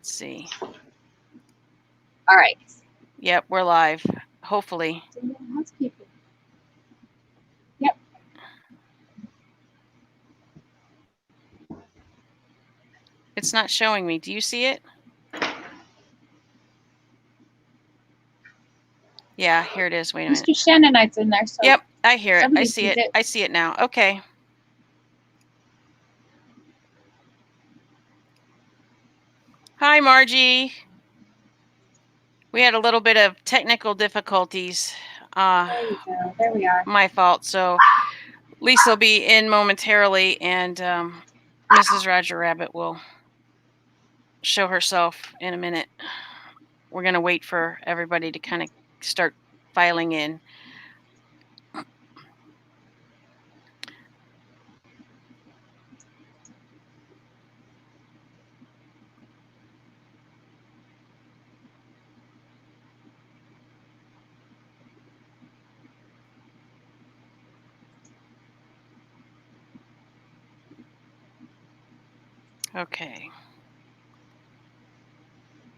Let's see. All right. Yep, we're live. Hopefully. Housekeeping. Yep. It's not showing me. Do you see it? Yeah, here it is. Wait a minute. Mr. Shannonite's in there. So yep, I hear it. I somebody see sees it. I see it now. Okay. Hi, Margie. We had a little bit of technical difficulties. There you go. There we are. My fault. So Lisa will be in momentarily, and Mrs. Roger Rabbit will show herself in a minute. We're going to wait for everybody to kind of start filing in. Okay.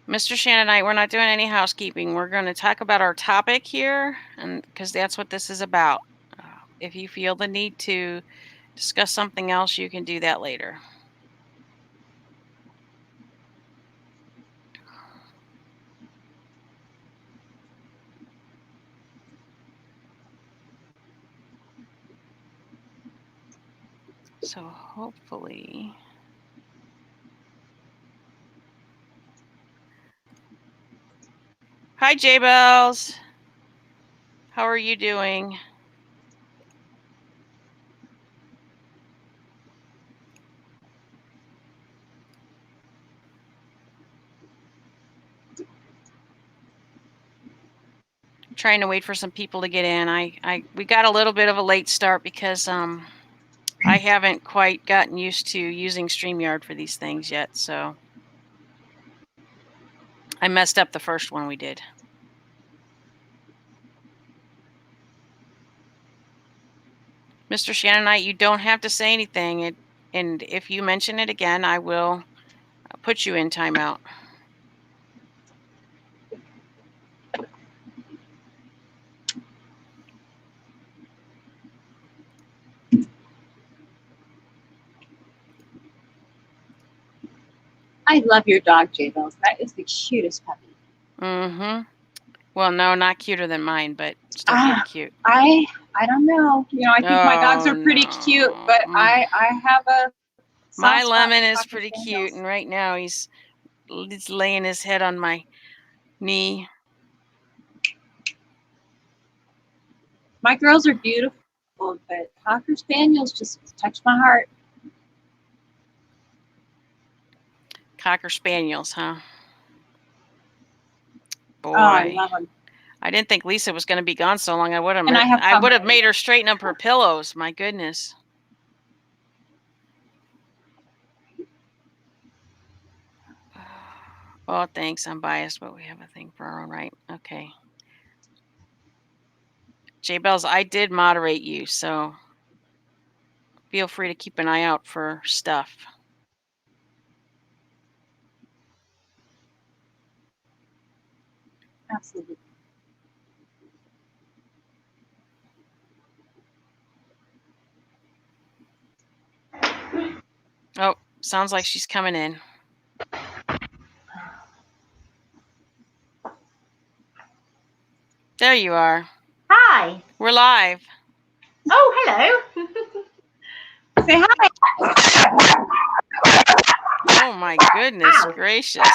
Mr. Shannonite, we're not doing any housekeeping. We're going to talk about our topic here, and because that's what this is about. If you feel the need to discuss something else, you can do that later. So hopefully... Hi, J-Bells. How are you doing? I'm trying to wait for some people to get in. We got a little bit of a late start because I haven't quite gotten used to using StreamYard for these things yet, so I messed up the first one we did. Mr. Shannonite, you don't have to say anything, and if you mention it again, I will put you in timeout. I love your dog, J-Bells. That is the cutest puppy. Mm-hmm. Well, no, not cuter than mine, but still pretty cute. I don't know. You know, I think my dogs are pretty cute, but I have a my Lemon is pretty cute, and right now he's laying his head on my knee. My girls are beautiful, but Cocker Spaniels just touch my heart. Cocker Spaniels, huh? Boy. Oh, I love them. I didn't think Lisa was going to be gone so long. I would have made her straighten up her pillows. My goodness. Oh, thanks. I'm biased, but we have a thing for our own right. Okay. J-Bells, I did moderate you, so feel free to keep an eye out for stuff. Absolutely. Oh, sounds like she's coming in. There you are. Hi. We're live. Oh, hello. Say hi. Oh my goodness gracious.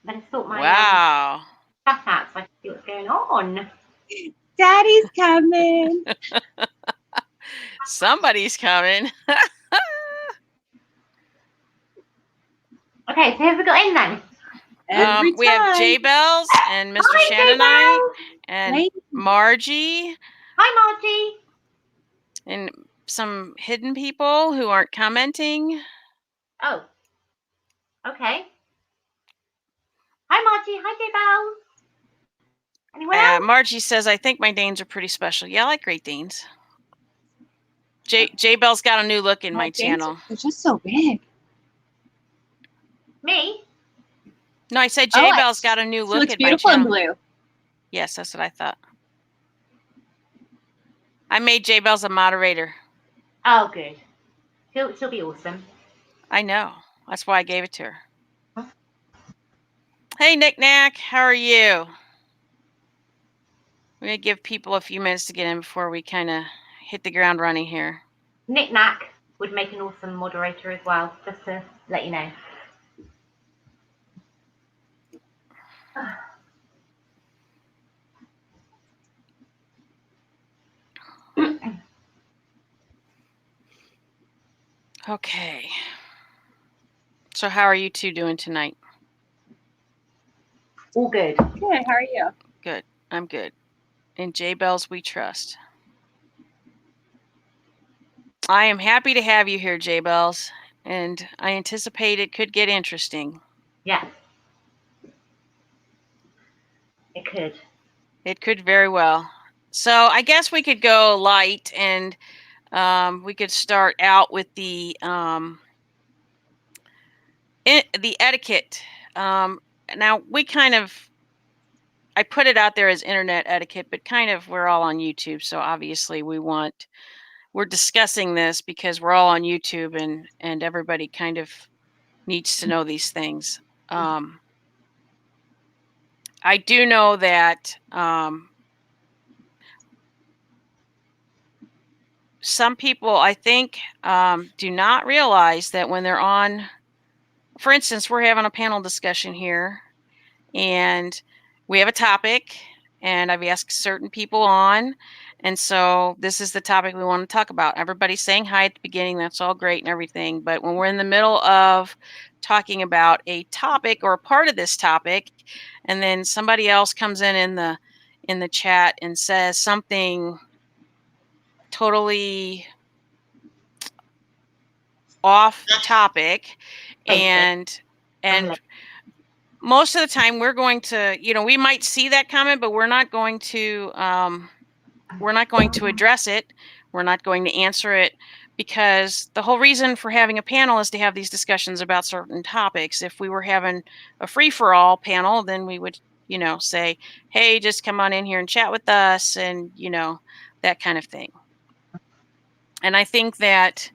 But I thought my wow. Cut out so I could see what's going on. Daddy's coming. Somebody's coming. Okay, so who have we got in then? We have J-Bells and Mr. Shannonite and Margie. Hi, Margie. And some hidden people who aren't commenting. Oh. Okay. Hi, Margie. Hi, J-Bells. Anyone else? Margie says, I think my Danes are pretty special. Yeah, I like Great Danes. J-Bell's got a new look in my channel. They're just so big. Me? No, I said Oh, J-Bell's got a new She look looks at my beautiful in channel. blue. Yes, that's what I thought. I made J-Bell's a moderator. Oh, good. She'll be awesome. I know. That's why I gave it to her. Hey, Nick Knack, how are you? We're going to give people a few minutes to get in before we kind of hit the ground running here. Nick Knack would make an awesome moderator as well, just to let you know. Okay. So how are you two doing tonight? All good. Good. How are you? Good. I'm good. In J-Bells we trust. I am happy to have you here, J-Bells, and I anticipate it could get interesting. Yes. It could. It could very well. So I guess we could go light, and we could start out with the etiquette. Now we I put it out there as internet etiquette, but kind of we're all on YouTube, so obviously we're discussing this because we're all on YouTube, and everybody kind of needs to know these things. I do know that some people, I think, do not realize that when they're on, for instance, we're having a panel discussion here, and we have a topic, and I've asked certain people on, and so this is the topic we want to talk about. Everybody's saying hi at the beginning. That's all great and everything, but when we're in the middle of talking about a topic or a part of this topic, and then somebody else comes in the chat and says something totally off topic, and most of the time we're going to, we might see that comment, but we're not going to address it. We're not going to answer it, because the whole reason for having a panel is to have these discussions about certain topics. If we were having a free-for-all panel, then we would, say, hey, just come on in here and chat with us, and that kind of thing. And I think that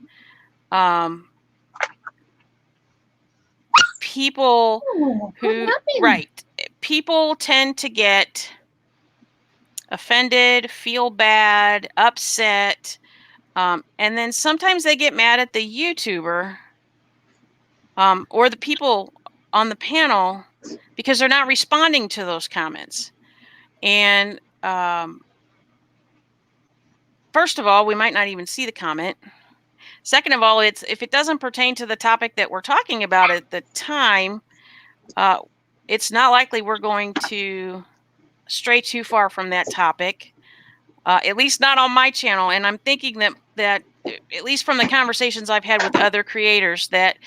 people people tend to get offended, feel bad, upset, and then sometimes they get mad at the YouTuber or the people on the panel because they're not responding to those comments. And first of all, we might not even see the comment. Second of all, if it doesn't pertain to the topic that we're talking about at the time, it's not likely we're going to stray too far from that topic, at least not on my channel. And I'm thinking that at least from the conversations I've had with other creators, that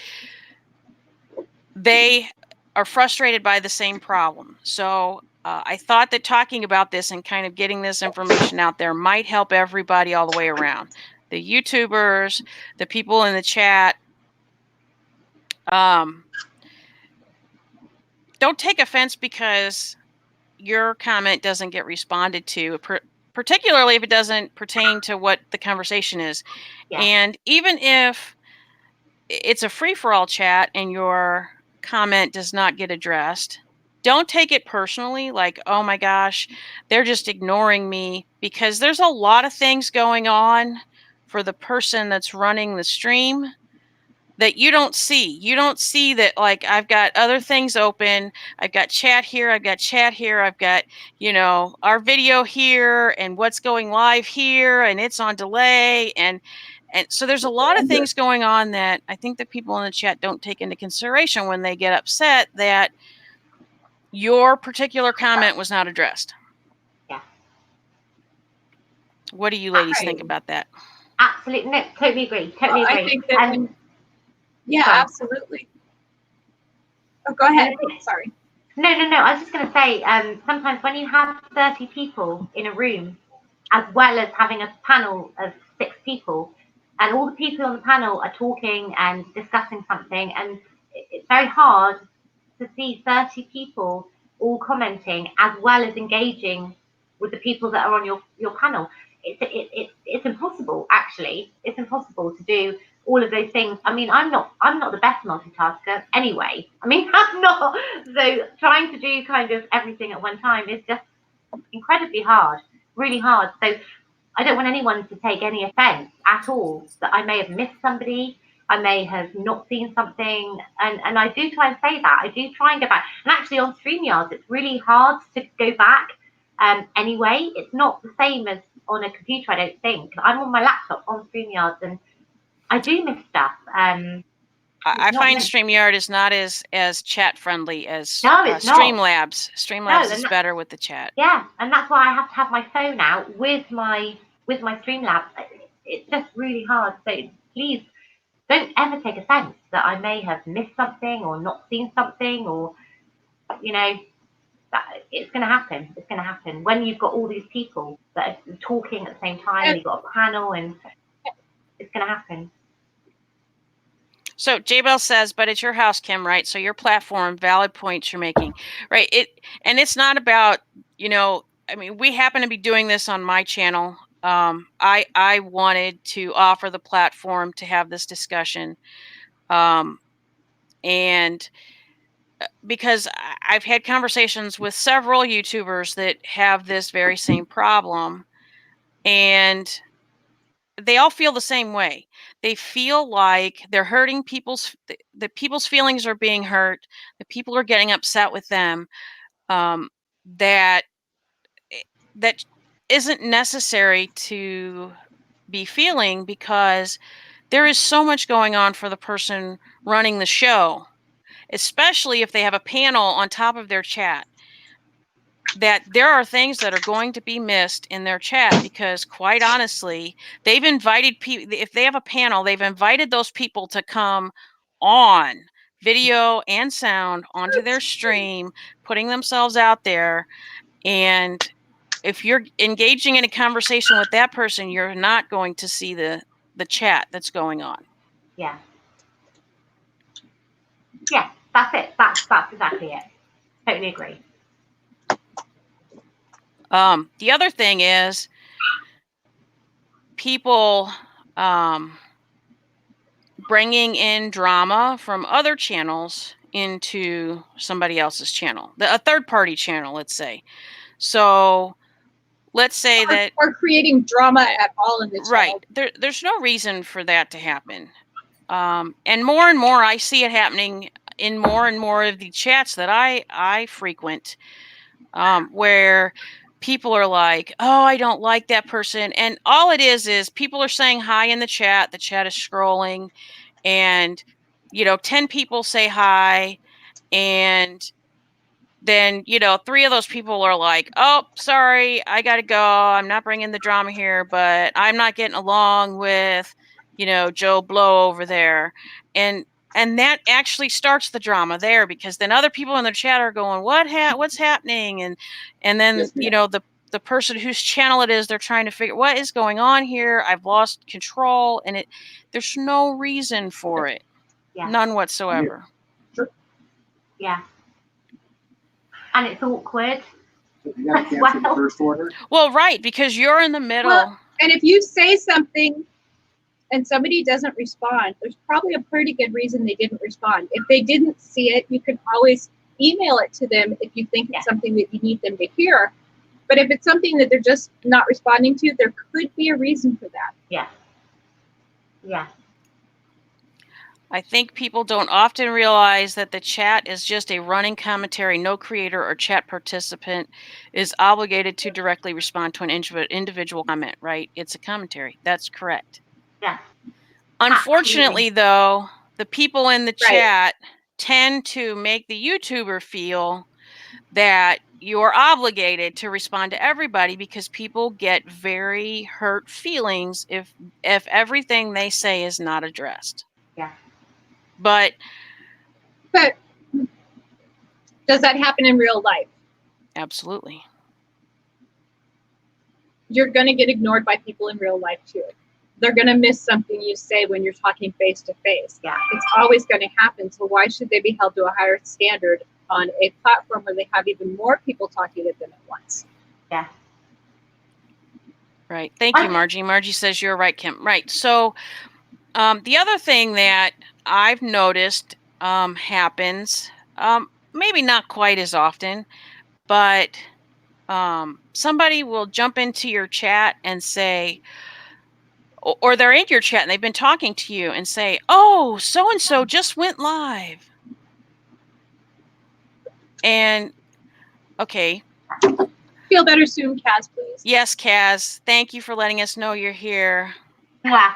they are frustrated by the same problem. So I thought that talking about this and kind of getting this information out there might help everybody all the way around. The YouTubers, the people in the chat. Don't take offense because your comment doesn't get responded to, particularly if it doesn't pertain to what the conversation is. Yeah. And even if it's a free-for-all chat and your comment does not get addressed, don't take it personally, like, oh my gosh, they're just ignoring me, because there's a lot of things going on for the person that's running the stream that you don't see. You don't see that, like, I've got other things open. I've got chat here. I've got chat here. I've got, our video here and what's going live here, and it's on delay. And so there's a lot of things going on that I think that people in the chat don't take into consideration when they get upset that your particular comment was not addressed. Yeah. What do you ladies think about that? Absolutely. No, totally agree. Totally agree. I think that absolutely. Oh, go ahead. Sorry. No. I was just going to say, sometimes when you have 30 people in a room, as well as having a panel of 6 people, and all the people on the panel are talking and discussing something, and it's very hard to see 30 people all commenting as well as engaging with the people that are on your panel. It's impossible, actually. It's impossible to do all of those things. I mean, I'm not the best multitasker anyway. I mean, I'm not. So trying to do kind of everything at one time is just incredibly hard, really hard. So I don't want anyone to take any offense at all that I may have missed somebody. I may have not seen something, and I do try and say that. I do try and go back. And actually, on StreamYard, it's really hard to go back. Anyway, it's not the same as on a computer, I don't think. I'm on my laptop on StreamYard, and I do miss stuff. I find StreamYard is not as chat friendly as No, it's Streamlabs. Streamlabs No, is better with the chat. Yeah, and that's why I have to have my phone out with my Streamlabs. It's just really hard. So please don't ever take offense that I may have missed something or not seen something, or that it's going to happen. It's going to happen when you've got all these people that are talking at the same time. And you've got a panel, and it's going to happen. So J-Bell says, but it's your house, Kim, right? So your platform, valid points you're making, right? It's not about, I mean, we happen to be doing this on my channel. I wanted to offer the platform to have this discussion. And because I've had conversations with several YouTubers that have this very same problem, and they all feel the same way. They feel like they're hurting people's feelings are being hurt. The people are getting upset with them. That isn't necessary to be feeling, because there is so much going on for the person running the show, especially if they have a panel on top of their chat, that there are things that are going to be missed in their chat, because quite honestly, they've invited people. If they have a panel, they've invited those people to come on video and sound onto their stream, putting themselves out there. And if you're engaging in a conversation with that person, you're not going to see the chat that's going on. Yeah. Yeah, that's it. That's exactly it. Totally agree. The other thing is people bringing in drama from other channels into somebody else's channel, a third-party channel, let's say. So let's say or creating drama at all in the channel. Right. There's no reason for that to happen. And more I see it happening in more and more of the chats that I frequent, where people are like, oh, I don't like that person. And all it is people are saying hi in the chat. The chat is scrolling, and 10 people say hi, and then 3 of those people are like, oh, sorry, I gotta go, I'm not bringing the drama here, but I'm not getting along with Joe Blow over there. And that actually starts the drama there, because then other people in the chat are going, what's happening? And then Yes, the person whose channel it is, they're trying to figure what is going on here. I've lost control, and there's no reason for it. Yeah. None whatsoever. Sure. Yeah. And it's awkward. You got to cancel the first order. Well, right, because you're in the middle. Well, and if you say something and somebody doesn't respond, there's probably a pretty good reason they didn't respond. If they didn't see it, you can always email it to them if you think it's something that you need them to hear. But if it's something that they're just not responding to, there could be a reason for that. Yeah. Yeah. I think people don't often realize that the chat is just a running commentary. No creator or chat participant is obligated to directly respond to an individual comment, right? It's a commentary. That's correct. Yeah. Unfortunately, though, the people in the Right. chat tend to make the YouTuber feel that you're obligated to respond to everybody, because people get very hurt feelings if everything they say is not addressed. Yeah. But does that happen in real life? Absolutely. You're going to get ignored by people in real life too. they're going to miss something you say when you're talking face to face. Yeah. It's always going to happen. So why should they be held to a higher standard on a platform where they have even more people talking to them at once? Yeah. Right. Thank you, Margie. Margie says you're right, Kim. Right. So the other thing that I've noticed happens, maybe not quite as often, but somebody will jump into your chat and say, or they're in your chat and they've been talking to you and say, oh, so-and-so just went live. And, okay. Feel better soon, Kaz, please. Yes, Kaz. Thank you for letting us know you're here. Yeah.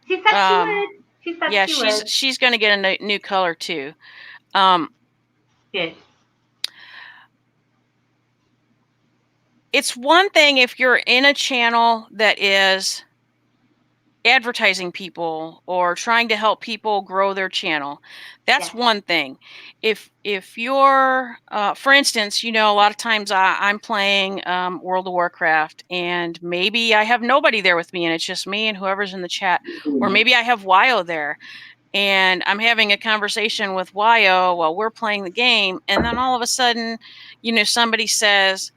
She said she would. She said yeah, she would. she's going to get a new color too. Good. It's one thing if you're in a channel that is advertising people or trying to help people grow their channel. That's one thing. If you're, for instance, a lot of times I'm playing World of Warcraft and maybe I have nobody there with me and it's just me and whoever's in the chat, or maybe I have Wyo there and I'm having a conversation with Wyo while we're playing the game, and then all of a sudden, somebody says,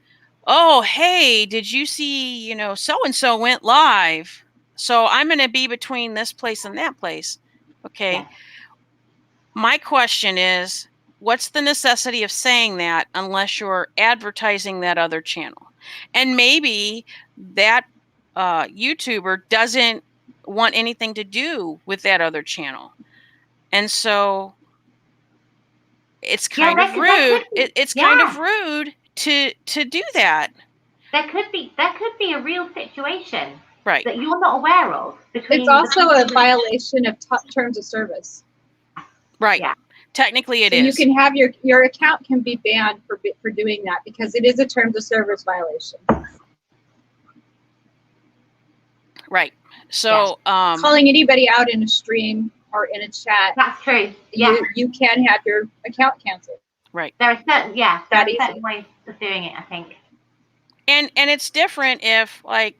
oh, hey, did you see, so-and-so went live? So I'm going to be between this place and that place. Okay. Yeah. My question is, what's the necessity of saying that unless you're advertising that other channel? And maybe that YouTuber doesn't want anything to do with that other channel. And so it's kind of rude. It's kind of rude to do that. There could be a real situation right that you're not aware of. It's also a violation of terms of service. Right. Yeah. Technically, it so is. You can have your account can be banned for doing that because it is a terms of service violation. Right. So calling anybody out in a stream or in a chat. That's true. Yeah. You can have your account canceled. Right. There are certain ways of doing it, I think. And it's different if, like,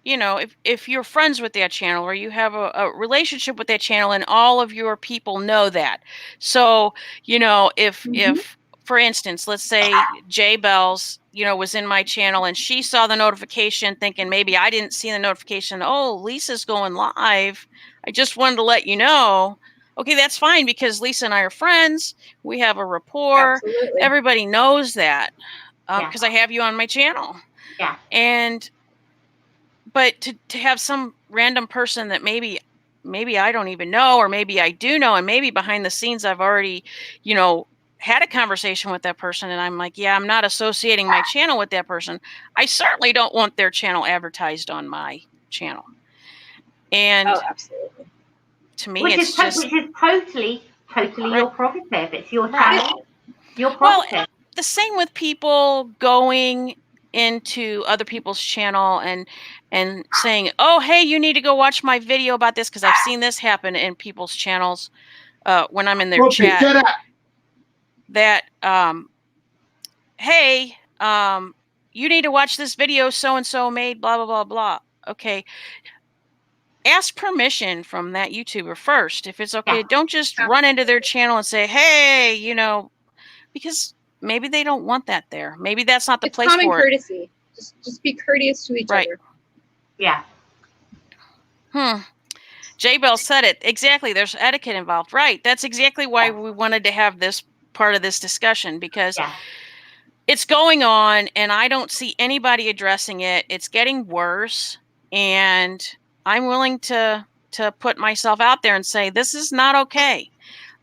if you're friends with that channel or you have a relationship with that channel and all of your people know that. So, if for instance, let's say Jay Bells, was in my channel and she saw the notification thinking maybe I didn't see the notification. Oh, Lisa's going live. I just wanted to let you know. Okay, that's fine because Lisa and I are friends. We have a rapport. Absolutely. Everybody knows that because I have you on my channel. Yeah. But to have some random person that maybe I don't even know, or maybe I do know, and maybe behind the scenes I've already, had a conversation with that person, and I'm like, yeah, I'm not associating my channel with that person. I certainly don't want their channel advertised on my channel. And absolutely. To me, which it's is totally your prerogative. It's your channel. Your prerogative. Well, the same with people going into other people's channel and saying, oh, hey, you need to go watch my video about this because I've seen this happen in people's channels when I'm in their chat. That hey, you need to watch this video so and so made, blah blah blah blah. Okay, ask permission from that YouTuber first if it's okay. Don't just run into their channel and say, hey, because maybe they don't want that there. Maybe that's not the place for it. It's common courtesy. Just be courteous to each other. Yeah. Jay Bell said it. Exactly. There's etiquette involved. Right. That's exactly why we wanted to have this part of this discussion, because it's going on and I don't see anybody addressing it. It's getting worse. And I'm willing to put myself out there and say, this is not okay.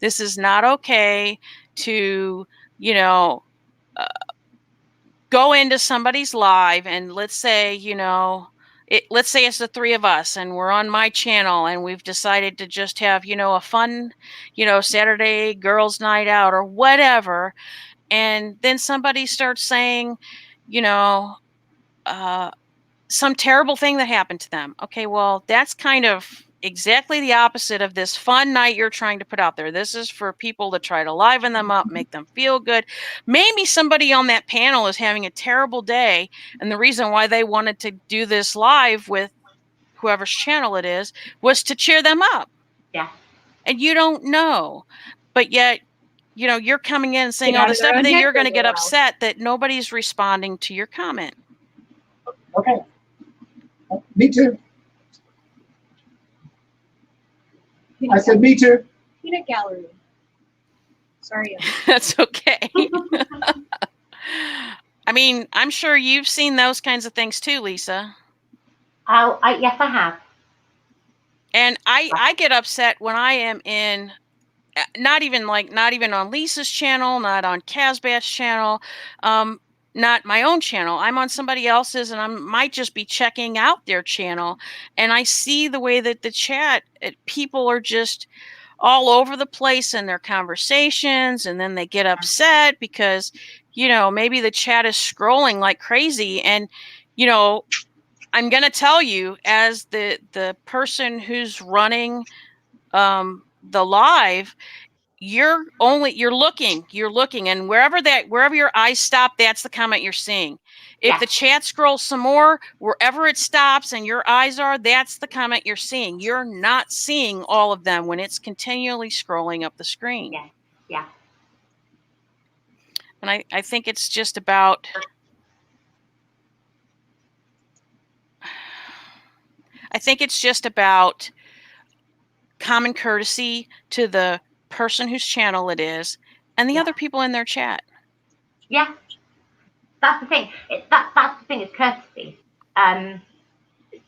This is not okay to, go into somebody's live and let's say, let's say it's the three of us and we're on my channel and we've decided to just have, a fun, Saturday girls' night out or whatever. And then somebody starts saying, some terrible thing that happened to them. Okay, well, that's kind of exactly the opposite of this fun night you're trying to put out there. This is for people to try to liven them up, make them feel good. Maybe somebody on that panel is having a terrible day, and the reason why they wanted to do this live with whoever's channel it is, was to cheer them up. Yeah. And you don't know. But yet, you know, you're coming in and saying Get all out this of their stuff, own and then head you're for a going to get little while. upset that nobody's responding to your comment. Okay. Me too. I said me too. Peanut gallery. Sorry. That's okay. I mean, I'm sure you've seen those kinds of things too, Lisa. Oh, yes, I have. And I get upset when I am in, not even on Lisa's channel, not on Casbat's channel, not my own channel. I'm on somebody else's, and I might just be checking out their channel, and I see the way that the chat, people are just all over the place in their conversations, and then they get upset because, you know, maybe the chat is scrolling like crazy. And, you know, I'm going to tell you, as the person who's running the live, you're looking, and wherever your eyes stop, that's the comment you're seeing. If Yeah. the chat scrolls some more, wherever it stops and your eyes are, that's the comment you're seeing. You're not seeing all of them when it's continually scrolling up the screen. Yeah. Yeah. And I think it's just about, common courtesy to the person whose channel it is and the Yeah. other people in their chat. Yeah. That's the thing. That's the thing. It's courtesy.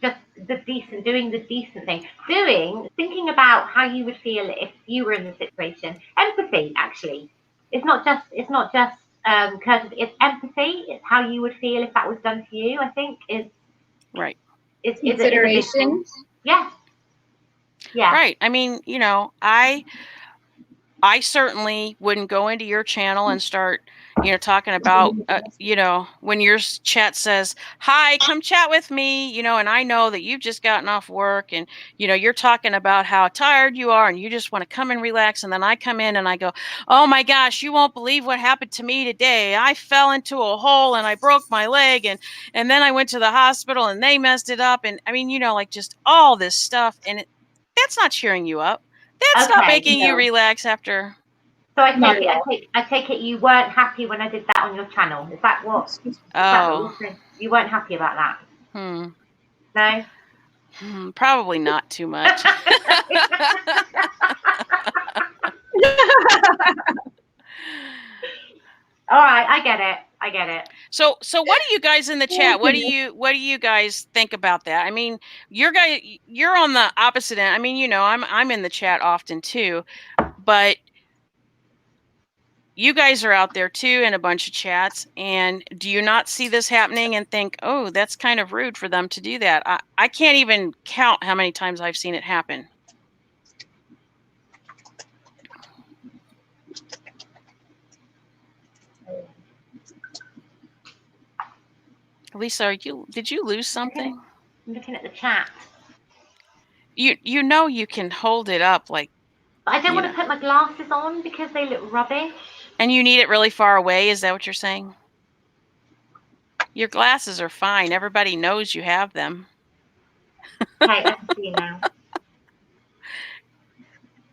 Just doing the decent thing. Thinking about how you would feel if you were in the situation. Empathy, actually. It's not just courtesy. It's empathy. It's how you would feel if that was done to you. I think is Right. is Consideration. Yeah. Yeah. Right. I mean, you know, I certainly wouldn't go into your channel and start, you know, talking about, you know, when your chat says, "Hi, come chat with me," you know, and I know that you've just gotten off work, and, you know, you're talking about how tired you are and you just want to come and relax. And then I come in and I go, "Oh my gosh, you won't believe what happened to me today. I fell into a hole and I broke my leg, and then I went to the hospital and they messed it up." And I mean, you know, like, just all this stuff. And that's not cheering you up. That's not Okay. making you relax after. So I Not take at all. I take it you weren't happy when I did that on your channel. Is that what? Excuse me. Is that what Oh, you're saying? You weren't happy about that? No. Probably not too much. All right, I get it. I get it. So what do you guys in the chat? What do you guys think about that? I mean, you're on the opposite end. I mean, you know, I'm in the chat often too, but you guys are out there too in a bunch of chats. And do you not see this happening and think, "Oh, that's kind of rude for them to do that"? I can't even count how many times I've seen it happen. Lisa, did you lose something? I'm looking at the chat. You know you can hold it up, like, But I don't you want to know. put my glasses on because they look rubbish. And you need it really far away, is that what you're saying? Your glasses are fine. Everybody knows you have them. Okay, I can see you now.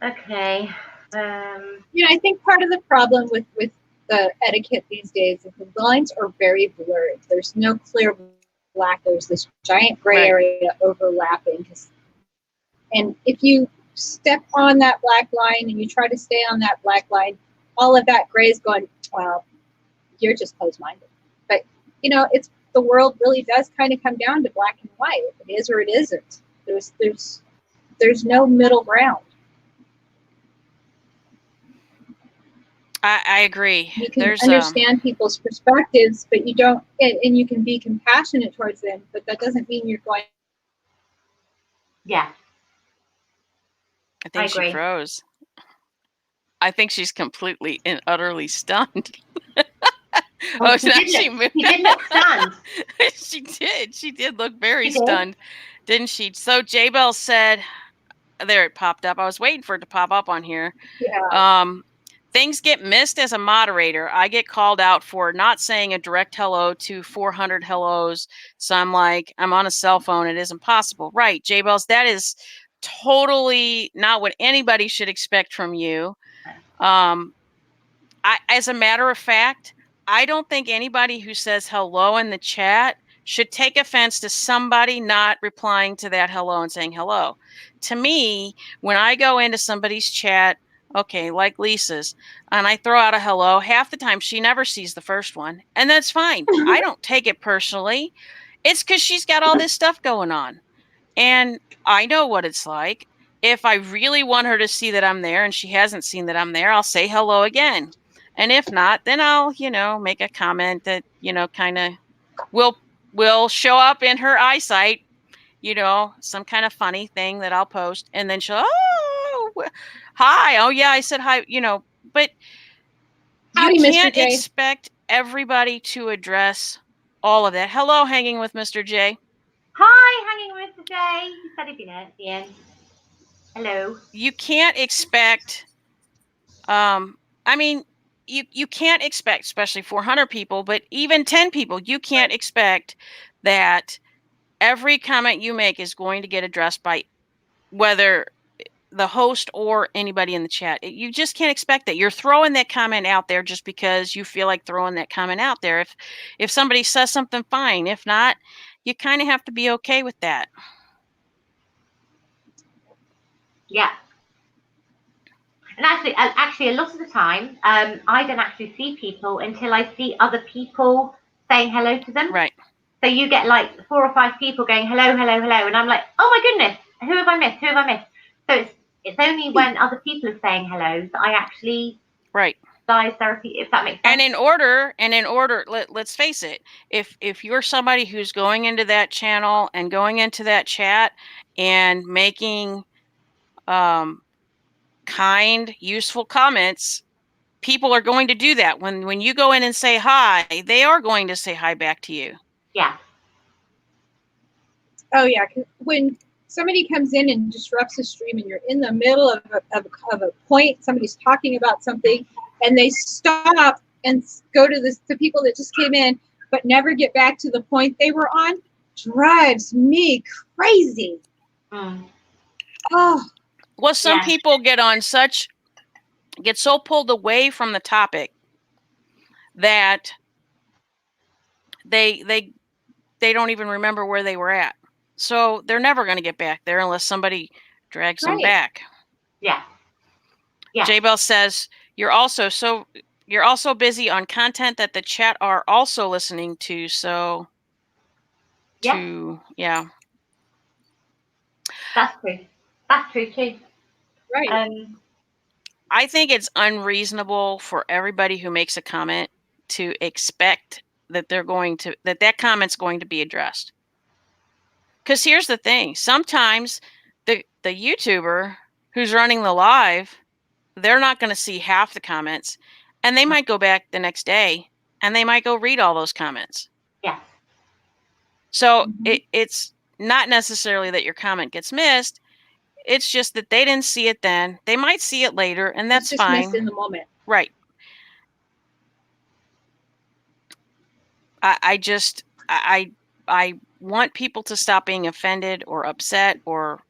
Okay. You know, I think part of the problem with the etiquette these days is the lines are very blurred. There's no clear black. There's this giant gray area overlapping. And if you step on that black line and you try to stay on that black line, all of that gray is going, well, you're just closed-minded. But, you know, the world really does kind of come down to black and white. It is or it isn't. There's no middle ground. I agree. You can understand people's perspectives, but you don't, and you can be compassionate towards them, but that doesn't mean you're going. Yeah. I think she froze. I think she's completely and utterly stunned. Oh, she did look stunned. She did look very stunned, didn't she? So J-Bell said, there it popped up. I was waiting for it to pop up on here. Yeah. things get missed as a moderator. I get called out for not saying a direct hello to 400 hellos. So I'm like, I'm on a cell phone. It isn't possible. Right, J-Bells, that is totally not what anybody should expect from you. As a matter of fact, I don't think anybody who says hello in the chat should take offense to somebody not replying to that hello and saying hello. To me, when I go into somebody's chat, okay, like Lisa's, and I throw out a hello, half the time she never sees the first one, and that's fine. I don't take it personally. It's because she's got all this stuff going on. And I know what it's like. If I really want her to see that I'm there and she hasn't seen that I'm there, I'll say hello again. And if not, then I'll, make a comment that, kind of will show up in her eyesight, some kind of funny thing that I'll post. And then she'll, hi. Oh, yeah, I said hi, but Howdy, you Mr. can't J. expect everybody to address all of that. Hello, Hanging with Mr. J. Hi, Hanging with Mr. J. He said he'd be there at the end. Hello. You can't expect, you can't expect, especially 400 people, but even 10 people, you can't expect that every comment you make is going to get addressed by whether the host or anybody in the chat. You just can't expect that. You're throwing that comment out there just because you feel like throwing that comment out there. If somebody says something, fine. If not, you kind of have to be okay with that. Yeah. And actually, a lot of the time, I don't actually see people until I see other people saying hello to them. Right. So you get like 4 or 5 people going hello, hello, hello, and I'm like, oh my goodness, who have I missed? Who have I missed? So it's only when other people are saying hello that I actually realize therapy, if that makes sense. And in order, let's face it, if you're somebody who's going into that channel and going into that chat and making kind, useful comments, people are going to do that. When you go in and say hi, they are going to say hi back to you. Yeah. Oh yeah, when somebody comes in and disrupts the stream and you're in the middle of a point, somebody's talking about something, and they stop and go to the people that just came in but never get back to the point they were on, drives me crazy. Oh. Well, some people get so pulled away from the topic that they don't even remember where they were at. So they're never going to get back there unless somebody drags them back. Yeah. Yeah. J-Bell says, you're also busy on content that the chat are also listening to. So yeah. That's true. That's true too. Right. I think it's unreasonable for everybody who makes a comment to expect that that comment's going to be addressed. Because here's the thing. Sometimes the YouTuber who's running the live, they're not going to see half the comments, and they might go back the next day and they might go read all those comments. Yeah. So it's not necessarily that your comment gets missed. It's just that they didn't see it then. They might see it later, and that's it's just fine. missed in the moment. Right. I want people to stop being offended or upset or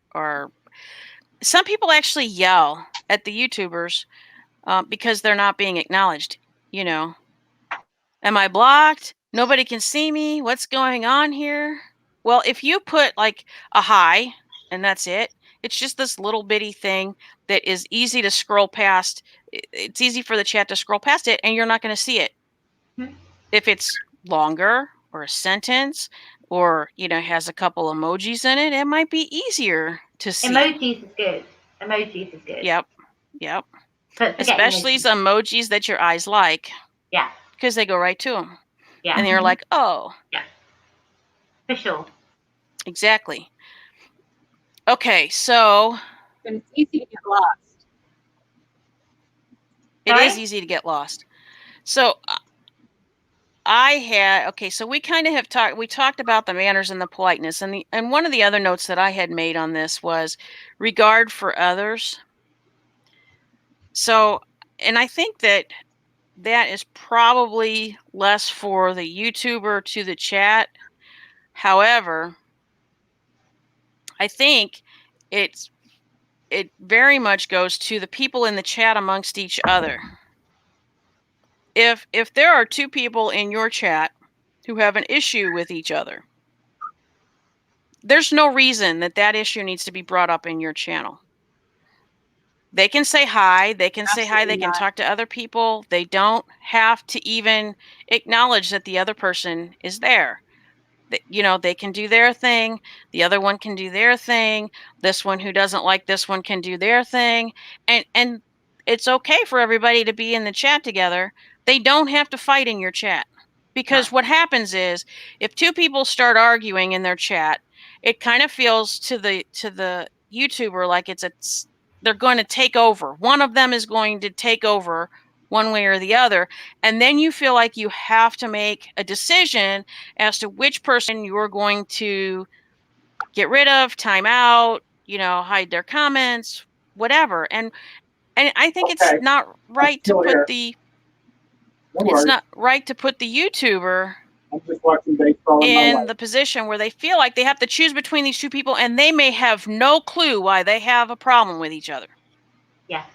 some people actually yell at the YouTubers because they're not being acknowledged. Am I blocked? Nobody can see me. What's going on here? Well, if you put like a hi and that's it, it's just this little bitty thing that is easy to scroll past. It's easy for the chat to scroll past it, and you're not going to see it. If it's longer or a sentence or has a couple emojis in it, it might be easier to see. Emojis is good. Yep. But especially emojis that your eyes like. Yeah. Because they go right to them. Yeah. And you're like, oh. Yeah. For sure. Exactly. Okay, so. But it's easy to get lost. It is easy to get lost. So so we kind of talked about the manners and the politeness, and one of the other notes that I had made on this was regard for others. So and I think that is probably less for the YouTuber to the chat. However, I think it very much goes to the people in the chat amongst each other. If there are two people in your chat who have an issue with each other, there's no reason that issue needs to be brought up in your channel. They can say hi, they can talk to other people. They don't have to even acknowledge that the other person is there. They can do their thing. The other one can do their thing. This one who doesn't like this one can do their thing. And it's okay for everybody to be in the chat together. They don't have to fight in your chat. Because what happens is if two people start arguing in their chat, it kind of feels to the YouTuber like they're going to take over. One of them is going to take over one way or the other. And then you feel like you have to make a decision as to which person you're going to get rid of, time out, hide their comments, whatever. And I think it's not right to put not right to put the YouTuber I'm just watching baseball in the position where they feel like they have to choose between these two people, and they may have no clue why they have a problem with each other. Yes.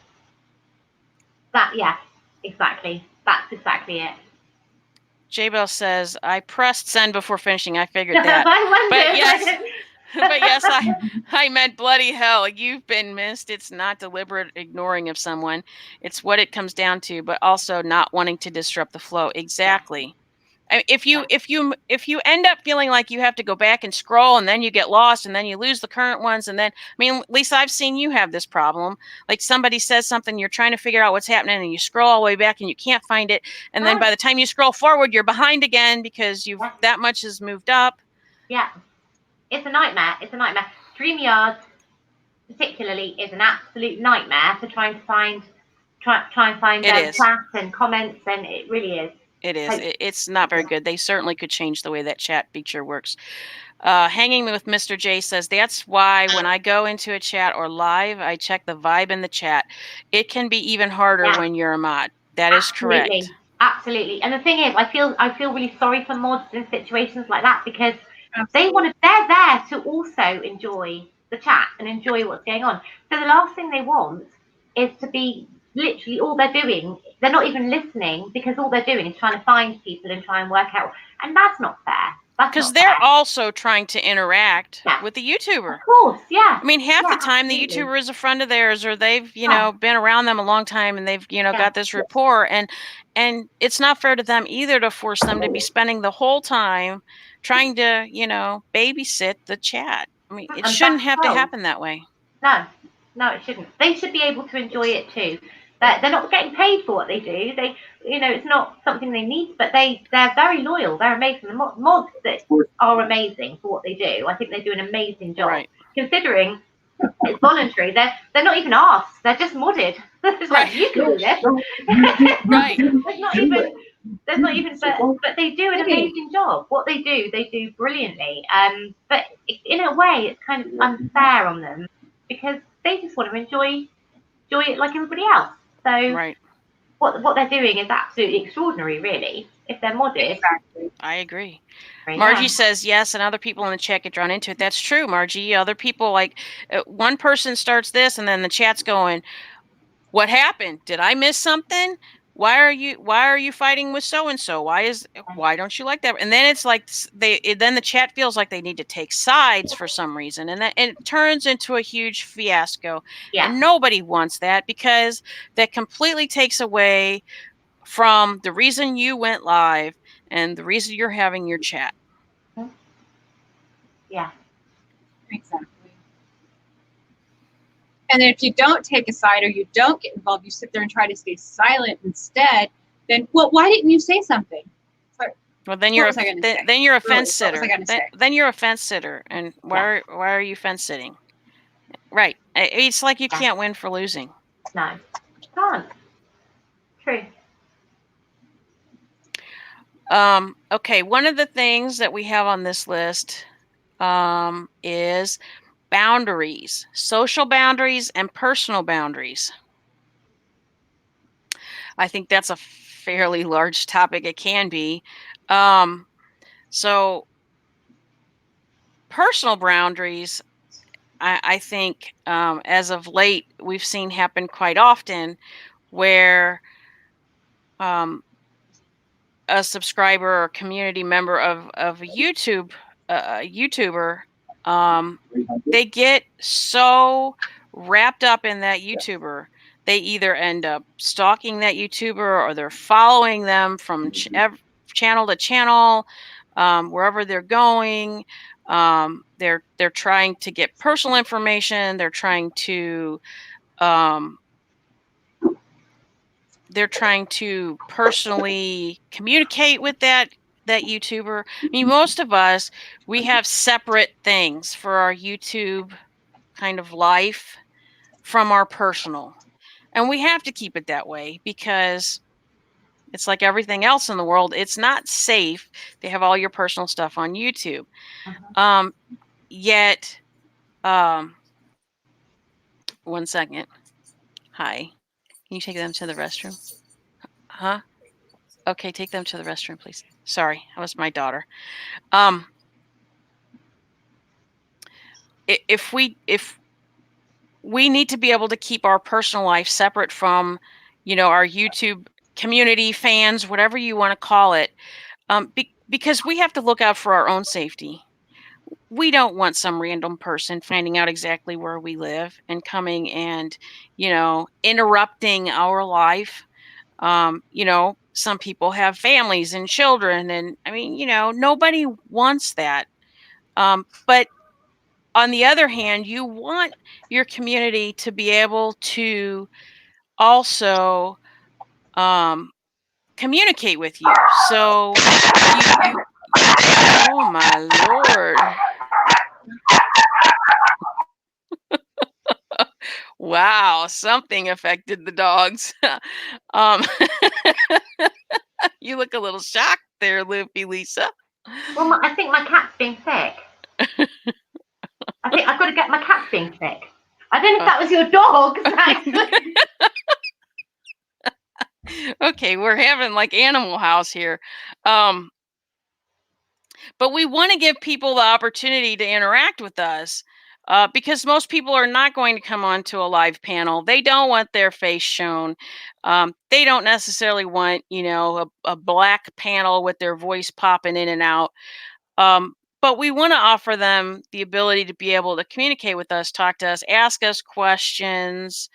Exactly. That's exactly it. J-Bell says, I pressed send before finishing. I figured that. But yes, I meant bloody hell. You've been missed. It's not deliberate ignoring of someone. It's what it comes down to, but also not wanting to disrupt the flow. Exactly. If you end up feeling like you have to go back and scroll, and then you get lost, and then you lose the current ones, and then Lisa, I've seen you have this problem. Like somebody says something, you're trying to figure out what's happening, and you scroll all the way back, and you can't find it, and then by the time you scroll forward, you're behind again because that much has moved up. Yeah, it's a nightmare. StreamYard, particularly, is an absolute nightmare for trying to find chat and comments, and it really is. It is. It's not very good. They certainly could change the way that chat feature works. Hanging with Mr. J says, that's why when I go into a chat or live, I check the vibe in the chat. It can be even harder when you're a mod. That is correct. Absolutely. And the thing is, I feel really sorry for mods in situations like that, because they're there to also enjoy the chat and enjoy what's going on. So the last thing they want is to be literally all they're doing. They're not even listening, because all they're doing is trying to find people and try and work out. And that's not fair. Because they're also trying to interact with the YouTuber. Of course, yeah. Half the time the YouTuber is a friend of theirs, or they've, been around them a long time, and they've, got this rapport, and it's not fair to them either to force them to be spending the whole time trying to, babysit the chat. It shouldn't have to happen that way. No, it shouldn't. They should be able to enjoy it too. They're not getting paid for what they do. They, it's not something they need, but they're very loyal. They're amazing. The mods that are amazing for what they do. I think they do an amazing job, considering it's voluntary. They're not even asked. They're just modded. It's like, you can do this. There's not even. But they do an amazing job. What they do brilliantly. But in a way, it's kind of unfair on them, because they just want to enjoy it like everybody else. So what they're doing is absolutely extraordinary, really, if they're modded. Exactly. I agree. Margie says yes, and other people in the chat get drawn into it. That's true, Margie. Other people, like one person starts this, and then the chat's going, what happened? Did I miss something? Why are you fighting with so and so? Why don't you like that? And then it's like then the chat feels like they need to take sides for some reason, and it turns into a huge fiasco. And nobody wants that, because that completely takes away from the reason you went live and the reason you're having your chat. Yeah. Exactly. And then if you don't take a side, or you don't get involved, you sit there and try to stay silent instead, then, well, why didn't you say something? Well, then you're a fence sitter. Then you're a fence sitter. And why are you fence sitting? Right. It's like you can't win for losing. No, you can't. True. Okay, one of the things that we have on this list is boundaries, social boundaries and personal boundaries. I think that's a fairly large topic. It can be. So personal boundaries, I think, as of late, we've seen happen quite often where a subscriber or community member of a YouTuber, they get so wrapped up in that YouTuber, they either end up stalking that YouTuber or they're following them from channel to channel, wherever they're going. They're trying to get personal information. Um, they're trying to personally communicate with that YouTuber. I mean, most of us, we have separate things for our YouTube kind of life from our personal. And we have to keep it that way because it's like everything else in the world. It's not safe to have all your personal stuff on YouTube. Yet, 1 second. Hi. Can you take them to the restroom? Huh? Okay, take them to the restroom, please. Sorry, that was my daughter. If we need to be able to keep our personal life separate from, our YouTube community, fans, whatever you want to call it, because we have to look out for our own safety. We don't want some random person finding out exactly where we live and coming and, interrupting our life. Some people have families and children, and I mean, nobody wants that. But on the other hand, you want your community to be able to also communicate with you. So you oh my Lord. Wow, something affected the dogs. um, you look a little shocked there, Loopy Lisa. Well, I think my cat's being sick. I think I've got to get my cat being sick. I don't know if that was your dog, actually. Okay, we're having like Animal House here. But we want to give people the opportunity to interact with us because most people are not going to come onto a live panel. They don't want their face shown. They don't necessarily want, a black panel with their voice popping in and out. But we want to offer them the ability to be able to communicate with us, talk to us, ask us questions.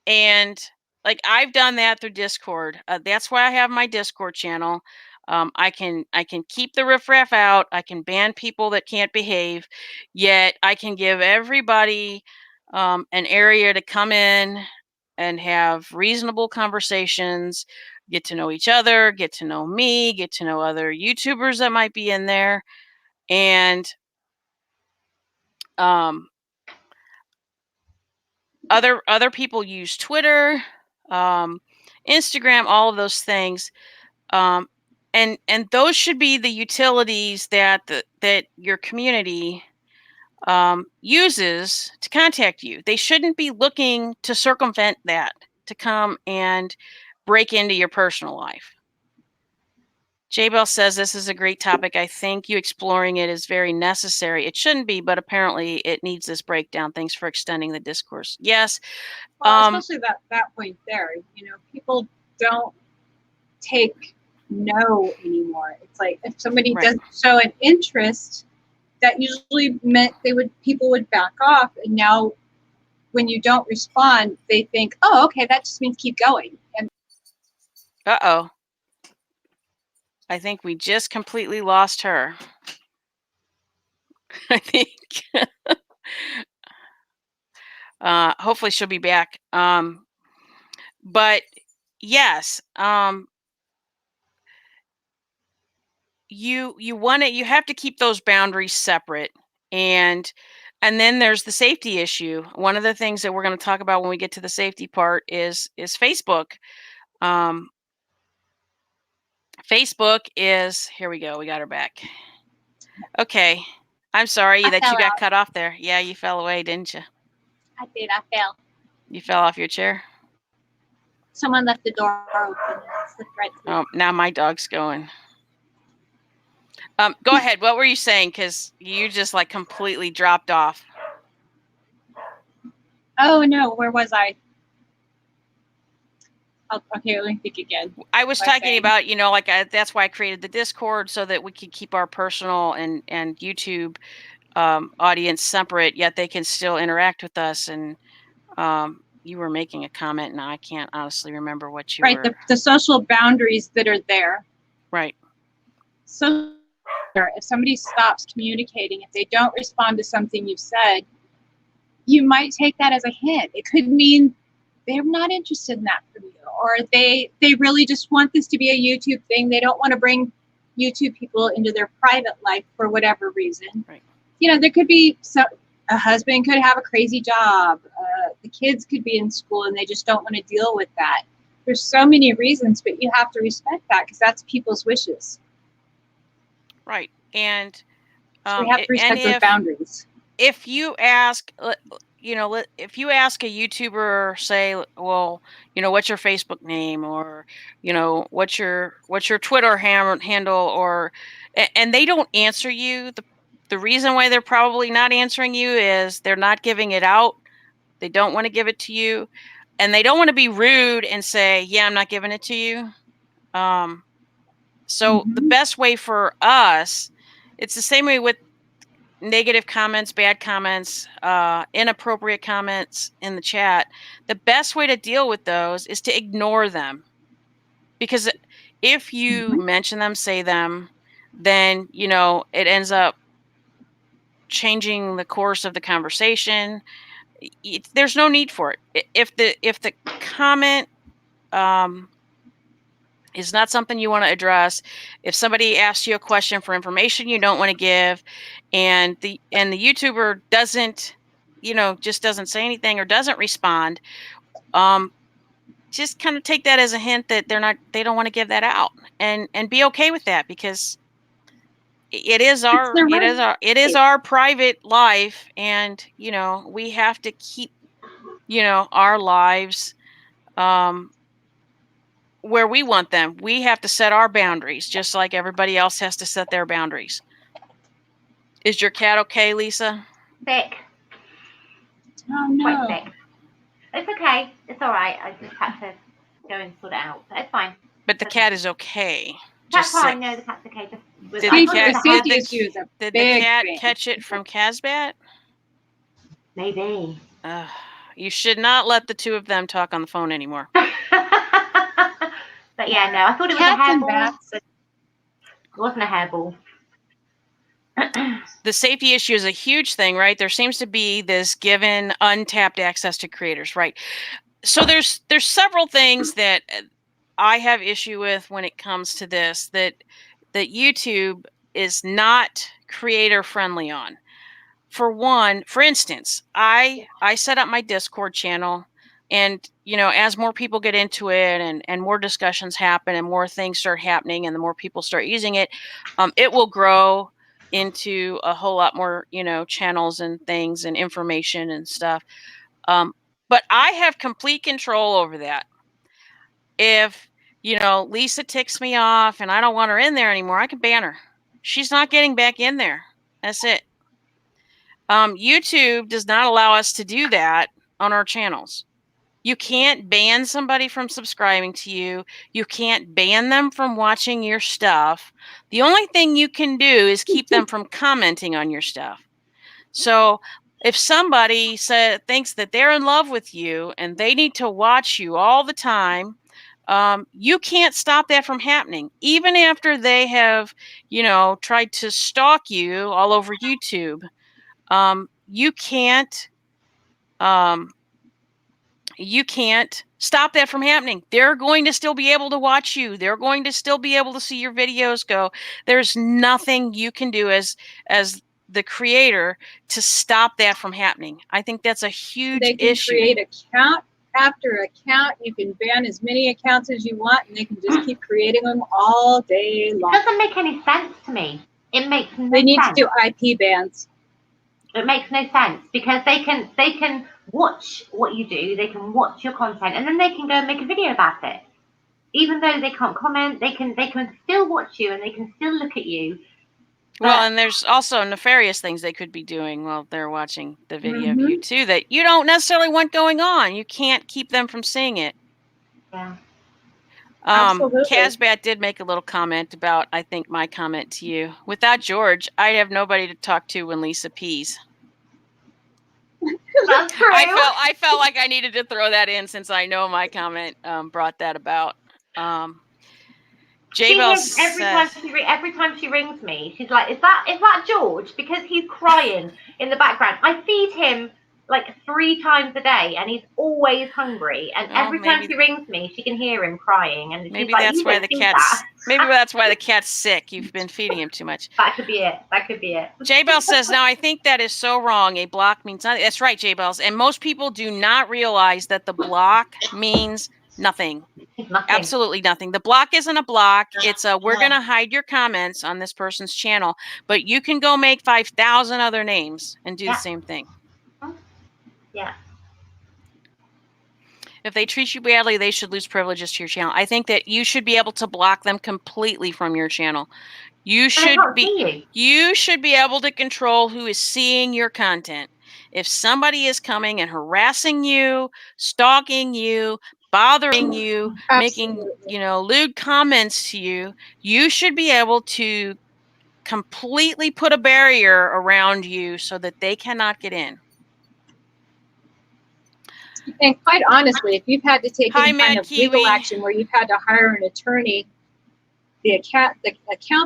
And like I've done that through Discord. That's why I have my Discord channel. I can keep the riffraff out. I can ban people that can't behave. Yet I can give everybody an area to come in and have reasonable conversations, get to know each other, get to know me, get to know other YouTubers that might be in there, and other people use Twitter, Instagram, all of those things, and those should be the utilities that that your community uses to contact you. They shouldn't be looking to circumvent that to come and break into your personal life. J-Bell says this is a great topic. I think you exploring it is very necessary. It shouldn't be, but apparently it needs this breakdown. Thanks for extending the discourse. Yes. Well, especially that point there. People don't take no anymore. It's like if somebody Right. doesn't show an interest, that usually meant people would back off, and now when you don't respond, they think, oh, okay, that just means keep going. And Uh-oh. I think we just completely lost her. I think. Hopefully she'll be back. But yes, you have to keep those boundaries separate, and then there's the safety issue. One of the things that we're going to talk about when we get to the safety part is Facebook. Facebook is, here we go, we got her back. Okay, I'm sorry that you got cut off there. Yeah, you fell away, didn't you? I did. I fell. You fell off your chair? Someone left the door open and slipped right through. Oh, now my dog's going. Go ahead. What were you saying? Because you just like completely dropped off. Oh no, where was I? Okay, let me think again. I was What was I talking saying? about, you know, like that's why I created the Discord so that we could keep our personal and YouTube audience separate, yet they can still interact with us. And you were making a comment, and I can't honestly remember what you Right, were. the social boundaries that are there. Right. So if somebody stops communicating, if they don't respond to something you've said, you might take that as a hint. It could mean they're not interested in that from you, or they really just want this to be a YouTube thing. They don't want to bring YouTube people into their private life for whatever reason. Right. You know, there could be a husband could have a crazy job. The kids could be in school and they just don't want to deal with that. There's so many reasons, but you have to respect that because that's people's wishes. Right. And So we have to respect those boundaries. If you ask, you know, if you ask a YouTuber, say, well, you know, what's your Facebook name, or, you know, what's your Twitter handle, or, and they don't answer you, the reason why they're probably not answering you is they're not giving it out. They don't want to give it to you, and they don't want to be rude and say, yeah, I'm not giving it to you. So the best way for us, it's the same way with negative comments, bad comments, inappropriate comments in the chat. The best way to deal with those is to ignore them. Because if you mention them, say them, then, you know, it ends up changing the course of the conversation. There's no need for it. If the comment is not something you want to address, if somebody asks you a question for information you don't want to give, and the YouTuber doesn't, you know, just doesn't say anything or doesn't respond, just kind of take that as a hint that they don't want to give that out, and be okay with that, because it is our private life, and, you know, we have to keep, you know, our lives where we want them. We have to set our boundaries, just like everybody else has to set their boundaries. Is your cat okay, Lisa? Sick. Oh no. Quite sick. It's okay. It's all right. I just had to go and sort it out. But it's fine. But the cat is okay. That's Just fine. No, the cat's okay. Did the Big cat thing. catch it from Casbat? Maybe. You should not let the two of them talk on the phone anymore. But yeah, no, I thought it was a hairball. It wasn't a hairball. The safety issue is a huge thing, right? There seems to be this given untapped access to creators, right? So there's several things that I have issue with when it comes to this, that YouTube is not creator friendly on. For one, for instance, I set up my Discord channel, and, you know, as more people get into it, and more discussions happen and more things start happening and the more people start using it, it will grow into a whole lot more, you know, channels and things and information and stuff. But I have complete control over that. If, you know, Lisa ticks me off and I don't want her in there anymore, I can ban her. She's not getting back in there. That's it. YouTube does not allow us to do that on our channels. You can't ban somebody from subscribing to you. You can't ban them from watching your stuff. The only thing you can do is keep them from commenting on your stuff. So if somebody thinks that they're in love with you and they need to watch you all the time, you can't stop that from happening. Even after they have, you know, tried to stalk you all over YouTube, you can't stop that from happening. They're going to still be able to watch you. They're going to still be able to see your videos go. There's nothing you can do as the creator to stop that from happening. I think that's a huge issue. They can create account after account. You can ban as many accounts as you want, and they can just keep creating them all day long. It doesn't make any sense to me. It makes no sense. They need to do IP bans. It makes no sense, because they can watch what you do, they can watch your content, and then they can go and make a video about it. Even though they can't comment, they can still watch you and they can still look at you. Well, and there's also nefarious things they could be doing while they're watching the video of you too that you don't necessarily want going on. You can't keep them from seeing it. Yeah. Absolutely. Casbat did make a little comment about, I think, my comment to you. Without George, I'd have nobody to talk to when Lisa pees. That's true. I felt like I needed to throw that in since I know my comment brought that about. J-Bell every time she rings me, she's like, "Is that George?" Because he's crying in the background. I feed him like 3 times a day, and he's always hungry. And every time she rings me, she can hear him crying. And maybe she's like, that's why the cat's maybe that's why the cat's sick. You've been feeding him too much. That could be it. J-Bell says, "Now I think that is so wrong. A block means nothing." That's right, J-Bells. And most people do not realize that the block means nothing. Absolutely nothing. The block isn't a block. It's a, we're going to hide your comments on this person's channel, but you can go make 5,000 other names and do the same thing. Yeah. If they treat you badly, they should lose privileges to your channel. I think that you should be able to block them completely from your channel. You should be able to control who is seeing your content. If somebody is coming and harassing you, stalking you, bothering you, making, lewd comments to you, you should be able to completely put a barrier around you so that they cannot get in. And quite honestly, if you've had to take any kind of legal action where you've had to hire an attorney, the account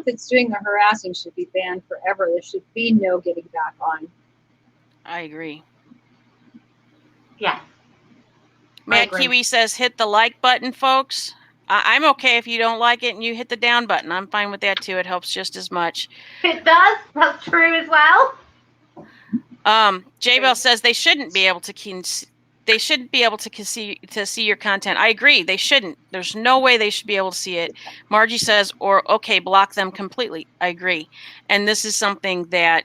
that's doing the harassing should be banned forever. There should be no getting back on. I agree. Yeah. Mad Kiwi says, hit the like button, folks. I'm okay if you don't like it and you hit the down button. I'm fine with that too. It helps just as much. It does. That's true as well. J-Bell says they shouldn't be able to see your content. I agree. They shouldn't. There's no way they should be able to see it. Margie says, or okay, block them completely. I agree. And this is something that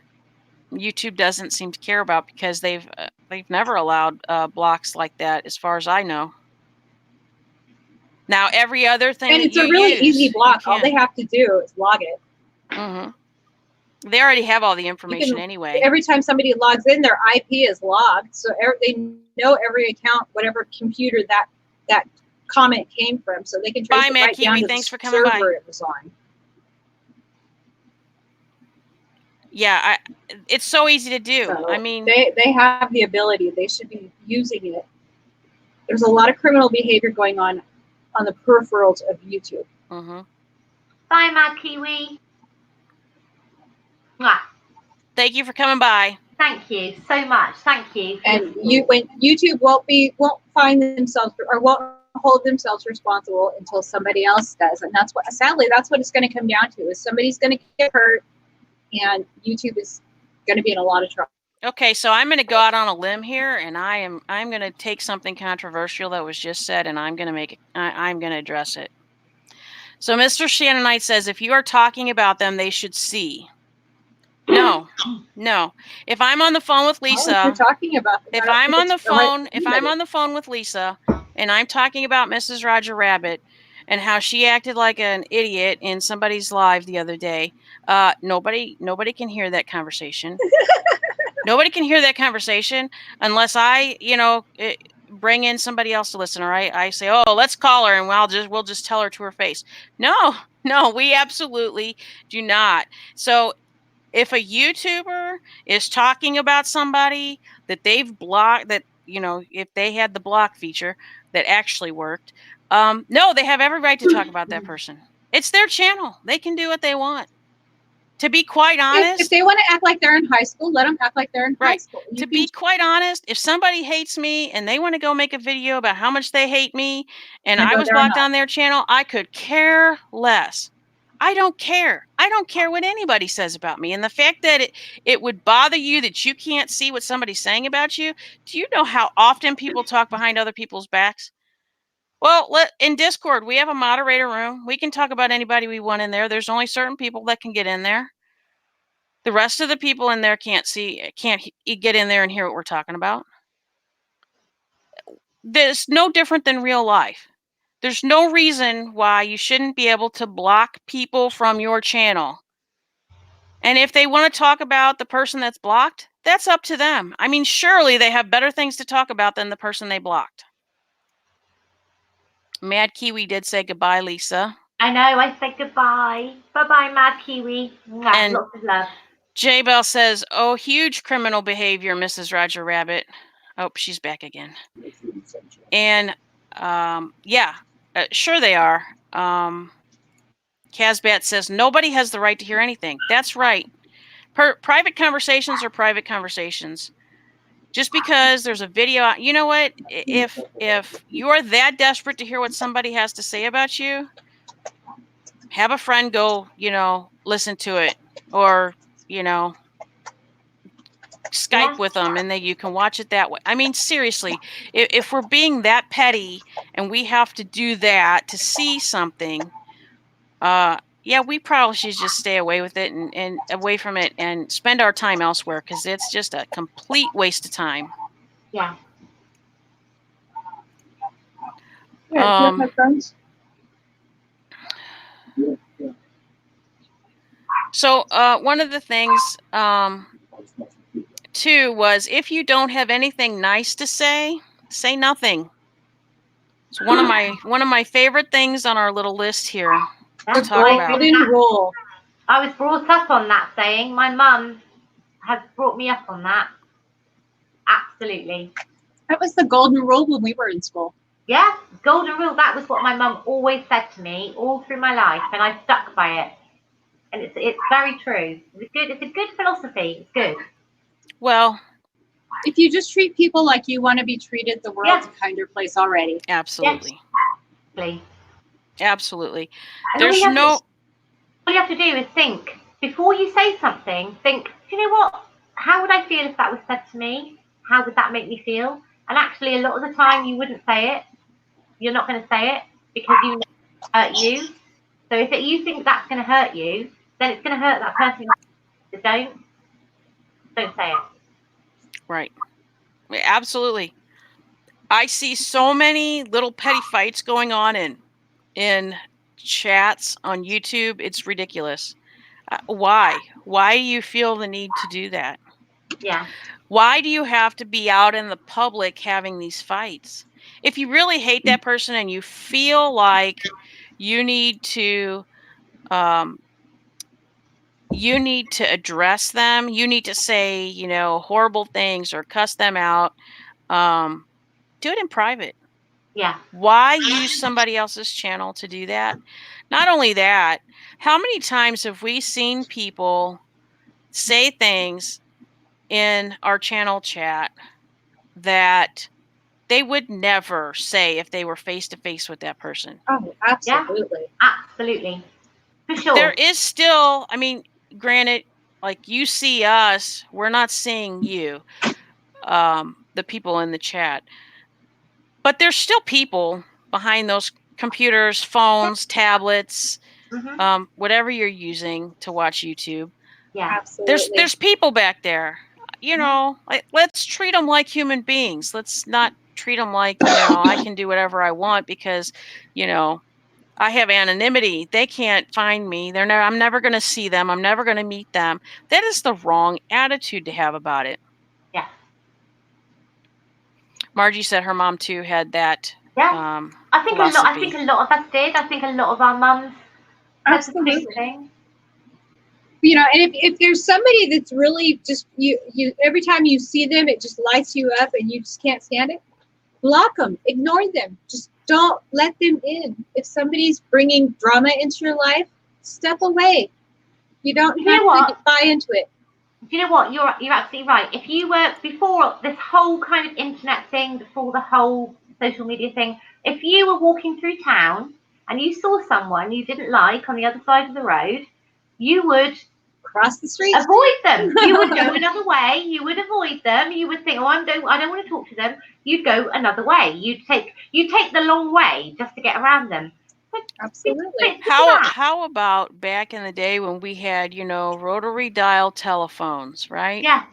YouTube doesn't seem to care about because they've never allowed blocks like that, as far as I know. Now, every other thing, and it's a really easy block. All they have to do is log it. Mm-hmm. They already have all the information anyway. Every time somebody logs in, their IP is logged, so they know every account, whatever computer that comment came from, so they can trace it right down to the server it was on. Yeah, it's so easy to do. So I mean, they have the ability. They should be using it. There's a lot of criminal behavior going on the peripherals of YouTube. Mm-hmm. Bye, Mad Kiwi. Mwah. Thank you for coming by. Thank you so much. Thank you. And when YouTube won't find themselves or won't hold themselves responsible until somebody else does, and that's what it's going to come down to. Is somebody's going to get hurt, and YouTube is going to be in a lot of trouble. Okay, so I'm going to go out on a limb here, and I'm going to take something controversial that was just said, and I'm going to address it. So Mr. Shannonite says, if you are talking about them, they should see. No. If I'm on the phone with Lisa, if I'm on the phone with Lisa, and I'm talking about Mrs. Roger Rabbit and how she acted like an idiot in somebody's live the other day, nobody can hear that conversation. Nobody can hear that conversation unless I, bring in somebody else to listen. All right, I say, oh, let's call her, and we'll just tell her to her face. No, we absolutely do not. So if a YouTuber is talking about somebody that they've blocked, that, if they had the block feature that actually worked, no, they have every right to talk about that person. It's their channel. They can do what they want. To be quite honest, if they want to act like they're in high school, let them act like they're in high school. To be quite honest, if somebody hates me and they want to go make a video about how much they hate me and I was blocked on their channel, I could care less. I don't care. I don't care what anybody says about me. And the fact that it would bother you that you can't see what somebody's saying about you, do you know how often people talk behind other people's backs? Well, in Discord, we have a moderator room. We can talk about anybody we want in there. There's only certain people that can get in there. The rest of the people in there can't get in there and hear what we're talking about. That's no different than real life. There's no reason why you shouldn't be able to block people from your channel. And if they want to talk about the person that's blocked, that's up to them. I mean, surely they have better things to talk about than the person they blocked. Mad Kiwi did say goodbye, Lisa. I know, I said goodbye. Bye-bye, Mad Kiwi. Mwah, And lots of love. J Bell says, "Oh, huge criminal behavior, Mrs. Roger Rabbit." Oh, she's back again. And yeah, sure they are. Casbat says nobody has the right to hear anything. That's right. Private conversations are private conversations. Just because there's a video, you know what? If you're that desperate to hear what somebody has to say about you, have a friend go, listen to it, or Skype with them, and then you can watch it that way. I mean, seriously, if we're being that petty and we have to do that to see something, yeah, we probably should just stay away with it and away from it and spend our time elsewhere, because it's just a complete waste of time. Yeah. Yeah, do you have my friends? So one of the things too was, if you don't have anything nice to say nothing. It's one of my favorite things on our little list here. That's talk right. about. Golden rule. I was brought up on that saying. My mum has brought me up on that. Absolutely. That was the golden rule when we were in school. Yeah, golden rule. That was what my mum always said to me all through my life, and I stuck by it. And it's very true. It's good. It's a good philosophy. It's good. Well, if you just treat people like you want to be treated, the world's a kinder place already. Absolutely. Yes. Absolutely. And There's all you have to do is think before you say something. Think, do you know what? How would I feel if that was said to me? How would that make me feel? And actually, a lot of the time, you wouldn't say it. You're not going to say it because you know it hurt you. So if you think that's going to hurt you, then it's going to hurt that person. So don't say it. Right. Absolutely. I see so many little petty fights going on in chats on YouTube. It's ridiculous. Why? Why do you feel the need to do that? Yeah. Why do you have to be out in the public having these fights? If you really hate that person and you feel like you need to address them, you need to say, horrible things or cuss them out, do it in private. Yeah. Why use somebody else's channel to do that? Not only that, how many times have we seen people say things in our channel chat that they would never say if they were face to face with that person? Oh, absolutely. Yeah, absolutely. For sure. There is still, I mean, granted, like, you see us, we're not seeing you, the people in the chat. But there's still people behind those computers, phones, tablets, whatever you're using to watch YouTube. Yeah, absolutely. There's people back there. Let's treat them like human beings. Let's not treat them like, I can do whatever I want because, I have anonymity. They can't find me. I'm never going to see them. I'm never going to meet them. That is the wrong attitude to have about it. Yeah. Margie said her mom too had that. Yeah. I think a lot of us did. I think a lot of our mums. Absolutely. And if there's somebody that's really just you every time you see them, it just lights you up and you just can't stand it, block them, ignore them, just don't let them in. If somebody's bringing drama into your life, step away. You don't have to buy into it. Do you know what? You're absolutely right. If you were, before this whole kind of internet thing, before the whole social media thing, if you were walking through town and you saw someone you didn't like on the other side of the road, you would cross the street, avoid them. You would go another way. You would avoid them. You would think, oh, I don't want to talk to them. You'd go another way. You take the long way just to get around them. Absolutely. How about back in the day when we had, rotary dial telephones, right? Yeah.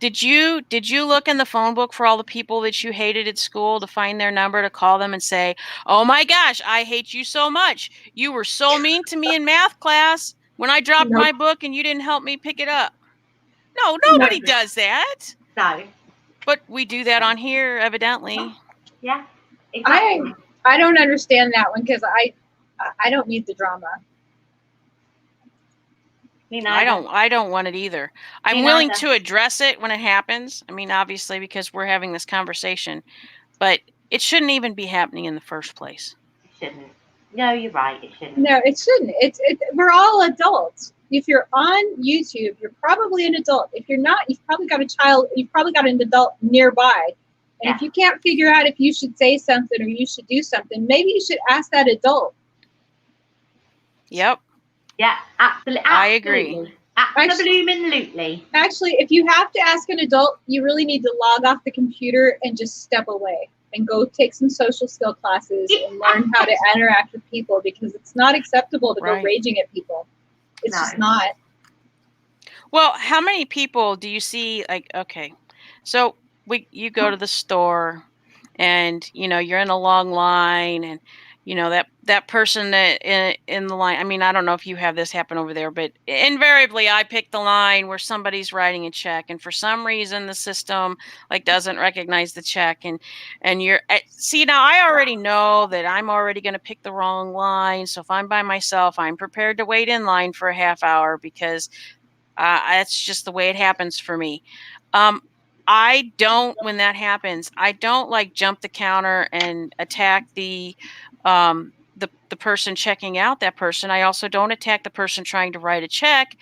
Did you look in the phone book for all the people that you hated at school to find their number to call them and say, "Oh my gosh, I hate you so much. You were so mean to me in math class when I dropped Nope. my book and you didn't help me pick it up." No, No. nobody does that. No. But we do that on here, evidently. Yeah. Exactly. I don't understand that one because I don't need the drama. Me neither. I don't want it either. I'm Me willing neither. to address it when it happens. I mean, obviously, because we're having this conversation, but it shouldn't even be happening in the first place. It shouldn't. No, you're right. It shouldn't. No, it shouldn't. We're all adults. If you're on YouTube, you're probably an adult. If you're not, you've probably got a child. You've probably got an adult nearby. And if you can't figure out if you should say something or you should do something, maybe you should ask that adult. Yep. Yeah, absolutely. I agree. Absolutely. Actually, if you have to ask an adult, you really need to log off the computer and just step away and go take some social skill classes and learn how to interact with people, because it's not acceptable to go raging at people. It's just not. Well, how many people do you see? Like, okay, so you go to the store, and you're in a long line, and that person that in the line. I mean, I don't know if you have this happen over there, but invariably, I pick the line where somebody's writing a check, and for some reason, the system doesn't recognize the check, and you're see now. I already know that I'm already going to pick the wrong line, so if I'm by myself, I'm prepared to wait in line for a half hour because. That's just the way it happens for me. I don't, when that happens, I don't jump the counter and attack the person checking out that person. I also don't attack the person trying to write a check.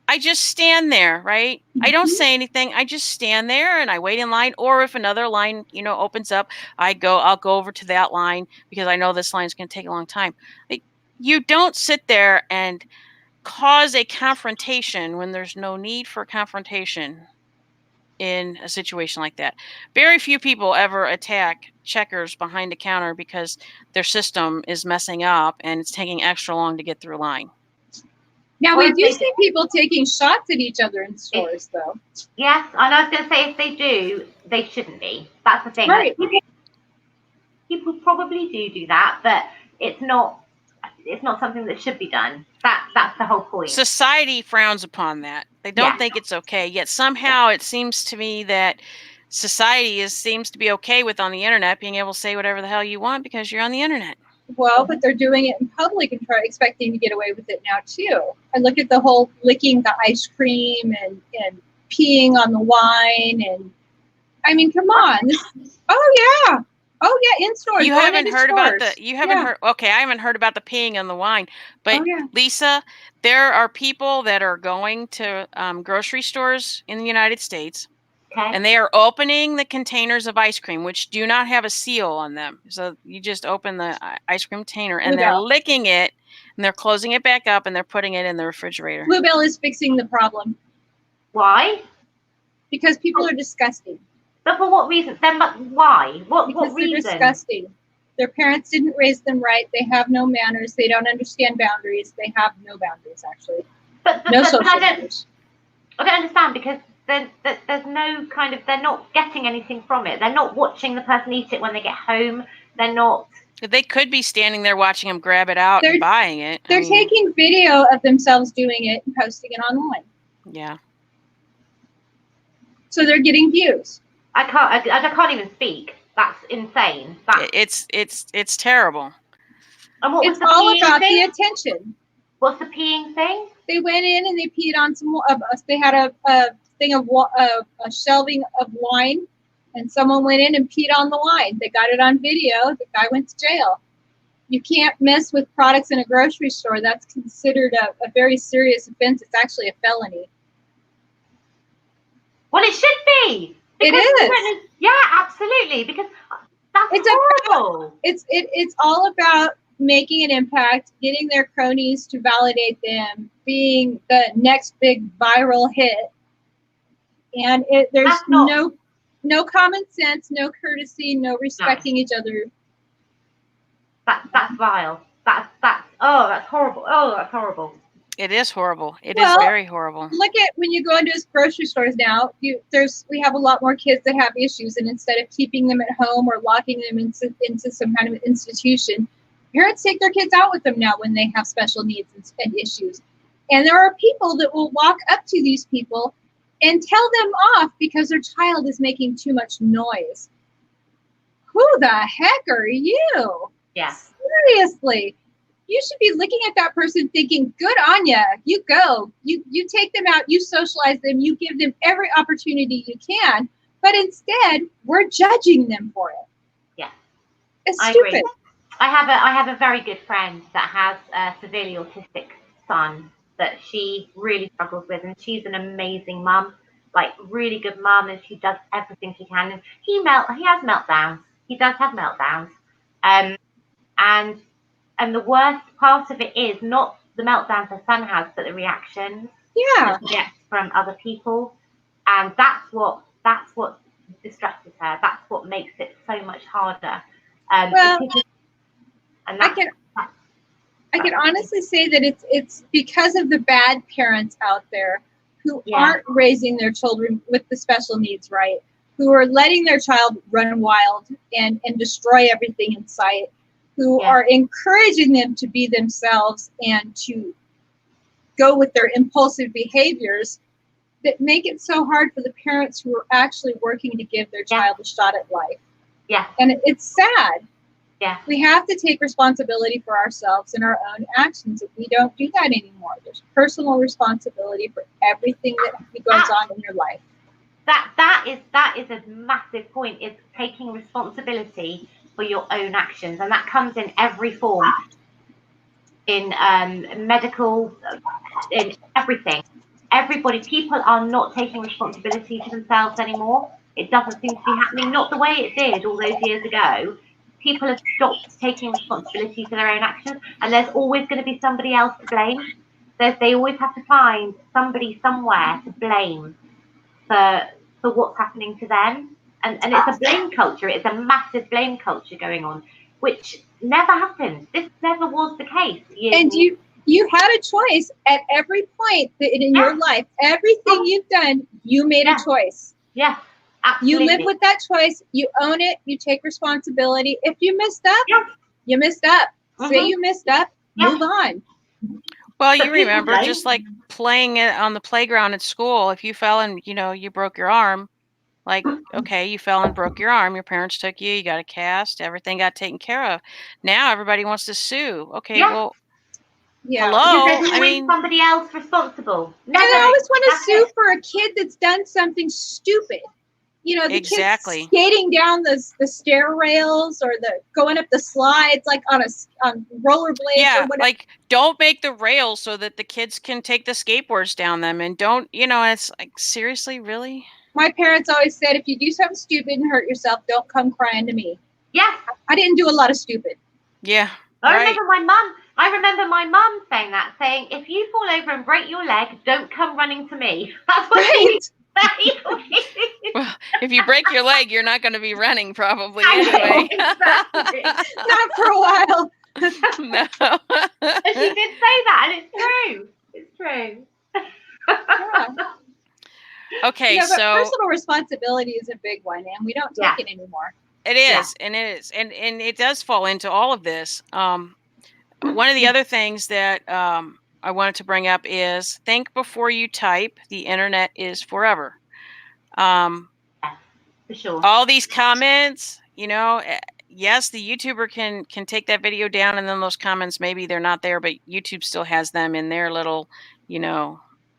I just stand there, right? I don't say anything. I just stand there and I wait in line. Or if another line, opens up, I'll go over to that line because I know this line is going to take a long time. You don't sit there and cause a confrontation when there's no need for confrontation in a situation like that. Very few people ever attack checkers behind the counter because their system is messing up and it's taking extra long to get through line. Now, we do see people taking shots at each other in stores, though. Yes, and I was going to say, if they do, they shouldn't be. That's the thing. Right. People probably do that, but it's not something that should be done. That's the whole point. Society frowns upon that. They don't think it's okay. Yet somehow it seems to me that society seems to be okay with on the internet being able to say whatever the hell you want because you're on the internet. Well, but they're doing it in public and expecting to get away with it now too. And look at the whole licking the ice cream and peeing on the wine, and I mean, come on. Oh yeah, in stores. You haven't heard about the. You haven't heard. Okay, I haven't heard about the peeing on the wine, but Lisa, there are people that are going to grocery stores in the United States. Okay. And they are opening the containers of ice cream, which do not have a seal on them. So you just open the ice cream container and they're licking it and they're closing it back up and they're putting it in the refrigerator. Bluebell is fixing the problem. Why? Because people are disgusting. But for what reason? Then why? What reason? They're disgusting. Their parents didn't raise them right. They have no manners. They don't understand boundaries. They have no boundaries, actually. But no social boundaries. I don't understand because there's no kind of, they're not getting anything from it. They're not watching the person eat it when they get home. They're not. They could be standing there watching them grab it out and buying it. They're taking video of themselves doing it and posting it online. Yeah. So they're getting views. I can't even speak. That's insane. It's terrible. And what it's all about the attention. What's the peeing thing? They went in and they peed on some of us. They had a thing of a shelving of wine, and someone went in and peed on the wine. They got it on video. The guy went to jail. You can't mess with products in a grocery store. That's considered a very serious offense. It's actually a felony. Well, it should be. It is. Yeah, absolutely. Because that's horrible. It's all about making an impact, getting their cronies to validate them, being the next big viral hit. And there's no common sense, no courtesy, no respecting each other. That's vile. That's horrible. Oh, that's horrible. It is horrible. It is Well, very horrible. Look at when you go into grocery stores now. We have a lot more kids that have issues, and instead of keeping them at home or locking them into some kind of institution, parents take their kids out with them now when they have special needs and issues. And there are people that will walk up to these people and tell them off because their child is making too much noise. Who the heck are you? Yeah. Seriously. You should be looking at that person thinking, good on ya. You go. You take them out. You socialize them. You give them every opportunity you can. But instead, we're judging them for it. Yeah. It's I stupid. agree. I have a very good friend that has a severely autistic son that she really struggles with, and she's an amazing mum, like really good mum, and she does everything she can. And he has meltdowns. He does have meltdowns. And the worst part of it is not the meltdowns her son has, but the reactions Yeah. that he gets from other people. And that's what distresses her. That's what makes it so much harder. Well, and I can honestly say that it's because of the bad parents out there who aren't raising their children with the special needs right, who are letting their child run wild and destroy everything in sight, who are encouraging them to be themselves and to go with their impulsive behaviors that make it so hard for the parents who are actually working to give their child a shot at life. Yeah. And it's sad. Yeah. We have to take responsibility for ourselves and our own actions. If we don't do that anymore, there's personal responsibility for everything that goes on in your life. That is a massive point. It's taking responsibility for your own actions, and that comes in every form, in medical, in everything. People are not taking responsibility for themselves anymore. It doesn't seem to be happening, not the way it did all those years ago. People have stopped taking responsibility for their own actions, and there's always going to be somebody else to blame. They always have to find somebody somewhere to blame for what's happening to them. And it's a blame culture. It's a massive blame culture going on, which never happened. This never was the case. And you had a choice at every point in your life. Everything you've done, you made a choice. Yeah, absolutely. You live with that choice. You own it. You take responsibility. If you messed up, you messed up. Say you messed up. Move on. Well, you remember, just like playing it on the playground at school, if you fell and, you broke your arm, like, okay, you fell and broke your arm, your parents took you, you got a cast, everything got taken care of. Now everybody wants to sue. Okay, well, hello? Because there's somebody else responsible. And I always want to sue for a kid that's done something stupid. The kids skating down the stair rails or going up the slides like on rollerblades or whatever. Like, don't make the rails so that the kids can take the skateboards down them, and don't, it's like, seriously, really? My parents always said, if you do something stupid and hurt yourself, don't come crying to me. Yes. I didn't do a lot of stupid. Yeah. I remember my mum saying, if you fall over and break your leg, don't come running to me. That's what she said. Well, if you break your leg, you're not going to be running probably anyway. Exactly. Not for a while. No. And she did say that, and it's true. It's true. Yeah. Okay, but so personal responsibility is a big one, and we don't take it anymore. It is, and it is, and it does fall into all of this. One of the other things that I wanted to bring up is think before you type. The internet is forever. For sure. All these comments, yes, the YouTuber can take that video down, and then those comments, maybe they're not there, but YouTube still has them in their little,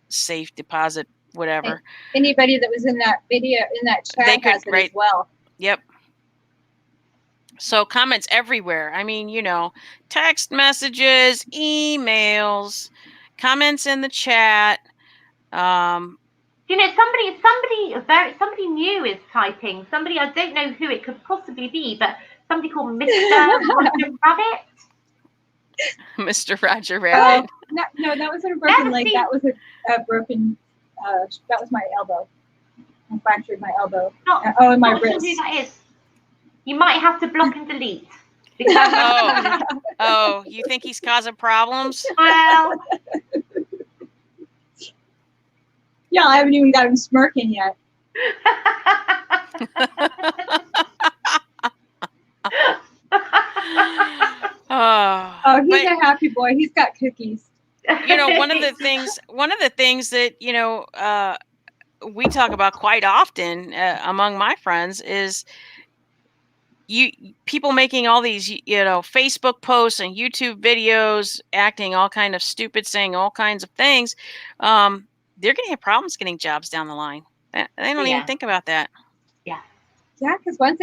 safe deposit, whatever. And anybody that was in that video, in that chat, has it as well. Yep. So comments everywhere. I mean, text messages, emails, comments in the chat. Somebody new is typing. Somebody, I don't know who it could possibly be, but somebody called Mr. Roger Rabbit. Mr. Roger Rabbit. No, that wasn't a broken leg. That was a broken. That was my elbow. I fractured my elbow. And my wrist. Who that is? You might have to block and delete. Oh, you think he's causing problems? Well, Yeah, I haven't even got him smirking yet. Oh, he's but a happy boy. He's got cookies. one of the things that we talk about quite often among my friends is people making all these Facebook posts and YouTube videos, acting all kind of stupid, saying all kinds of things. They're going to have problems getting jobs down the line. They don't even think about that. Yeah, because once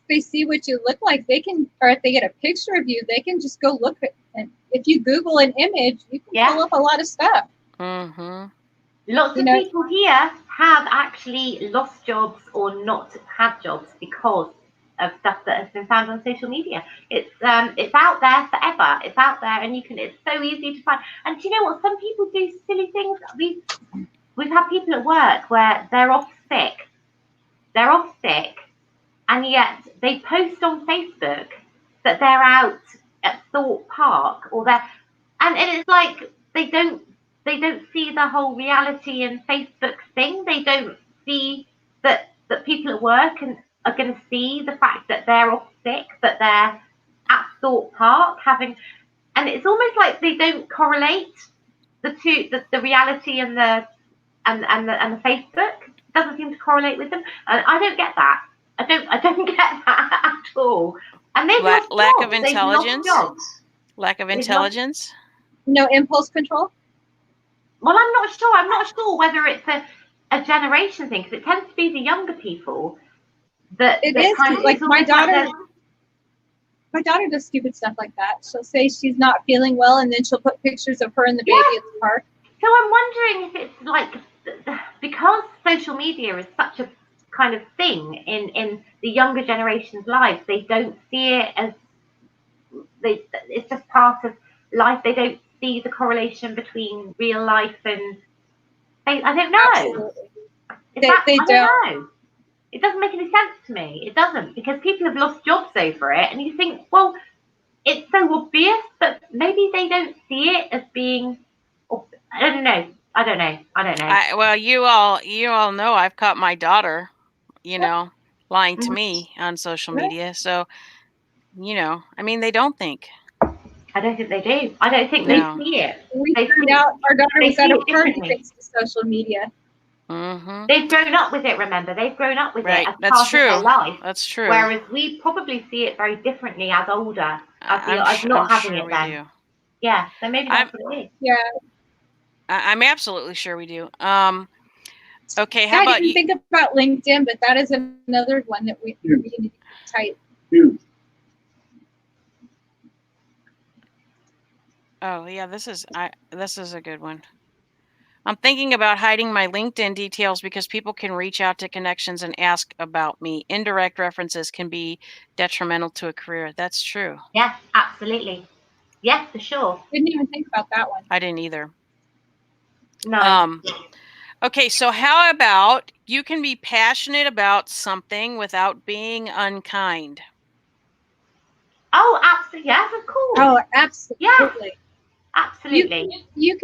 they see what you look like, they can, or if they get a picture of you, they can just go look at. And if you Google an image, you can pull up a lot of stuff. Mm-hmm. Lots of people here have actually lost jobs or not had jobs because of stuff that has been found on social media. It's out there forever. It's out there, and it's so easy to find. And do you know what? Some people do silly things. We've had people at work where they're off sick. And yet they post on Facebook that they're out at Thorpe Park and it's like they don't see the whole reality and Facebook thing. They don't see that people at work are going to see the fact that they're off sick, that they're at Thorpe Park having, and it's almost like they don't correlate the two, the reality and the Facebook doesn't seem to correlate with them. And I don't get that. I don't get that at all. And they've lost lack jobs. of intelligence. They've lost jobs. Lack of intelligence. No impulse control. Well, I'm not sure. I'm not sure whether it's a generation thing, because it tends to be the younger people that It that is kind of, like my daughter. My daughter does stupid stuff like that. She'll say she's not feeling well, and then she'll put pictures of her and the baby at the park. So I'm wondering if it's like, because social media is such a kind of thing in the younger generation's lives, they don't see it as it's just part of life. They don't see the correlation between real life and I don't know. Absolutely. I don't know. It doesn't make any sense to me. It doesn't, because people have lost jobs over it, and you think, well, it's so obvious, but maybe they don't see it as being. I don't know. Well, you all know I've caught my daughter, lying to me on social media. So, I mean, they don't think. I don't think they do. I don't think they see it. We found out our daughter was at a party thanks to social media. Mm-hmm. They've grown up with it, remember? They've grown up with it as That's part true. of their life. That's true. Whereas we probably see it very differently as older, as not having it then. Do. Yeah, so maybe that's what it is. Yeah. I'm absolutely sure we do. Okay, how about you? Think about LinkedIn, but that is another one that we need to type. Oh yeah, this is a good one. I'm thinking about hiding my LinkedIn details because people can reach out to connections and ask about me. Indirect references can be detrimental to a career. That's true. Yes, absolutely. Yes, for sure. Didn't even think about that one. I didn't either. No. Okay, so how about you can be passionate about something without being unkind? Oh, absolutely. Yes, of course. Oh, absolutely. Yeah. Absolutely. You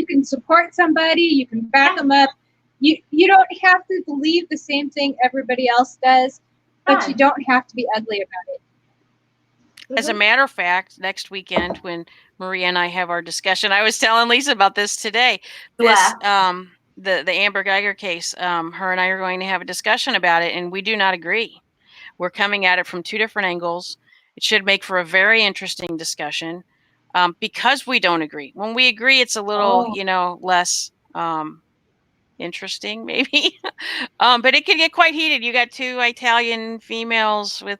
can support somebody, you can back them up. You don't have to believe the same thing everybody else does, but you don't have to be ugly about it. As a matter of fact, next weekend when Maria and I have our discussion, I was telling Lisa about this today. This the Amber Geiger case, her and I are going to have a discussion about it, and we do not agree. We're coming at it from two different angles. It should make for a very interesting discussion because we don't agree. When we agree, it's a little, less interesting, maybe. But it can get quite heated. You got two Italian females with,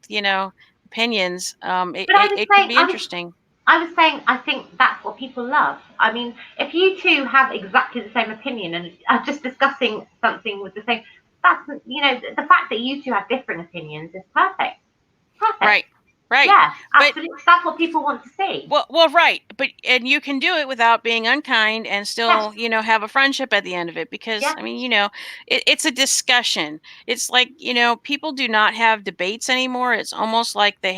opinions. It could be interesting. I was saying, I think that's what people love. I mean, if you two have exactly the same opinion and are just discussing something with the same, that's, the fact that you two have different opinions is perfect. Perfect. Right. Yeah, absolutely. But that's what people want to see. Well, right. And you can do it without being unkind and still, have a friendship at the end of it because, I mean, it's a discussion. It's like, people do not have debates anymore. It's almost like they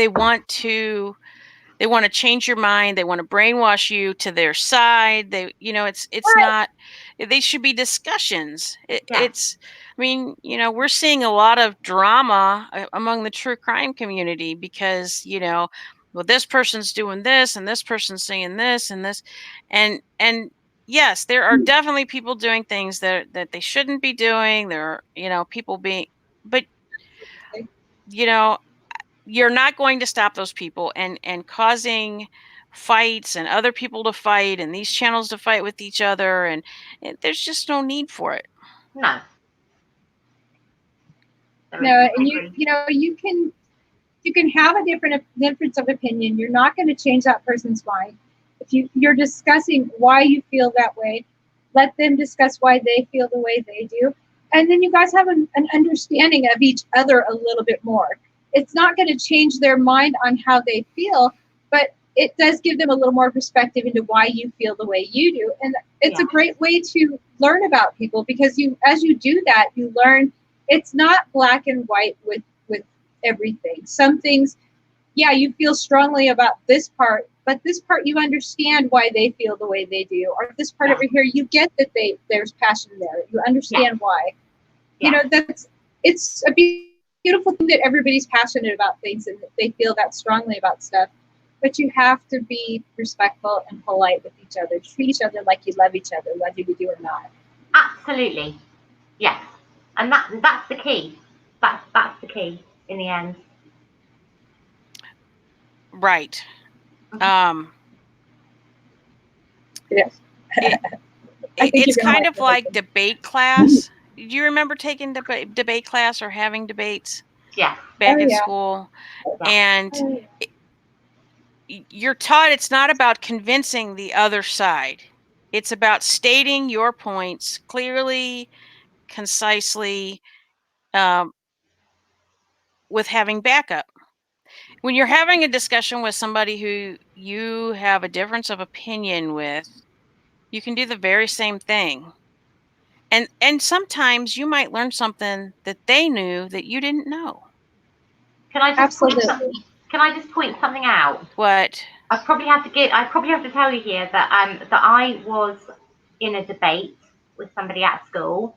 want to They want to change your mind. They want to brainwash you to their side. It's Right. not. They should be discussions. Yeah. It's. I mean, we're seeing a lot of drama among the true crime community because well, this person's doing this and this person's saying this and this, and yes, there are definitely people doing things that they shouldn't be doing. There are people being, but you're not going to stop those people and causing fights and other people to fight and these channels to fight with each other, and there's just no need for it. No. No, and you can have a difference of opinion. You're not going to change that person's mind. If you're discussing why you feel that way, let them discuss why they feel the way they do, and then you guys have an understanding of each other a little bit more. It's not going to change their mind on how they feel, but it does give them a little more perspective into why you feel the way you do. And it's a great way to learn about people, because as you do that, you learn it's not black and white with everything. Some things, yeah, you feel strongly about this part, but this part you understand why they feel the way they do. Or this part over here, you get that there's passion there. You understand why. It's a beautiful thing that everybody's passionate about things and that they feel that strongly about stuff. But you have to be respectful and polite with each other. Treat each other like you love each other, whether you do or not. Absolutely. Yes. And that's the key. That's the key in the end. Right. Yes. It's kind of like debate class. Do you remember taking debate class or having debates? Yeah. Back in school. And you're taught it's not about convincing the other side. It's about stating your points clearly, concisely, with having backup. When you're having a discussion with somebody who you have a difference of opinion with, you can do the very same thing. And sometimes you might learn something that they knew that you didn't know. Can I just point something out? What? I probably have to tell you here that that I was in a debate with somebody at school,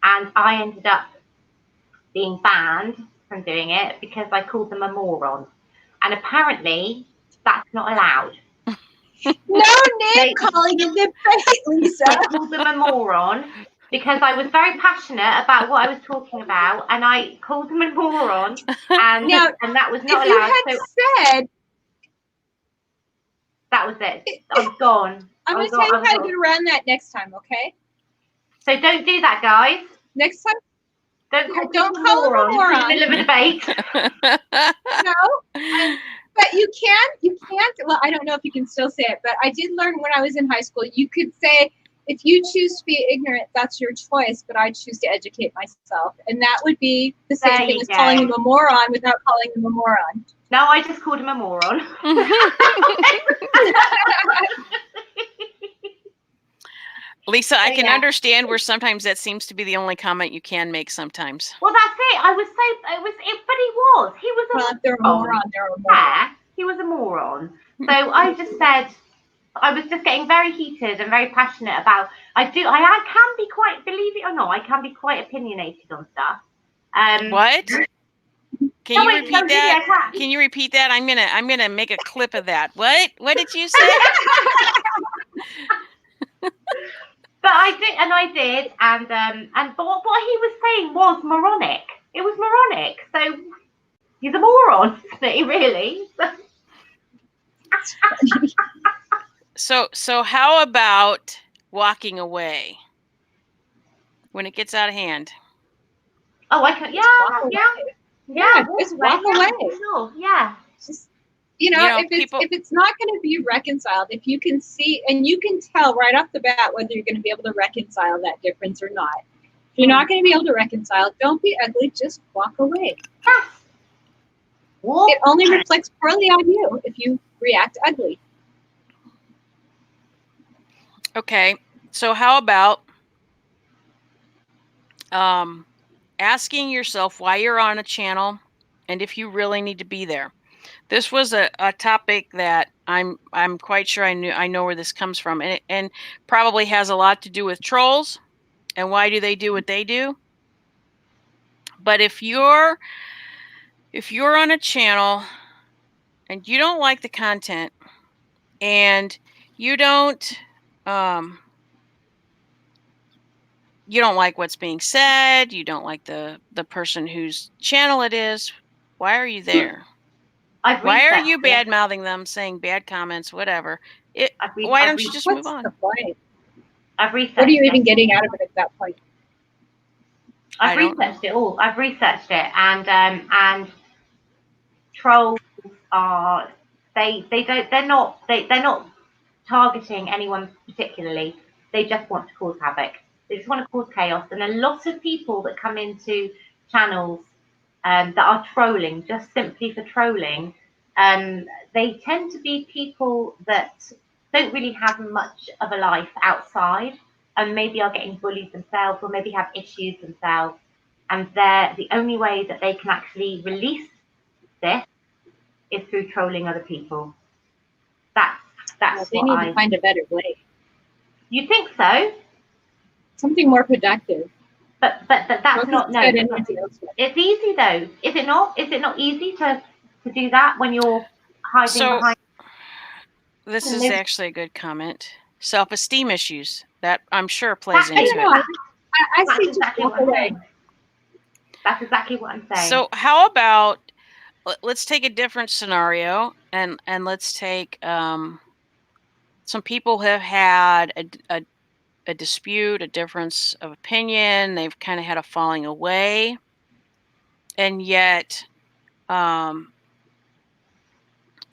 and I ended up being banned from doing it because I called them a moron. And apparently that's not allowed. No name calling in the debate, Lisa. I called them a moron because I was very passionate about what I was talking about, and I called them a moron, and that was not allowed. If you had said, that was it. I was gone. I'm going to tell you how to get around that next time, okay? So don't do that, guys. Next time, don't call them a moron in the middle of a debate. No. But you can't, well, I don't know if you can still say it, but I did learn when I was in high school, you could say, if you choose to be ignorant, that's your choice, but I choose to educate myself. And that would be the same thing as calling him a moron without calling him a moron. No, I just called him a moron. Lisa, I can understand where sometimes that seems to be the only comment you can make sometimes. Well, that's it. But he was a well, if they're a moron, they're a moron. Yeah, he was a moron. So I just said, I was just getting very heated and very passionate about, I can be quite, believe it or not, I can be quite opinionated on stuff. What? Can you repeat that? Can you repeat that? I'm gonna make a clip of that. What did you say? But I did, and but what he was saying was moronic. It was moronic. So he's a moron, isn't he, really? So how about walking away when it gets out of hand? Oh, I can. Yeah. Just walk away. Sure. Yeah. Just, if it's not going to be reconciled, if you can see and you can tell right off the bat whether you're going to be able to reconcile that difference or not. If you're not going to be able to reconcile, don't be ugly. Just walk away. Yes. It only reflects poorly on you if you react ugly. Okay, so how about asking yourself why you're on a channel and if you really need to be there. This was a topic that I'm quite sure I know where this comes from, and probably has a lot to do with trolls and why do they do what they do. But if you're on a channel and you don't like the content and you don't like what's being said, you don't like the person whose channel it is, why are you there? Why are you bad mouthing them, saying bad comments, whatever? Why don't you just move on? What's the point? I've researched What are you it. even getting out of it at that point? I've researched it all. I've researched it, and trolls are they're not targeting anyone particularly. They just want to cause havoc. They just want to cause chaos. And a lot of people that come into channels that are trolling just simply for trolling, they tend to be people that don't really have much of a life outside and maybe are getting bullied themselves or maybe have issues themselves. And they're the only way that they can actually release this is through trolling other people. That's They what need to find a better way. You think so? Something more productive. But that's not no. It's easy though. Is it not? Is it not easy to do that when you're hiding behind? This is actually a good comment. Self-esteem issues that I'm sure plays into it. I see exactly what I'm saying. That's exactly what I'm saying. So how about let's take a different scenario and let's take some people have had a dispute, a difference of opinion. They've kind of had a falling away, and yet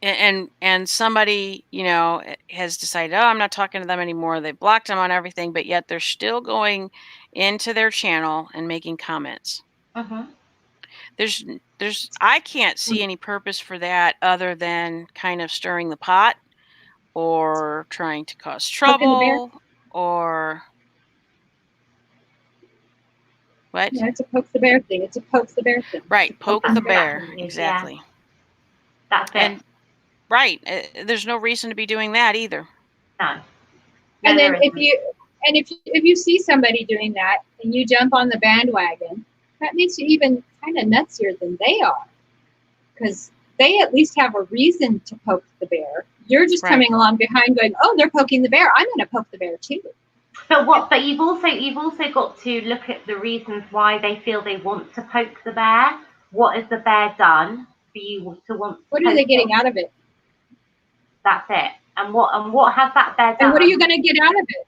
and somebody, has decided, oh, I'm not talking to them anymore. They blocked them on everything, but yet they're still going into their channel and making comments. I can't see any purpose for that other than kind of stirring the pot or trying to cause trouble or what? Yeah, it's a poke the bear thing. It's a poke the bear thing. Right, poke the bear. Exactly. Yeah. That's it. And right, there's no reason to be doing that either. No. And then if you see somebody doing that and you jump on the bandwagon, that makes you even kind of nutsier than they are, because they at least have a reason to poke the bear. You're just coming along behind, going, "Oh, they're poking the bear. I'm going to poke the bear too." But you've also got to look at the reasons why they feel they want to poke the bear. What has the bear done for you to want? What are they getting out of it? That's it. And what has that bear done? And what are you going to get out of it?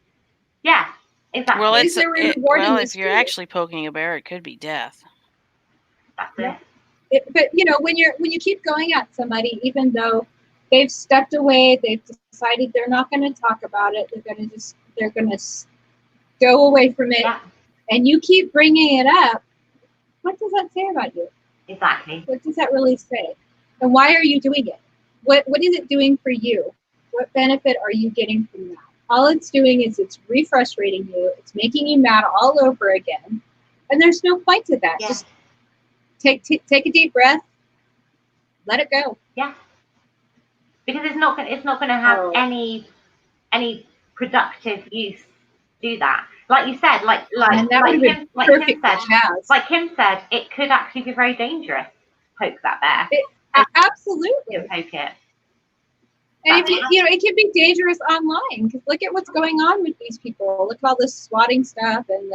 Yeah, exactly. Well, if you're actually poking a bear, it could be death. That's it. But when you keep going at somebody, even though they've stepped away, they've decided they're not going to talk about it, they're going to go away from it, and you keep bringing it up, what does that say about you? Exactly. What does that really say? And why are you doing it? What is it doing for you? What benefit are you getting from that? All it's doing is it's refrustrating you. It's making you mad all over again. And there's no point to that. Yeah. Just take a deep breath. Let it go. Yeah. Because it's not going to have any productive use to do that. Like you said, like Kim said, it could actually be very dangerous to poke that bear. Absolutely. Poke it. And if it can be dangerous online, because look at what's going on with these people. Look at all this swatting stuff and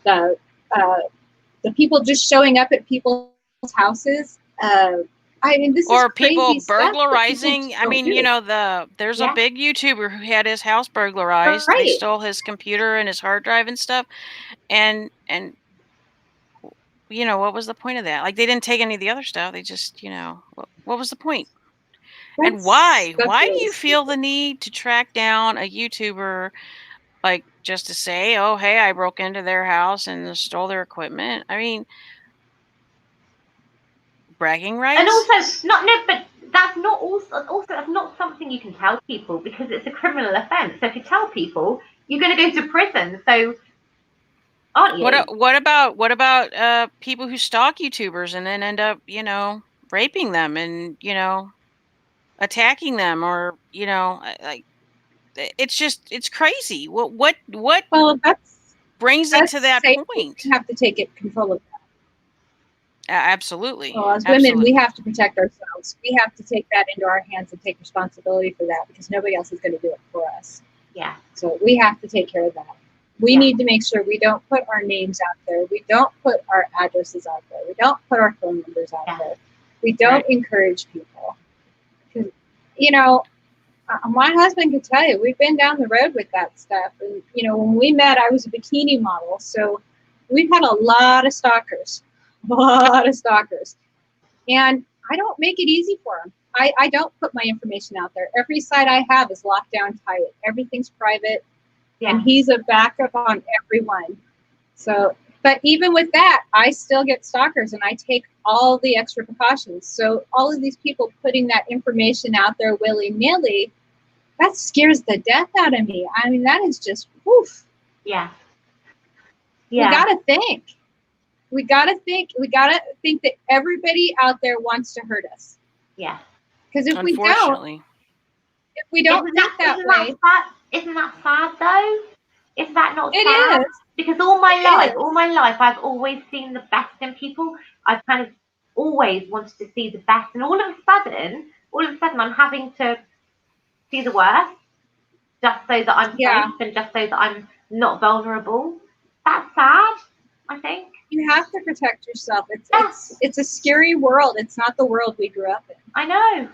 the people just showing up at people's houses. This or is crazy people stuff burglarizing. that people there's a big YouTuber who had his house burglarized. They stole his computer and his hard drive and stuff. And what was the point of that? Like, they didn't take any of the other stuff. They just, what was the point? And why do you feel the need to track down a YouTuber, like, just to say, oh, hey, I broke into their house and stole their equipment? I mean, bragging rights. And also but that's not something you can tell people, because it's a criminal offense. So if you tell people, you're going to go to prison. So aren't you? What about people who stalk YouTubers and then end up raping them and, attacking them, or, like, it's crazy. What Well, brings it to that safety. point? We have to take control of that. Absolutely. Well, as women, we Absolutely. have to protect ourselves. We have to take that into our hands and take responsibility for that, because nobody else is going to do it for us. Yeah. So we have to take care of that. We Yeah. need to make sure we don't put our names out there. We don't put our addresses out there. We don't put our phone numbers out Yeah. there. We don't Right. encourage people. Because, my husband could tell you, we've been down the road with that stuff. And, when we met, I was a bikini model. So we've had a lot of stalkers. And I don't make it easy for them. I don't put my information out there. Every site I have is locked down tight. Everything's private. Yeah. And he's a backup on everyone. So, but even with that, I still get stalkers, and I take all the extra precautions. So all of these people putting that information out there willy-nilly, that scares the death out of me. I mean, that is just, woof. Yeah. We Yeah. gotta think. We gotta think that everybody out there wants to hurt us. Yeah. Because if we don't Unfortunately. think that way, Isn't that sad though? Is that not it sad? is. Because all my It life, I've always seen the best in people. I've kind of always wanted to see the best, and all of a sudden, I'm having to see the worst, just so that I'm Yeah. safe and just so that I'm not vulnerable. That's sad, I think. You have to protect yourself. Yes. It's a scary world. It's not the world we grew up in. I know.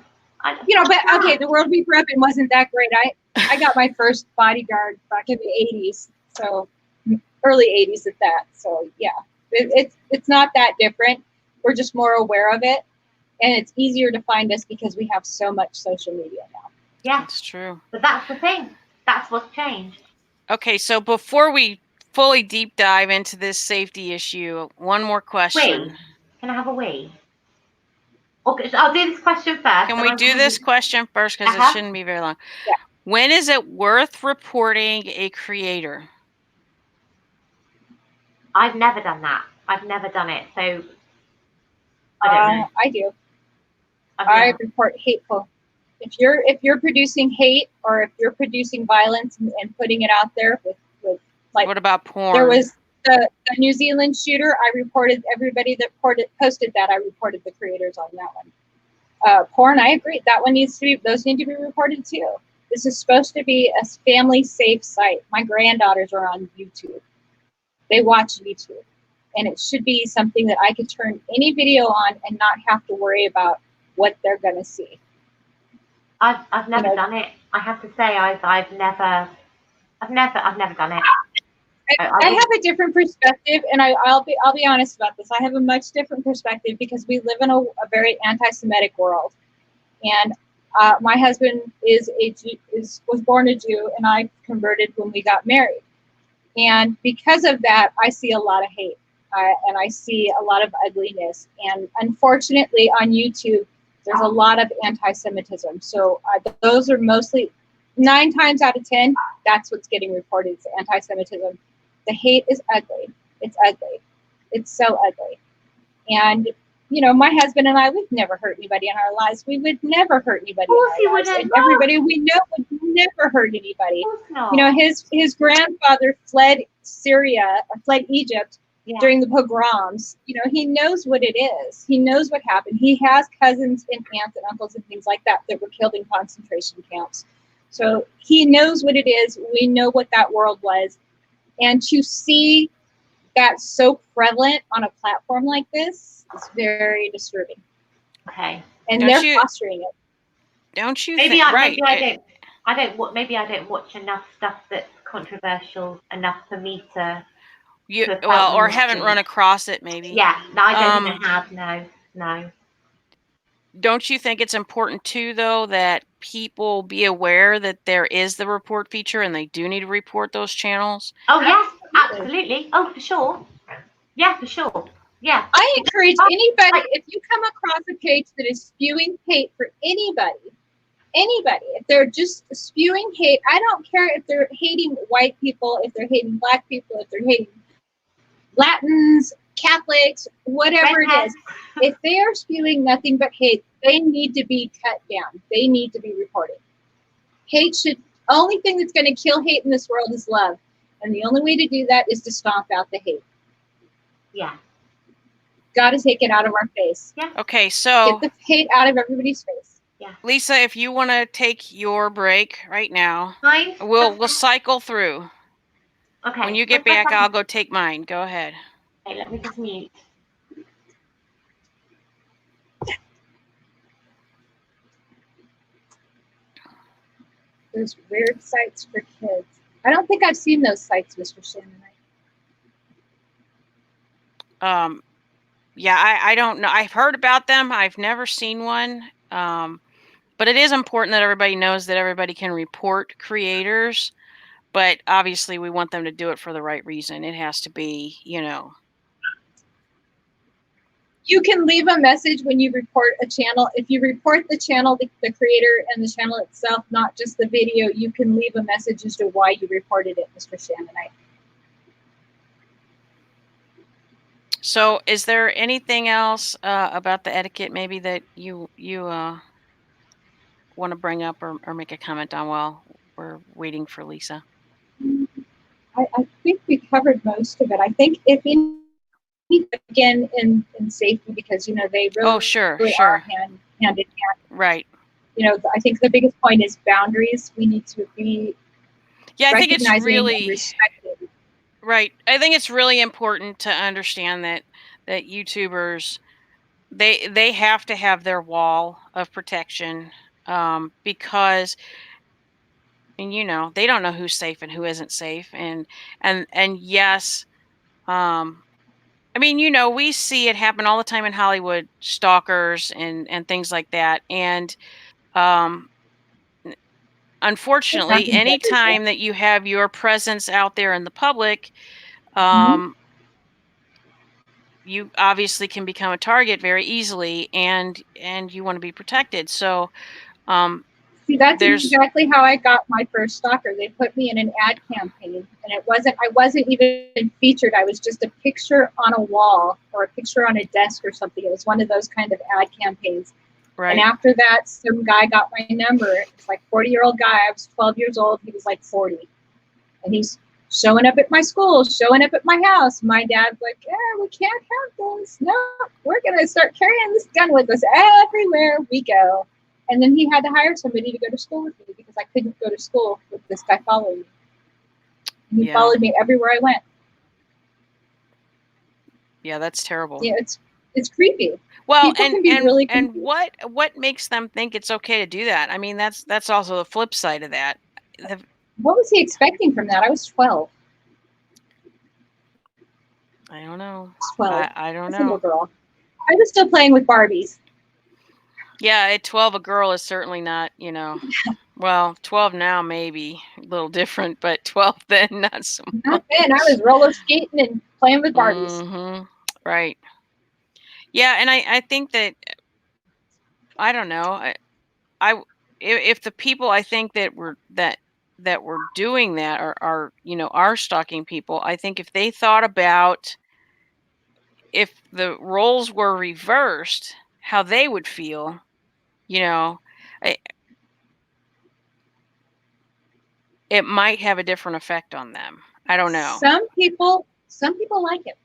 But okay, the world we grew up in wasn't that great. I got my first bodyguard back in the 80s, so early 80s at that. So yeah, it's not that different. We're just more aware of it, and it's easier to find us because we have so much social media now. Yeah, That's true. but that's the thing. That's what's changed. Okay, so before we fully deep dive into this safety issue, one more question. Wee. Can I have a wee? Okay, so I'll do this question first. Can we do this question first, because it shouldn't be very long? Yeah. When is it worth reporting a creator? I've never done that. I've never done it, so I don't know. I do. I've I never. report hateful. If you're producing hate, or if you're producing violence and putting it out there with like, What about porn? there was the New Zealand shooter. I reported everybody that posted that. I reported the creators on that one. Porn, I agree. That one those need to be reported too. This is supposed to be a family safe site. My granddaughters are on YouTube. They watch YouTube. And it should be something that I could turn any video on and not have to worry about what they're going to see. I've never done it. I have to say I've never done it. I have a different perspective, and I'll be honest about this. I have a much different perspective because we live in a very anti-Semitic world, and my husband was born a Jew, and I converted when we got married, and because of that, I see a lot of hate, and I see a lot of ugliness, and unfortunately, on YouTube, there's a lot of anti-Semitism. So those are mostly 9 times out of 10. That's what's getting reported. It's anti-Semitism. The hate is ugly. It's ugly. It's so ugly. And, my husband and I, we've never hurt anybody in our lives. We would never hurt anybody in our lives. And everybody we know would never hurt anybody. His grandfather fled Egypt during the pogroms. He knows what it is. He knows what happened. He has cousins and aunts and uncles and things like that were killed in concentration camps. So he knows what it is. We know what that world was. And to see that so prevalent on a platform like this is very disturbing. Okay. And they're fostering it. Don't you maybe think? Maybe I don't watch enough stuff that's controversial enough for me to. Or haven't run across it, maybe. Yeah, no, I don't even have. No. Don't you think it's important too, though, that people be aware that there is the report feature and they do need to report those channels? Oh yes, absolutely. Oh, for sure. Yeah, for sure. Yeah. I encourage anybody, if you come across a page that is spewing hate for anybody, if they're just spewing hate, I don't care if they're hating white people, if they're hating black people, if they're hating Latins, Catholics, whatever it is. If they are spewing nothing but hate, they need to be cut down. They need to be reported. Hate should, only thing that's going to kill hate in this world is love. And the only way to do that is to stomp out the hate. Yeah. Got to take it out of our face. Yeah. Okay, so Get the hate out of everybody's face. Yeah. Lisa, if you want to take your break right now, Fine. we'll cycle through. Okay. When you get back, I'll go take mine. Go ahead. Okay, let me just mute. Those weird sites for kids. I don't think I've seen those sites, Mr. Shannon. Yeah, I don't know. I've heard about them. I've never seen one. But it is important that everybody knows that everybody can report creators. But obviously, we want them to do it for the right reason. It has to be, You can leave a message when you report a channel. If you report the channel, the creator and the channel itself, not just the video, you can leave a message as to why you reported it, Mr. Shannonite. So is there anything else about the etiquette maybe that you want to bring up or make a comment on while we're waiting for Lisa? I think we covered most of it. I think if any, again, in safety, because, they really, sure. are hand in hand. Right. I think the biggest point is boundaries. We need to be I think it's really and respected. Right. I think it's really important to understand that YouTubers, they have to have their wall of protection, because they don't know who's safe and who isn't safe, and yes, we see it happen all the time in Hollywood, stalkers and things like that, and unfortunately, anytime that you have your presence out there in the public, you obviously can become a target very easily, and you want to be protected. So, see, that's exactly how I got my first stalker. They put me in an ad campaign, and I wasn't even featured. I was just a picture on a wall or a picture on a desk or something. It was one of those kind of ad campaigns. Right. And after that, some guy got my number. It's like 40-year-old guy. I was 12 years old. He was like 40. And he's showing up at my school, showing up at my house. My dad's like, we can't have this. No, we're going to start carrying this gun with us everywhere we go. And then he had to hire somebody to go to school with me because I couldn't go to school with this guy following me. And he followed me everywhere I went. Yeah, that's terrible. Yeah, it's creepy. Well, People can be really and what makes them think it's okay to do that? I mean, that's also the flip side of that. What was he expecting from that? I was 12. I don't know. 12. I don't know. Little girl. I was still playing with Barbies. Yeah, at 12, a girl is certainly not, well, 12 now maybe a little different, but 12 then not so much. Not then. I was roller skating and playing with Barbies. Mm-hmm. Right. Yeah, and I think that, I don't know, if the people I think that were doing that are stalking people, I think if they thought about if the roles were reversed, how they would feel, it might have a different effect on them. I don't know. Some people like it.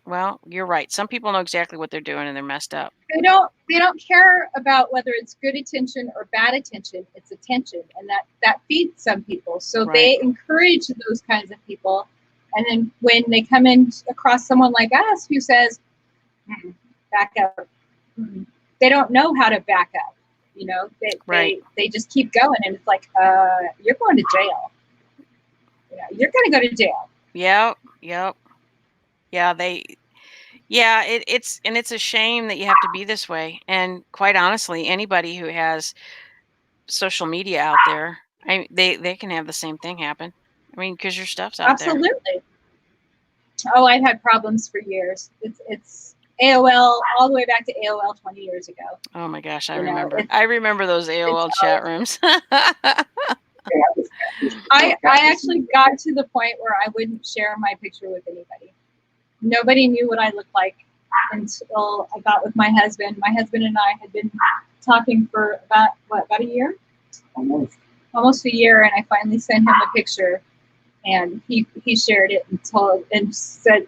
Well, you're right. Some people know exactly what they're doing and they're messed up. They don't care about whether it's good attention or bad attention. It's attention, and that feeds some people. So they encourage those kinds of people. And then when they come in across someone like us who says, back up, they don't know how to back up. They just keep going, and it's like, you're going to jail. You're going to go to jail. Yep. Yeah, it's a shame that you have to be this way. And quite honestly, anybody who has social media out there, they can have the same thing happen. I mean, because your stuff's out there. Absolutely. Oh, I've had problems for years. It's AOL all the way back to AOL 20 years ago. Oh my gosh, I remember those AOL chat rooms. I actually got to the point where I wouldn't share my picture with anybody. Nobody knew what I looked like until I got with my husband. My husband and I had been talking for about a year? Almost a year, and I finally sent him a picture, and he shared it and said,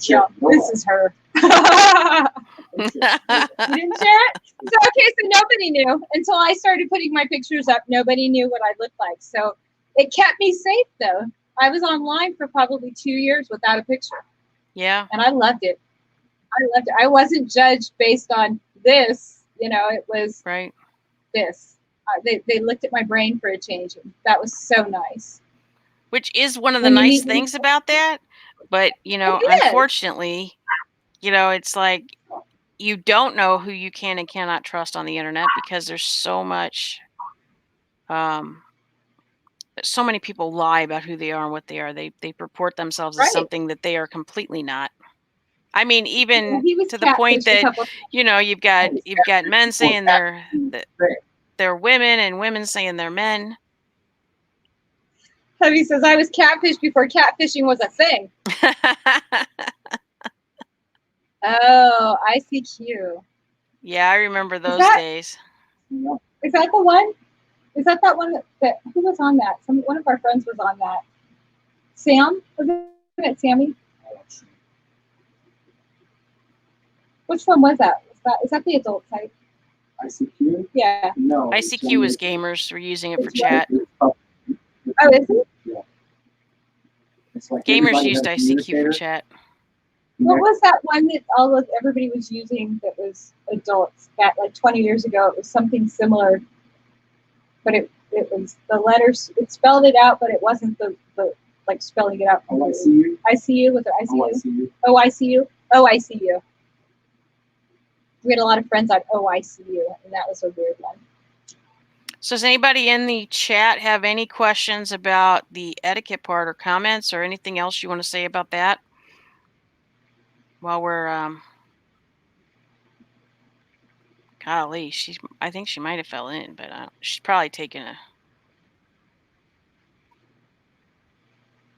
yeah, this is her. You didn't share it? So, okay, so nobody knew until I started putting my pictures up. Nobody knew what I looked like. So it kept me safe, though. I was online for probably 2 years without a picture. Yeah. And I loved it. I wasn't judged based on this. It was Right. this. They looked at my brain for a change. And that was so nice. Which is one of the When you nice meet things about that. But, It is. unfortunately, it's like you don't know who you can and cannot trust on the internet because there's so much, so many people lie about who they are and what they are. They purport themselves as Right. something that they are completely not. I mean, Well, even he was to the point catfished a that, couple. you've got men saying they're women and women saying they're men. Hubby says I was catfished before catfishing was a thing. Oh, ICQ. Yeah, I remember those that- days. Is that the one? Is that one that who was on that? One of our friends was on that. Sam? Was it Sammy? Which one was that? Is that the adult site? ICQ? Yeah. No. ICQ was gamers were using it for chat. Oh, is it? Yeah. It's like Gamers everybody used has a ICQ for communicator. chat. What was that one that everybody was using that was adults? That like 20 years ago, it was something similar, but it was the letters. It spelled it out, but it wasn't the like spelling it out. Oh, I see you. ICU was it Oh, I ICU? see you. OICU? OICU. We had a lot of friends on OICU, and that was a weird one. So does anybody in the chat have any questions about the etiquette part or comments or anything else you want to say about that? While we're golly, I think she might have fell in, but she's probably taking a.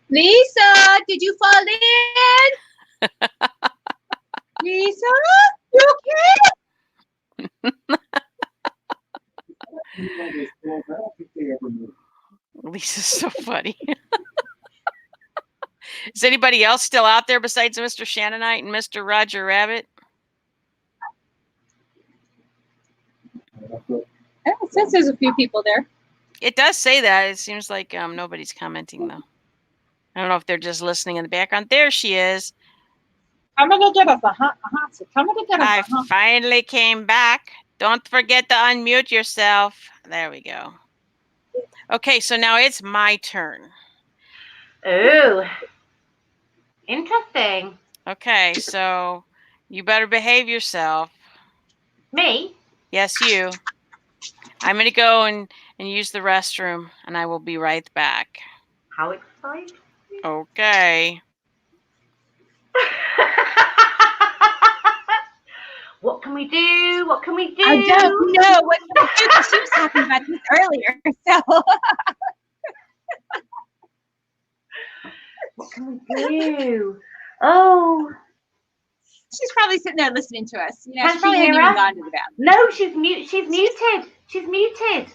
Lisa, did you fall in? Lisa, you okay? I don't think they ever moved. Lisa's so funny. Is anybody else still out there besides Mr. Shannonite and Mr. Roger Rabbit? It says there's a few people there. It does say that. It seems like nobody's commenting though. I don't know if they're just listening in the background. There she is. I'm gonna get us a hot seat. I'm gonna get us I a hot. finally came back. Don't forget to unmute yourself. There we go. Okay, so now it's my turn. Oh, interesting. Okay, so you better behave yourself. Me? Yes, you. I'm going to go and use the restroom, and I will be right back. How exciting. Okay. What can we do? What can we do? I don't know what to do because she was talking about this earlier. So What can we do? Oh. she's probably sitting there listening to us. Can She probably she hadn't hear even us? gone to the bathroom. No, she's muted. She's muted. She's muted.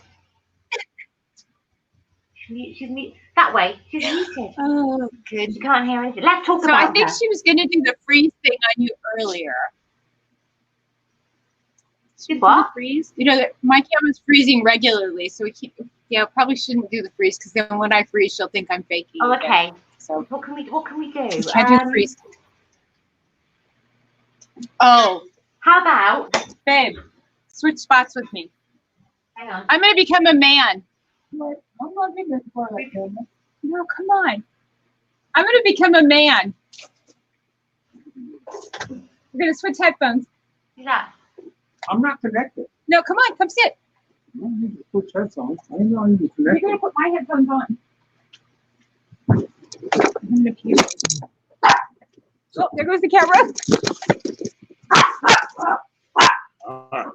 She's muted. That way. She's muted. Oh, good. She can't hear anything. Let's talk So about I think her. she was going to do the freeze thing on you earlier. Do what? Freeze? My camera's freezing regularly, so we can't. Yeah, probably shouldn't do the freeze because then when I freeze, she'll think I'm faking. Oh, okay. So What can we do? let's try to do freeze. Oh, How about? babe, switch spots with me. Hang on. I'm going to become a man. What? I'm not getting that far like that. No, come on. I'm going to become a man. We're going to switch headphones. Who's that? I'm not connected. No, come on, come sit. I don't need to switch headphones. I didn't know I need to You're connect going to it. put my headphones on. I'm gonna puke. Oh, there goes the camera. Oh.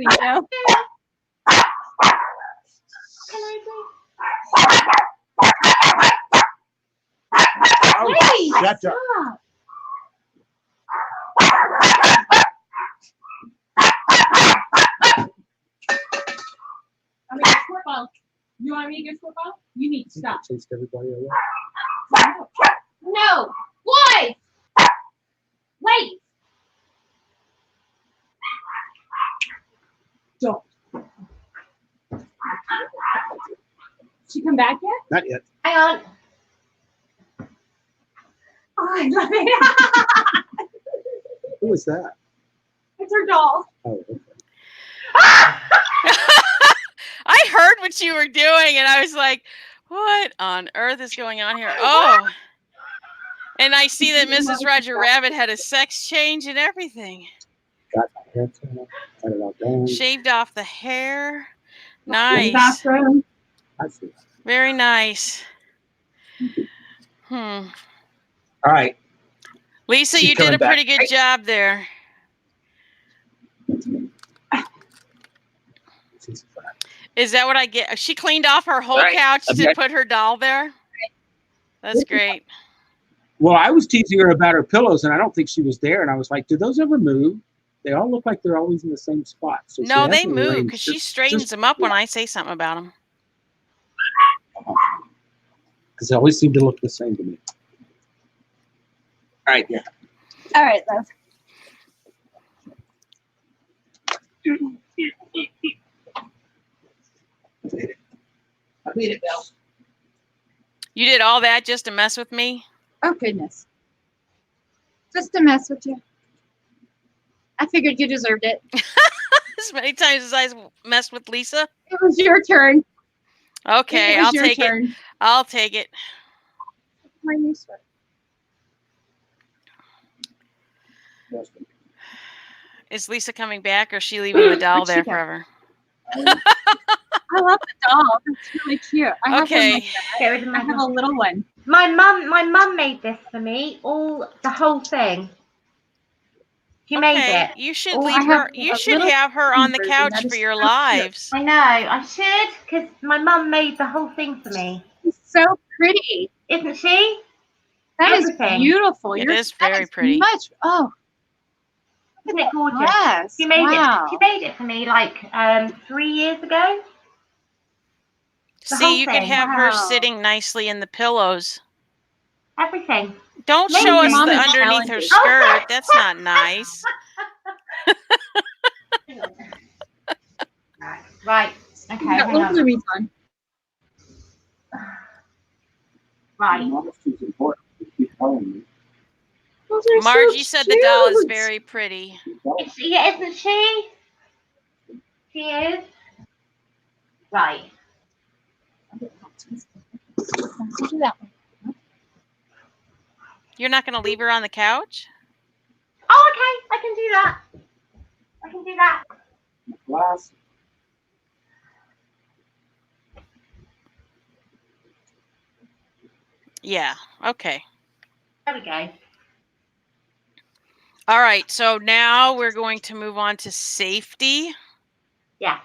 Exactly. You know? Can I do? Oh, Hey, shut up. stop. I'm gonna get sport ball. You want me to get sport ball? You need to stop. Chased everybody away. No, boys. Wait. Don't. She come back yet? Not yet. Hang on. Oh, I love it. Who was that? It's her doll. Oh, okay. I heard what you were doing, and I was like, "What on earth is going on here?" Oh, and I see that Mrs. Roger Rabbit had a sex change and everything. Got my haircut. Got it all done. Shaved off the hair. Nice. Bathroom. I see. Very nice. All right. Lisa, She's you did coming a back. pretty good job there. She's fine. Is that what I get? She cleaned off her whole Right. couch to Okay. put her doll there? That's great. Well, I was teasing her about her pillows, and I don't think she was there. And I was like, "Do those ever move? They all look like they're always in the same spot." So she No, has they them move arranged because she just- straightens just- them up when I say something about them. because they always seem to look the same to me. All right, yeah. All right, love. I made it, Bill. You did all that just to mess with me? Oh goodness. Just to mess with you. I figured you deserved it. As many times as I messed with Lisa? It was your turn. Okay, It was I'll your take it. turn. I'll take it. My new sweater. Is Lisa coming back or is she leaving the doll Where'd she there go? forever? I love the doll. It's really cute. I have one Okay. like that. Get rid of I my have a little one. My mum made this for me. The whole thing. She made Okay, it. you should Oh, I leave have her. You a should little have her on the version couch that for is your so cute. lives. I know. I should, because my mum made the whole thing for me. It's so pretty. Isn't she? That is Everything. beautiful. It Your- is that very pretty. Much. Oh, Isn't it gorgeous? yes. She made Wow. it. She made it for me like 3 years ago. The whole See, you could thing. have her Wow. sitting nicely in the pillows. Everything. Don't Maybe show us Mom the is underneath her talented. skirt. That's not nice. Right. Okay. You got Hang little on. bloomies on. Right. Mama's too important. You keep telling me. Those are Margie so said the doll is cute. very pretty. Keep telling me. Yeah, isn't she? She is. Right. Don't do that one. You're not going to leave her on the couch? Oh, okay. I can do that. I can do that. Glass. Yeah. Okay. There we go. All right. So now we're going to move on to safety. Yeah.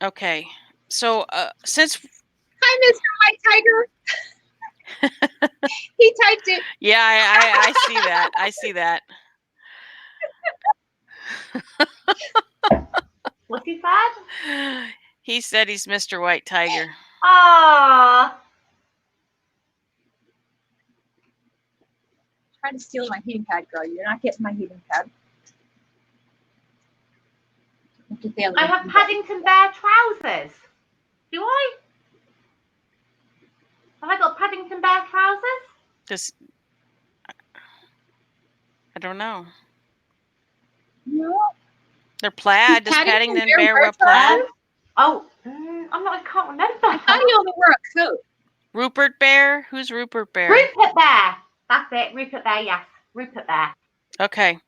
Okay. So since Hi, Mr. White Tiger. He typed it. yeah, I see that. I see that. What's he said? He said he's Mr. White Tiger. Ah. Trying to steal my heating pad, girl. You're not getting my heating pad. Look at the other I one. have Paddington Bear trousers. Do I? Have I got Paddington Bear trousers? Just I don't know. No. They're plaid. Does Paddington Paddington Bear Bear wear wear plaid? Oh, I can't remember. I thought he only wore a coat. Rupert Bear? Who's Rupert Bear? Rupert Bear. That's it. Rupert Bear. Yes. Rupert Bear. Okay.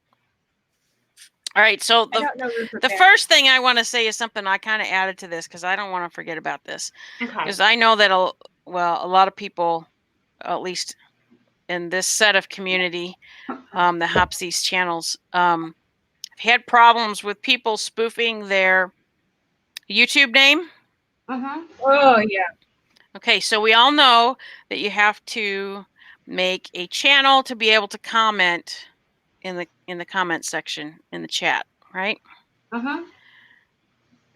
All right. So I don't know Rupert the Bear. first thing I want to say is something I kind of added to this because I don't want to forget about this. Okay. Because I know that a lot of people, at least in this set of community, that hops these channels, had problems with people spoofing their YouTube name. Mhm. Oh yeah. Okay, so we all know that you have to make a channel to be able to comment in the comment section in the chat, right? Mhm.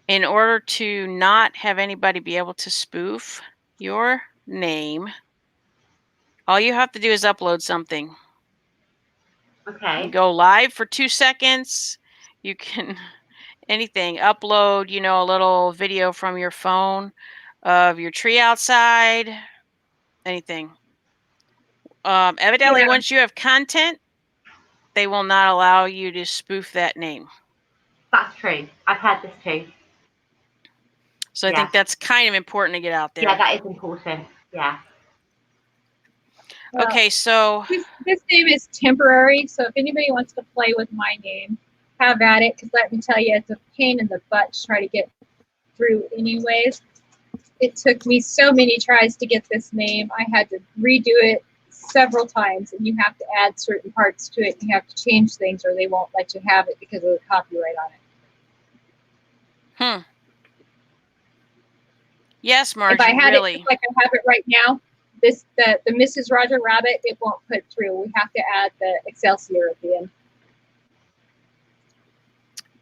In order to not have anybody be able to spoof your name, all you have to do is upload something. You Okay. can go live for 2 seconds. You can anything, upload, a little video from your phone of your tree outside, anything. Evidently, Yeah. once you have content, they will not allow you to spoof that name. That's true. I've heard this too. So I Yeah. think that's kind of important to get out there. Yeah, that is important. Yeah. Well, Okay, so this name is temporary, so if anybody wants to play with my name, have at it. Because let me tell you, it's a pain in the butt to try to get through. Anyways, it took me so many tries to get this name. I had to redo it several times, and you have to add certain parts to it. You have to change things, or they won't let you have it because of the copyright on it. Yes, If Margie, I had it really. just like I have it right now, the Mrs. Roger Rabbit, it won't put through. We have to add the Excelsior at the end.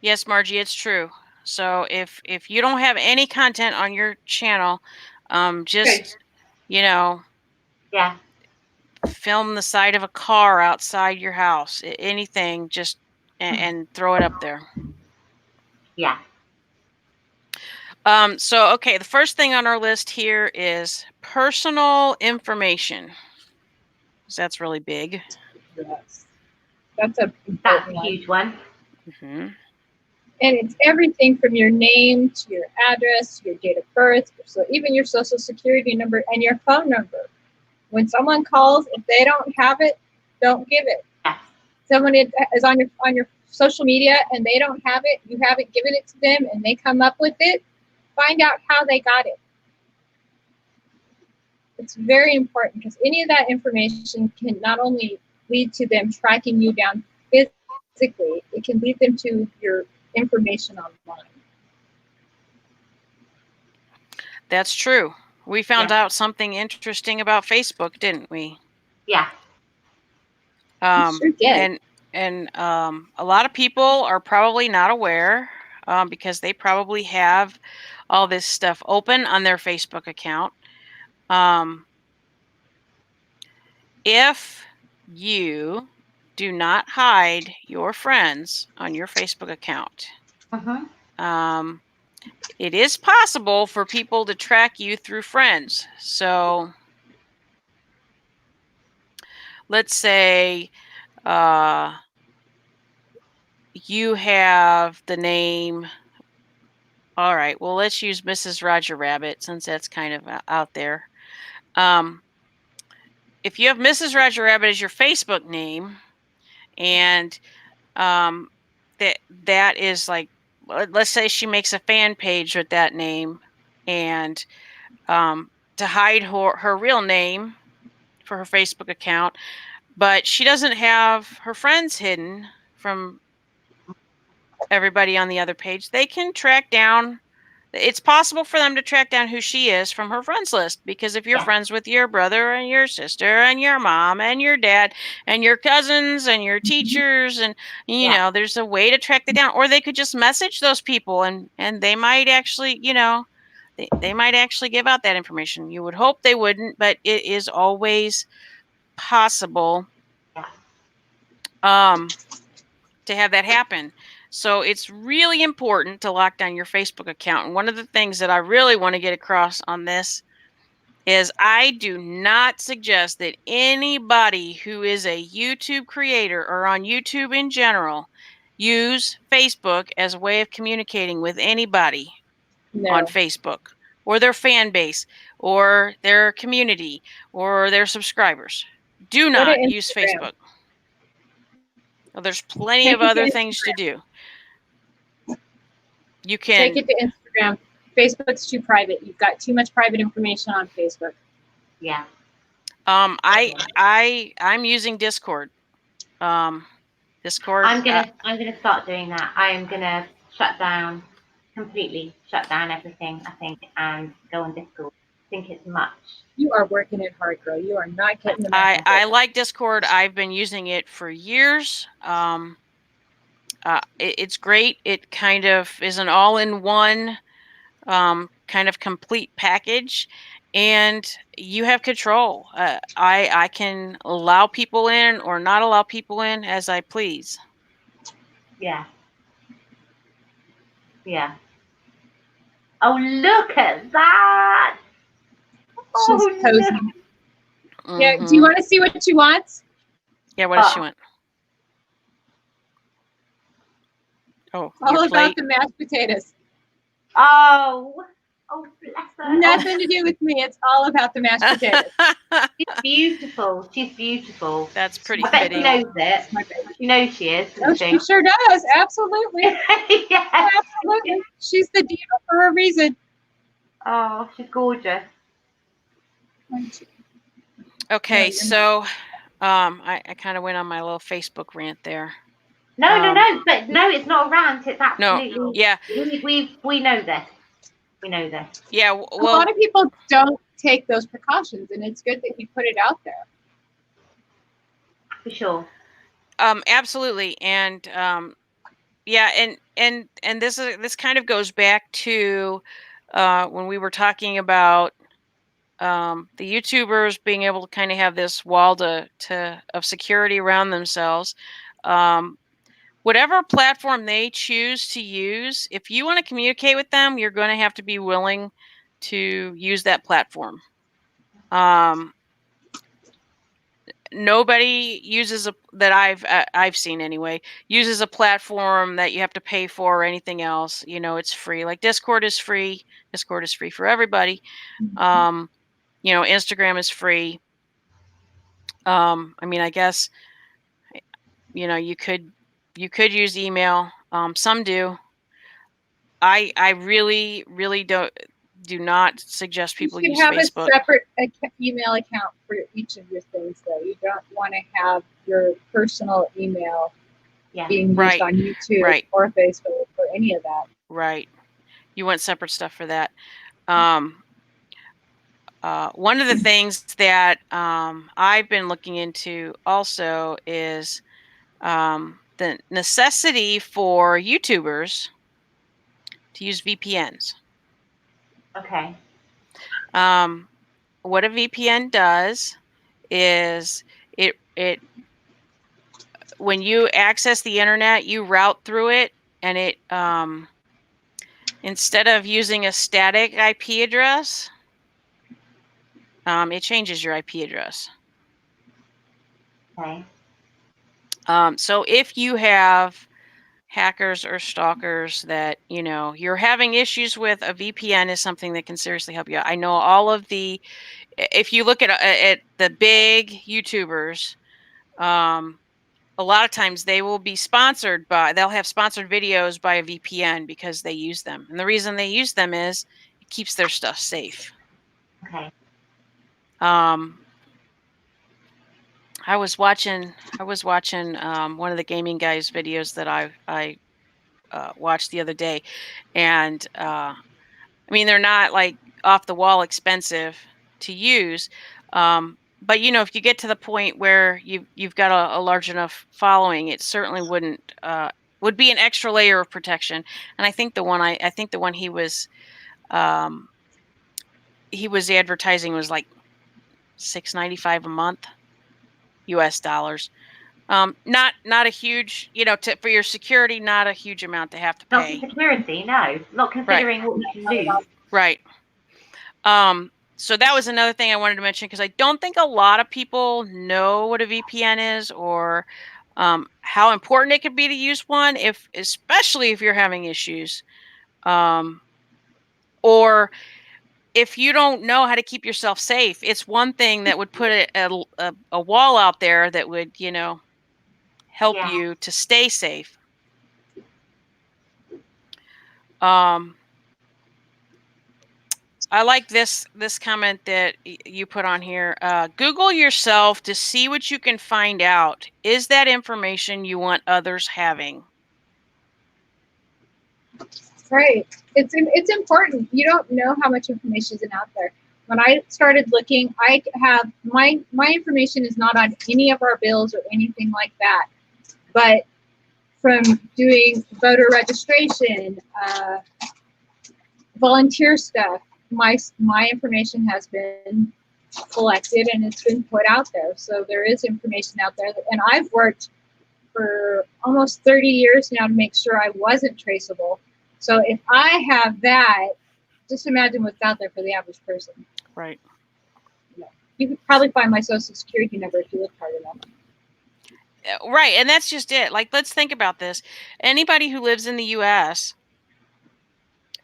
Yes, Margie, it's true. So if you don't have any content on your channel, just Yeah. film the side of a car outside your house, anything, just and throw it up there. Yeah. So okay, the first thing on our list here is personal information. So that's really big. Yes. That's a That's important a one. huge one. hmm And it's everything from your name to your address, your date of birth, so even your social security number and your phone number. When someone calls, if they don't have it, don't give it. Yes. Someone is on your social media and they don't have it, you haven't given it to them, and they come up with it, find out how they got it. It's very important because any of that information can not only lead to them tracking you down physically, it can lead them to your information online. That's true. We found Yeah. out something interesting about Facebook, didn't we? Yeah. Sure did. And a lot of people are probably not aware because they probably have all this stuff open on their Facebook account. If you do not hide your friends on your Facebook account, Mhm. it is possible for people to track you through friends. So let's say you have the name. All right, well, let's use Mrs. Roger Rabbit since that's kind of out there. If you have Mrs. Roger Rabbit as your Facebook name, and that is like, let's say she makes a fan page with that name, and to hide her real name for her Facebook account, but she doesn't have her friends hidden from everybody on the other page, they can track down. It's possible for them to track down who she is from her friends list, because if you're Yeah. friends with your brother and your sister and your mom and your dad and your cousins and your teachers, and there's a way to track that down. Or they could just message those people, and they might actually, they might actually give out that information. You would hope they wouldn't, but it is always possible Yeah. to have that happen. So it's really important to lock down your Facebook account. And one of the things that I really want to get across on this is I do not suggest that anybody who is a YouTube creator or on YouTube in general use Facebook as a way of communicating with anybody on No. Facebook, or their fan base, or their community, or their subscribers. Do Go to not use Instagram. Facebook. Well, there's plenty Take of it to other things to Instagram. do. You Take can. it to Instagram. Facebook's too private. You've got too much private information on Facebook. Yeah. I'm using Discord. Discord. I'm gonna start doing that. I am gonna completely shut down everything, I think, and go on Discord. I think it's much. You are working it hard, girl. You are not getting the message. I like Discord. I've been using it for years. It's great. It kind of is an all-in-one kind of complete package, and you have control. I can allow people in or not allow people in as I please. Yeah. Yeah. Oh, look at that! She's posing. Yeah. Do you want to see what she wants? Yeah. What does she want? Oh, all about the mashed potatoes. Oh, bless her. Nothing to do with me. It's all about the mashed potatoes. She's beautiful. She's beautiful. That's pretty I bet fitting. she knows it. She knows she is. Oh, she sure does. Absolutely. Yeah. Absolutely. She's the diva for a reason. Oh, she's gorgeous. Okay, so I kind of went on my little Facebook rant there. No, but no, it's not a rant. It's absolutely no. Yeah. We know this. We know this. Yeah. Well, a lot of people don't take those precautions, and it's good that you put it out there. For sure. Absolutely, and yeah, and this kind of goes back to when we were talking about the YouTubers being able to kind of have this wall of security around themselves. Whatever platform they choose to use, if you want to communicate with them, you're going to have to be willing to use that platform. Nobody uses that I've seen anyway, uses a platform that you have to pay for or anything else. It's free. Like Discord is free. Discord is free for everybody. Instagram is free. I mean, I guess you could use email. Some do. I really do not suggest people use Facebook. You should have a separate email account for each of your things, though. You don't want to have your personal email being used on YouTube or Facebook or any of that. Right. You want separate stuff for that. One of the things that I've been looking into also is the necessity for YouTubers to use VPNs. Okay. What a VPN does is it when you access the internet, you route through it, and it instead of using a static IP address, it changes your IP address. Okay. So if you have hackers or stalkers that you're having issues with, a VPN is something that can seriously help you out. I know if you look at the big YouTubers, a lot of times they will be they'll have sponsored videos by a VPN because they use them, and the reason they use them is it keeps their stuff safe. Okay. I was watching one of the gaming guys' videos that I watched the other day, and I mean, they're not like off the wall expensive to use, but if you get to the point where you've got a large enough following, it certainly would be an extra layer of protection. And I think the one he was advertising was like $6.95 a month, US dollars. Not a huge, for your security, not a huge amount to have to pay. Not for security, no. Not considering what you can lose. Right. So that was another thing I wanted to mention, because I don't think a lot of people know what a VPN is, or how important it could be to use one, especially if you're having issues, or if you don't know how to keep yourself safe. It's one thing that would put a wall out there that would help you to stay safe. I like this comment that you put on here. Google yourself to see what you can find out. Is that information you want others having? Right. It's important. You don't know how much information is out there. When I started looking, I have my information is not on any of our bills or anything like that. But from doing voter registration, volunteer stuff, my information has been collected and it's been put out there. So there is information out there, and I've worked for almost 30 years now to make sure I wasn't traceable. So if I have that, just imagine what's out there for the average person. Right. You could probably find my social security number if you look hard enough. Right, and that's just it. Like, let's think about this. Anybody who lives in the U.S.,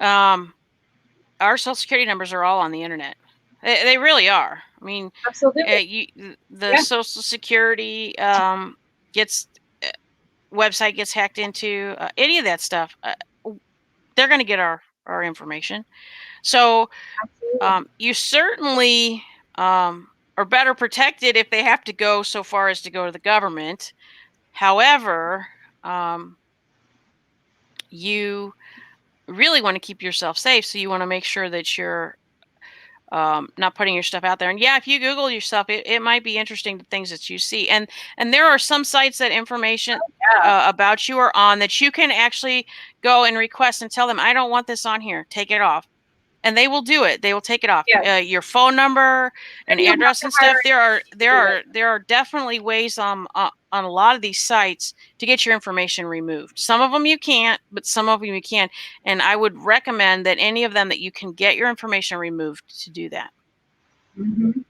our social security numbers are all on the internet. They really are. I mean, absolutely. The social security gets website gets hacked into, any of that stuff. They're going to get our information. So you certainly are better protected if they have to go so far as to go to the government. However, you really want to keep yourself safe, so you want to make sure that you're not putting your stuff out there. And yeah, if you Google yourself, it might be interesting, the things that you see. And there are some sites that information about you are on that you can actually go and request and tell them, I don't want this on here, take it off. And they will do it. They will take it off. Your phone number and address and stuff. There are definitely ways on a lot of these sites to get your information removed. Some of them you can't, but some of them you can. And I would recommend that any of them that you can get your information removed, to do that. Mm-hmm.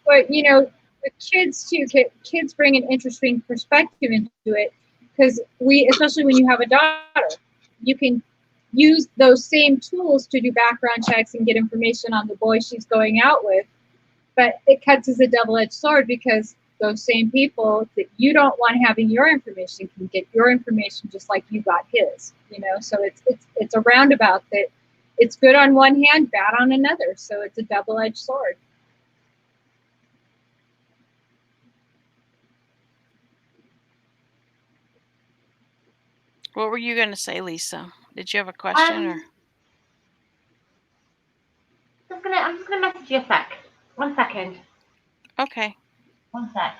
But you know, the kids too. Kids bring an interesting perspective into it, because especially when you have a daughter, you can use those same tools to do background checks and get information on the boy she's going out with. But it cuts as a double-edged sword, because those same people that you don't want having your information can get your information just like you got his. You know, so it's a roundabout that it's good on one hand, bad on another. So it's a double-edged sword. What were you going to say, Lisa? Did you have a question? Or? I'm just gonna message you a sec. 1 second. Okay. 1 sec.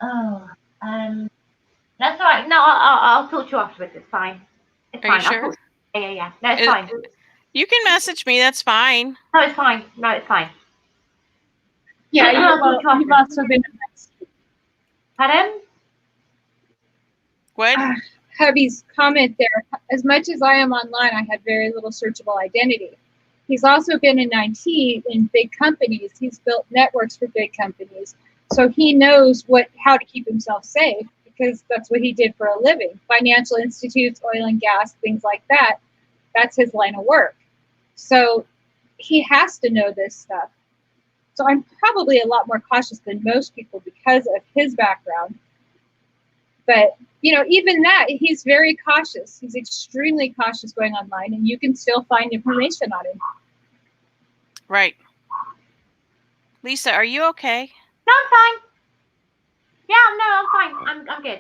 Oh, that's all right. No, I'll talk to you afterwards. It's fine. It's fine. You sure? Yeah. No, it's fine. You can message me. That's fine. No, it's fine. No, it's fine. Yeah, you've also been. Pardon? What? Hubby's comment there. As much as I am online, I had very little searchable identity. He's also been in IT in big companies. He's built networks for big companies. So he knows how to keep himself safe, because that's what he did for a living. Financial institutes, oil and gas, things like that. That's his line of work. So he has to know this stuff. So I'm probably a lot more cautious than most people because of his background. But, you know, even that, he's very cautious. He's extremely cautious going online, and you can still find information on him. Right. Lisa, are you okay? No, I'm fine. Yeah, no, I'm fine. I'm good.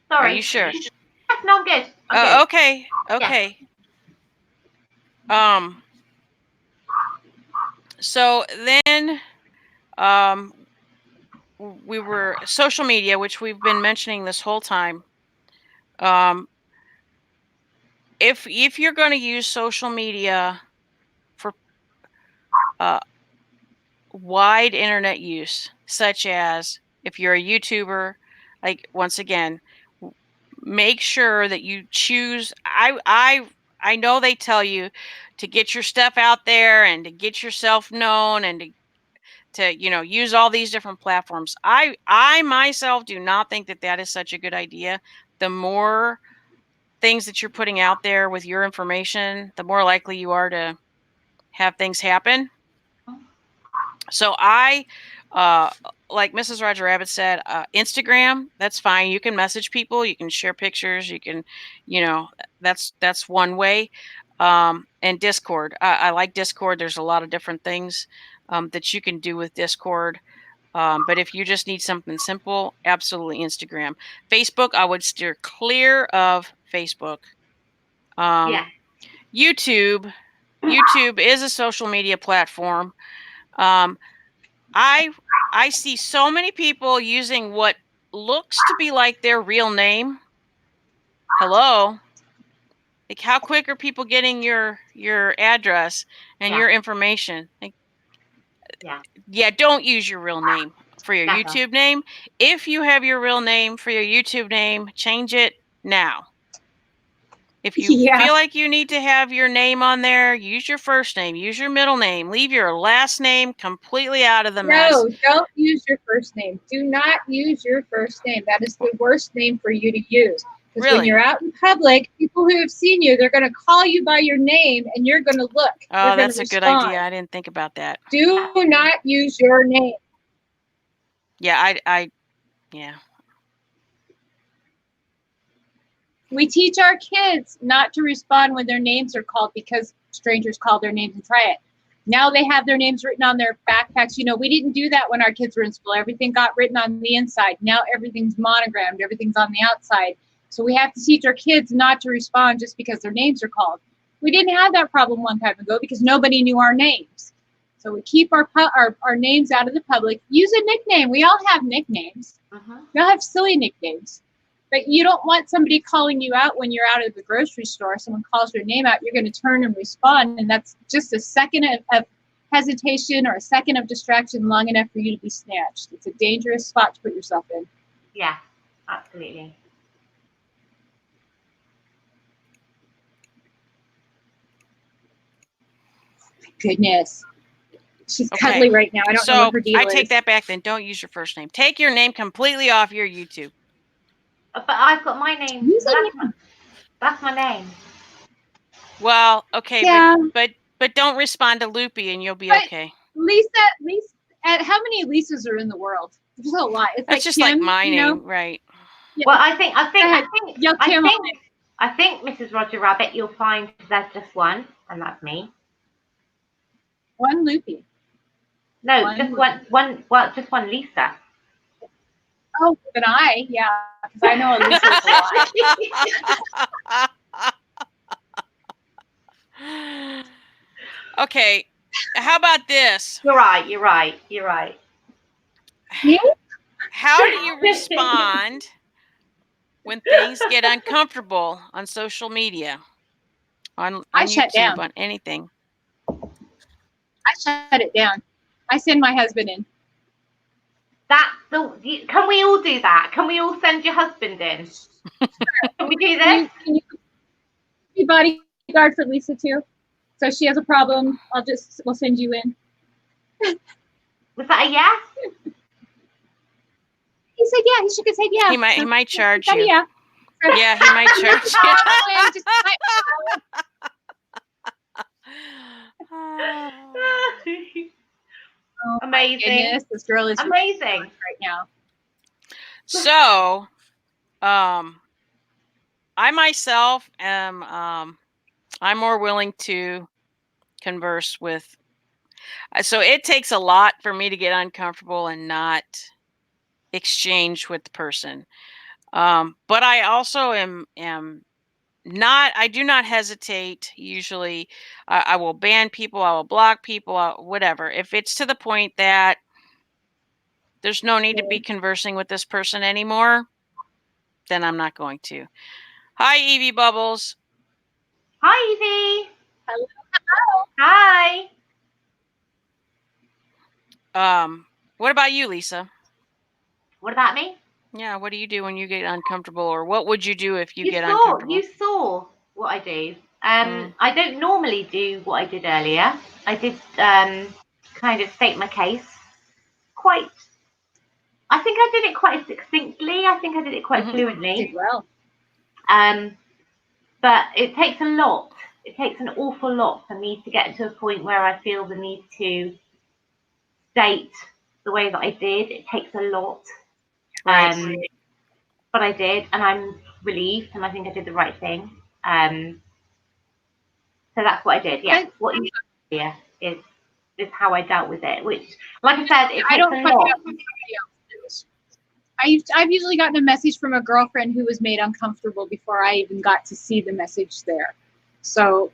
Sorry. Are you sure? Yes, no, I'm good. I'm good. Okay. Okay. Yeah. So then, we were social media, which we've been mentioning this whole time. If you're going to use social media for wide internet use, such as if you're a YouTuber, like, once again, make sure that you choose. I know they tell you to get your stuff out there and to get yourself known and to use all these different platforms. I myself do not think that is such a good idea. The more things that you're putting out there with your information, the more likely you are to have things happen. So I Like Mrs. Roger Rabbit said, Instagram, that's fine. You can message people, you can share pictures, you can, that's one way. And Discord. I like Discord. There's a lot of different things that you can do with Discord. But if you just need something simple, absolutely Instagram. Facebook, I would steer clear of Facebook. Yeah. YouTube is a social media platform. I see so many people using what looks to be like their real name. Hello. Like, how quick are people getting your address and your information? Like, yeah, don't use your real name for your Never. YouTube name. If you have your real name for your YouTube name, change it now. If you feel like you need to have your name on there, use your first name, use your middle name, leave your last name completely out of the mess. No, don't use your first name. Do not use your first name. That is the worst name for you to use. Because when you're out in public, people who have seen you, they're going to call you by your name and you're going to look. Oh, that's a good idea. I didn't think about that. Do not use your name. Yeah, yeah. We teach our kids not to respond when their names are called because strangers call their names and try it. Now they have their names written on their backpacks. We didn't do that when our kids were in school. Everything got written on the inside. Now everything's monogrammed. Everything's on the outside. So we have to teach our kids not to respond just because their names are called. We didn't have that problem one time ago because nobody knew our names. So we keep our names out of the public. Use a nickname. We all have nicknames. We all have silly nicknames. But you don't want somebody calling you out when you're out at the grocery store. Someone calls your name out, you're going to turn and respond. And that's just a second of hesitation or a second of distraction long enough for you to be snatched. It's a dangerous spot to put yourself in. Yeah, absolutely. Goodness. She's cuddly right now. I don't know what her deal is. I take that back then. Don't use your first name. Take your name completely off your YouTube. But I've got my name. That's my name. Well, okay, yeah. but don't respond to Loopy and you'll be okay. Lisa, how many Lisas are in the world? There's a lot. It's like just Kim, like my name, right? Yeah. Well, I think Mrs. Roger Rabbit, you'll find there's just one, and that's me. One Loopy. No, just one. Well, just one Lisa. Oh, then because I know a Lisa's a lot. Okay, how about this? You're right. How do you respond when things get uncomfortable on social media, on YouTube, on anything? I shut it down. I send my husband in. Can we all do that? Can we all send your husband in? Can we do this? Can you be bodyguard for Lisa too? So if she has a problem, we'll send you in. Was that a yes? He said yeah. He should have said yeah. He might charge you. Yeah. Yeah, he might charge you. Amazing. Goodness, this girl is amazing right now. So, I myself am I'm more willing to converse with. So it takes a lot for me to get uncomfortable and not exchange with the person. But I also am not. I do not hesitate. Usually, I will ban people. I will block people. Whatever. If it's to the point that there's no need to be conversing with this person anymore, then I'm not going to. Hi, Evie Bubbles. Hi, Evie. Hello. Hi. What about you, Lisa? What about me? Yeah, what do you do when you get uncomfortable, or what would you do if you get uncomfortable? You saw what I do. I don't normally do what I did earlier. I did kind of state my case I think I did it quite succinctly. I think I did it quite fluently. You did well. But it takes a lot. It takes an awful lot for me to get to a point where I feel the need to state the way that I did. It takes a lot. Right. But I did, and I'm relieved, and I think I did the right thing. So that's what I did. Yeah, what you yeah is how I dealt with it. Which, like I said, it I takes don't a find lot. out when somebody else does. I've usually gotten a message from a girlfriend who was made uncomfortable before I even got to see the message there. So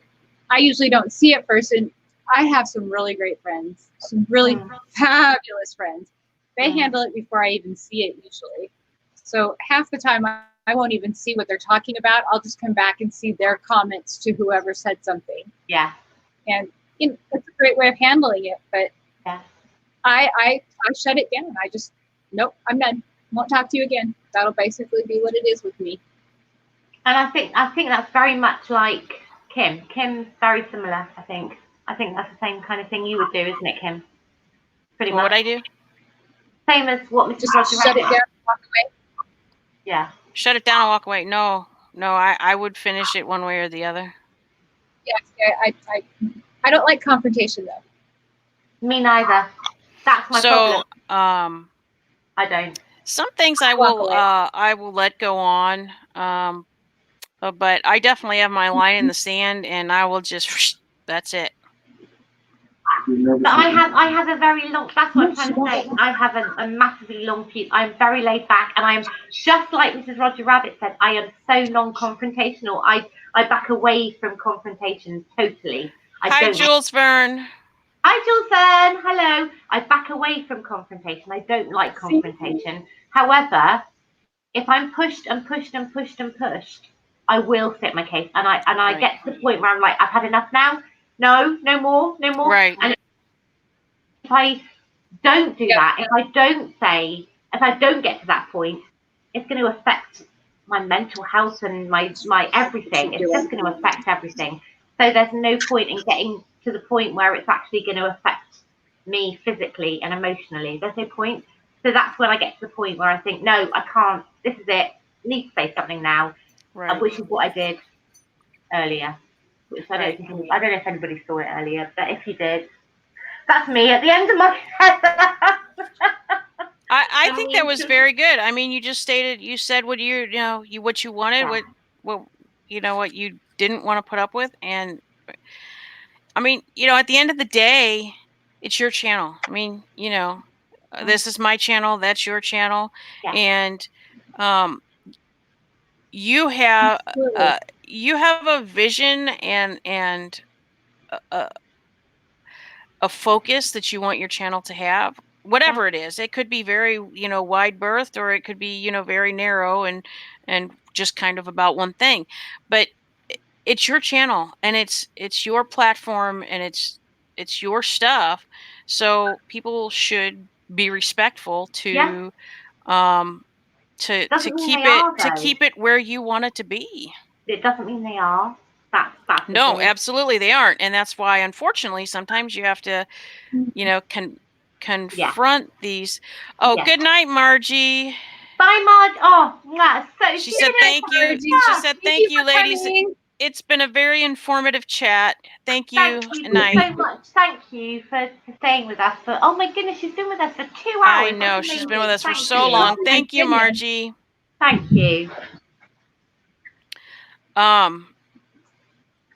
I usually don't see it first. And I have some really great friends, some really fabulous friends. They handle it before I even see it usually. So half the time I won't even see what they're talking about. I'll just come back and see their comments to whoever said something. Yeah. And you know, it's a great way of handling it. But Yeah. I shut it down. I just, nope, I'm done. Won't talk to you again. That'll basically be what it is with me. And I think that's very much like Kim. Kim's very similar. I think that's the same kind of thing you would do, isn't it, Kim? Pretty What much. would I do? Same as what Mrs. Just Roger shut it Rabbit. down and walk away. Yeah. Shut it down and walk away. No, I would finish it one way or the other. Yes, I don't like confrontation though. Me neither. That's my So, problem. I don't. some things I Walk will away. I will let go on. But I definitely have my line in the sand, and I will just that's it. But I have a very long. That's what I'm trying to say. I have a massively long fuse. I'm very laid back, and I'm just like Mrs. Roger Rabbit said. I am so non-confrontational. I back away from confrontations totally. Hi, Jules Verne. Hi, Jules Verne. Hello. I back away from confrontation. I don't like confrontation. However, if I'm pushed and pushed and pushed and pushed, I will state my case, and I get to the point where I'm like, I've had enough now. No more. Right. And if I don't do that, if I don't get to that point, it's going to affect my mental health and my everything. It's just going to affect everything. So there's no point in getting to the point where it's actually going to affect me physically and emotionally. There's no point. So that's when I get to the point where I think, no, I can't. This is it. I need to say something now, Right. which is what I did earlier. Which I don't know if anybody saw it earlier, but if you did, that's me at the end of my I think that was very good. I mean, you just stated, you said what what you wanted, what what you didn't want to put up with, and I mean, at the end of the day, it's your channel. I mean, this is my channel, that's your channel, and you have a vision and a focus that you want your channel to have, whatever it is. It could be very wide berthed, or it could be very narrow and just kind of about one thing, but it's your channel, and it's your platform, and it's your stuff, so people should be respectful to to keep it where you want it to be. It doesn't mean they are. That's no, absolutely they aren't, and that's why, unfortunately, sometimes you have to confront these. Good night, Margie. Bye, Marge. Oh, that's so. She said thank you. She said thank you, ladies. It's been a very informative chat. Thank you. Thank you so much. Thank you for staying with us. Oh my goodness, she's been with us for 2 hours. I know, she's been with us for so long. Thank you, Margie. Thank you.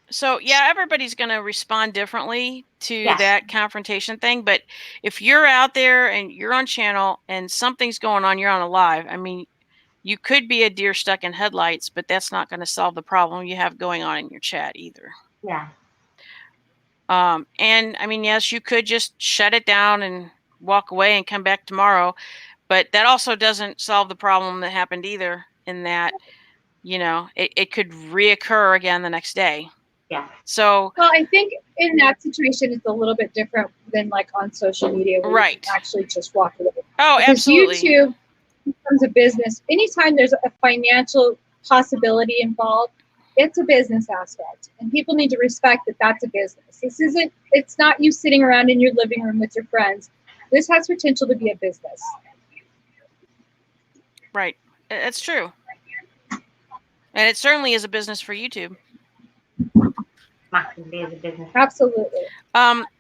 So yeah, everybody's going to respond differently to that confrontation thing. But if you're out there and you're on channel and something's going on, you're on a live. I mean, you could be a deer stuck in headlights, but that's not going to solve the problem you have going on in your chat either. Yeah. And I mean, yes, you could just shut it down and walk away and come back tomorrow, but that also doesn't solve the problem that happened either, in that, it could reoccur again the next day. Yeah. So, well, I think in that situation, it's a little bit different than like on social media, where you can actually just walk away. Oh, because absolutely. YouTube becomes a business. Anytime there's a financial possibility involved, it's a business aspect, and people need to respect that that's a business. It's not you sitting around in your living room with your friends. This has potential to be a business. Right. It's true. And it certainly is a business for YouTube. massively as a business. Absolutely.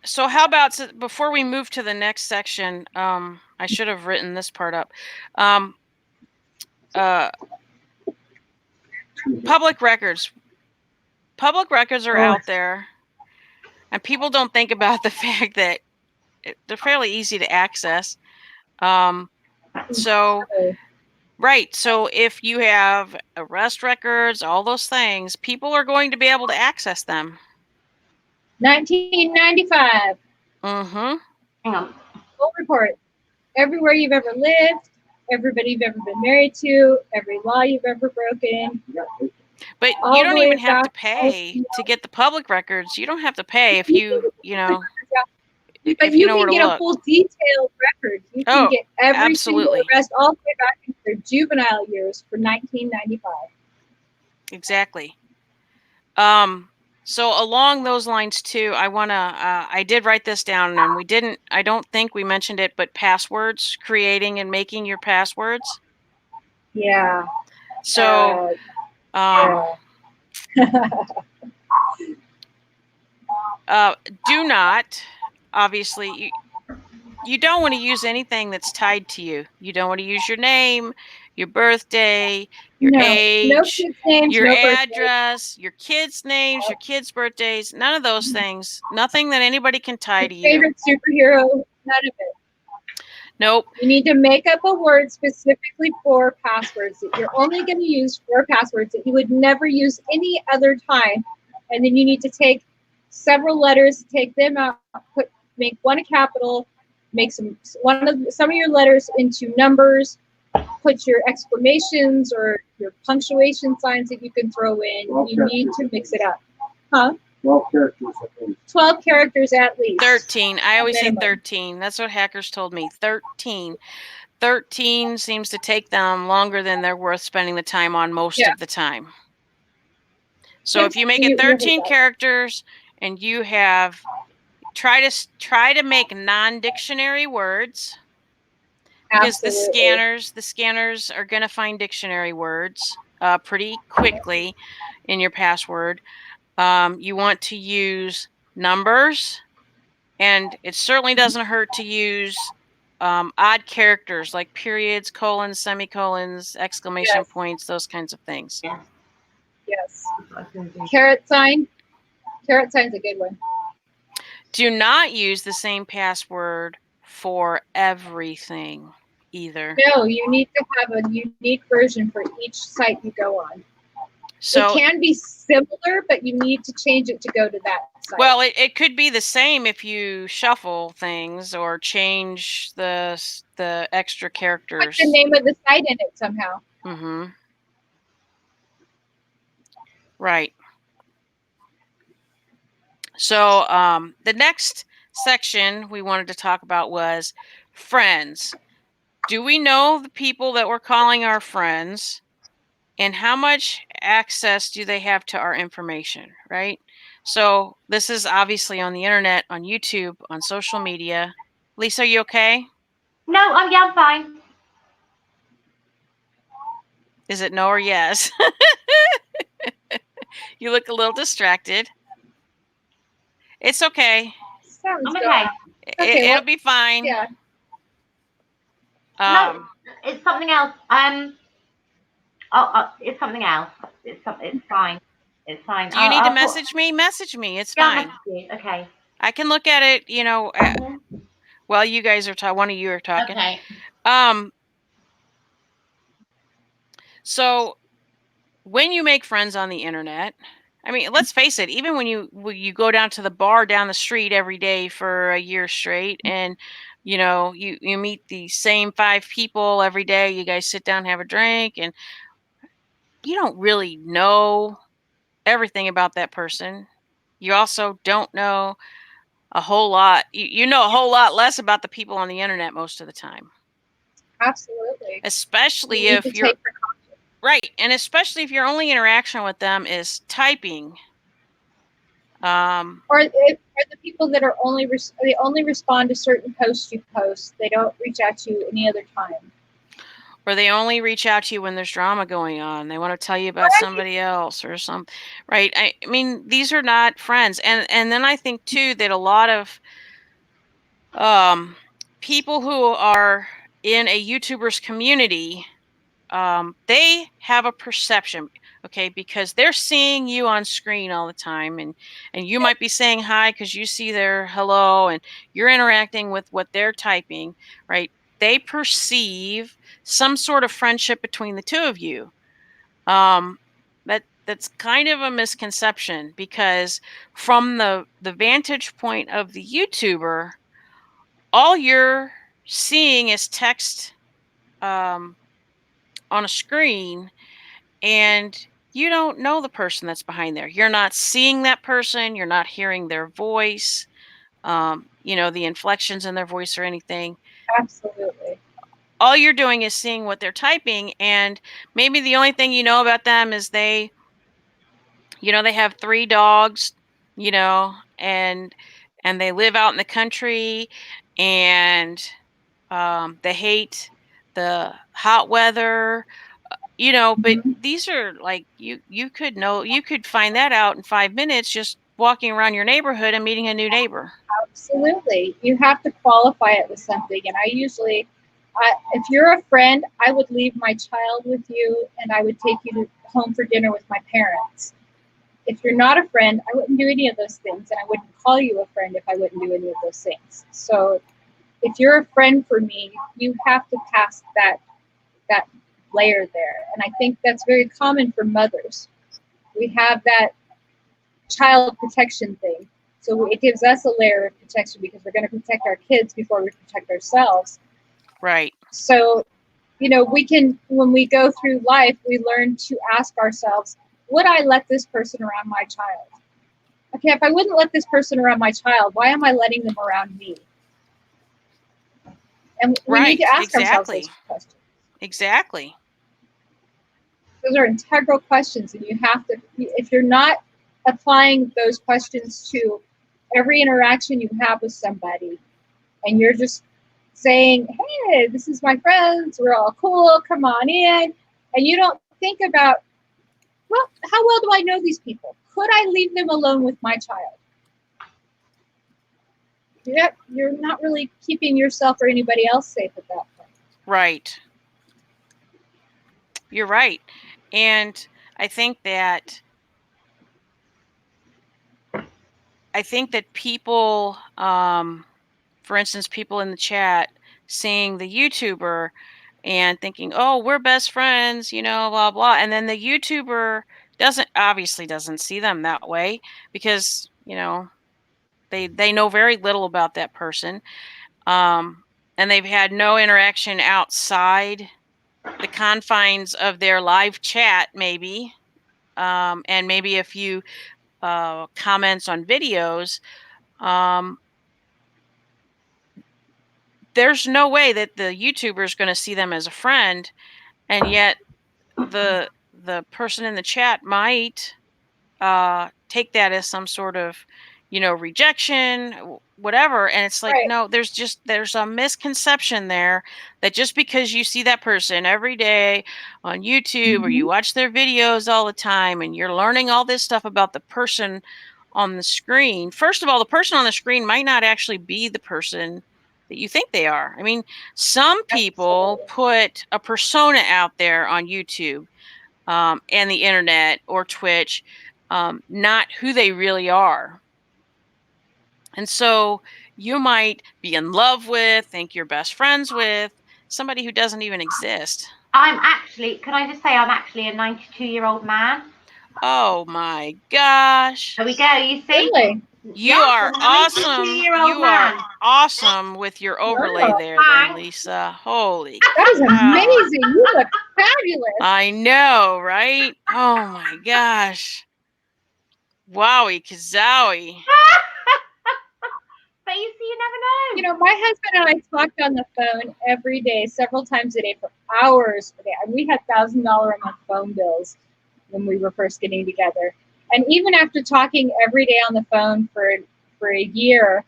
So how about before we move to the next section, I should have written this part up. Public records. Public records are out there, and people don't think about the fact that they're fairly easy to access. So if you have arrest records, all those things, people are going to be able to access them. 1995. Mm-hmm. Hang on. Full report. Everywhere you've ever lived, everybody you've ever been married to, every law you've ever broken. But all you the don't way even have to back, pay to get the public records. You don't have to pay if you know. But if you know can where to get a look. full detailed record. You can Oh, get every absolutely. single arrest all the way back into their juvenile years for 1995. Exactly. So along those lines too, I did write this down, and I don't think we mentioned it, but passwords, creating and making your passwords. Yeah. So, do not, obviously, you don't want to use anything that's tied to you. You don't want to use your name, your birthday, your age, no kids' names, your no birthdays. address, your kids' names, your kids' birthdays, none of those things. Nothing that anybody can tie to Your you. favorite superhero, none of it. Nope. You need to make up a word specifically for passwords that you're only going to use for passwords that you would never use any other time. And then you need to take several letters, take them out, make one a capital, make some of your letters into numbers, put your exclamations or your punctuation signs that you can throw in. You need to mix it up. Huh? 12 characters at least. 12 characters at least. 13. I always say Minimum. 13. That's what hackers told me. 13. 13 seems to take them longer than they're worth spending the time on most of the time. So if you make it 13 characters and you have try to make non-dictionary words, because the scanners are going to find dictionary words pretty quickly in your password. You want to use numbers, and it certainly doesn't hurt to use odd characters like periods, colons, semicolons, exclamation points, those kinds of things. Yes. Caret sign. Caret sign's a good one. Do not use the same password for everything either. No, you need to have a unique version for each site you go on. So it can be similar, but you need to change it to go to that site. Well, it could be the same if you shuffle things or change the extra characters. Put the name of the site in it somehow. Mm-hmm. Right. So the next section we wanted to talk about was friends. Do we know the people that we're calling our friends, and how much access do they have to our information, right? So this is obviously on the internet, on YouTube, on social media. Lisa, are you okay? No, I'm fine. Is it no or yes? You look a little distracted. It's okay. I'm okay. It'll be fine. Yeah. No, it's something else. It's something else. It's fine. It's fine. Do you need to message me? Message me. It's fine. Okay. I can look at it, while you guys are one of you are talking. Okay. So when you make friends on the internet, I mean, let's face it, even when you go down to the bar down the street every day for a year straight, and you meet the same 5 people every day, you guys sit down, have a drink, and you don't really know everything about that person. You also don't know a whole lot. You know a whole lot less about the people on the internet most of the time. Absolutely. Especially if you're right, and especially if your only interaction with them is typing. Or the people that are they only respond to certain posts you post. They don't reach out to you any other time. or they only reach out to you when there's drama going on. They want to tell you about Right. somebody else or something, right? I mean, these are not friends. And then I think too that a lot of people who are in a YouTuber's community, they have a perception, okay, because they're seeing you on screen all the time, and you might be saying hi because you see their hello and you're interacting with what they're typing, right? They perceive some sort of friendship between the two of you. um, that's kind of a misconception, because from the vantage point of the YouTuber, all you're seeing is text on a screen, and you don't know the person that's behind there. You're not seeing that person, you're not hearing their voice, the inflections in their voice or anything. Absolutely. All you're doing is seeing what they're typing, and maybe the only thing you know about them is they have 3 dogs, and they live out in the country, and they hate the hot weather, but Mhm. these are like, you could find that out in 5 minutes just walking around your neighborhood and meeting a new neighbor. Absolutely. You have to qualify it with something. And if you're a friend, I would leave my child with you and I would take you home for dinner with my parents. If you're not a friend, I wouldn't do any of those things. And I wouldn't call you a friend if I wouldn't do any of those things. So if you're a friend for me, you have to pass that layer there. And I think that's very common for mothers. We have that child protection thing. So it gives us a layer of protection because we're going to protect our kids before we protect ourselves. Right. So, when we go through life, we learn to ask ourselves, would I let this person around my child? Okay, if I wouldn't let this person around my child, why am I letting them around me? And we need to ask ourselves those questions. Exactly. Those are integral questions, and you have to, if you're not applying those questions to every interaction you have with somebody, and you're just saying, hey, this is my friends, we're all cool, come on in, and you don't think about, well, how well do I know these people? Could I leave them alone with my child? You're not really keeping yourself or anybody else safe at that point. Right. You're right. And I think that people, for instance, people in the chat seeing the YouTuber and thinking, "Oh, we're best friends," blah blah, and then the YouTuber doesn't see them that way, because they know very little about that person, and they've had no interaction outside the confines of their live chat, maybe, and maybe a few comments on videos. Um, there's no way that the YouTuber is going to see them as a friend, and yet the person in the chat might take that as some sort of rejection, whatever. And it's like, Right. no, there's a misconception there, that just because you see that person every day on YouTube, or you watch their videos all the time, and you're learning all this stuff about the person on the screen, first of all, the person on the screen might not actually be the person that you think they are. I mean, some people Absolutely. put a persona out there on YouTube, and the internet or Twitch, not who they really are. And so you might be in love with, think you're best friends with somebody who doesn't even exist. Can I just say, I'm actually a 92-year-old man. Oh my gosh. There we go, you see? Really? You Yes, are I'm a awesome. 92-year-old You are man. awesome with your overlay Wow. there, then, Thanks. Lisa. Holy That is cow. amazing. You look fabulous. I know, right? Oh my gosh. Wowie kazowie. But you see, you never know. My husband and I talked on the phone every day, several times a day, for hours a day. And we had $1,000 a month phone bills when we were first getting together. And even after talking every day on the phone for a year,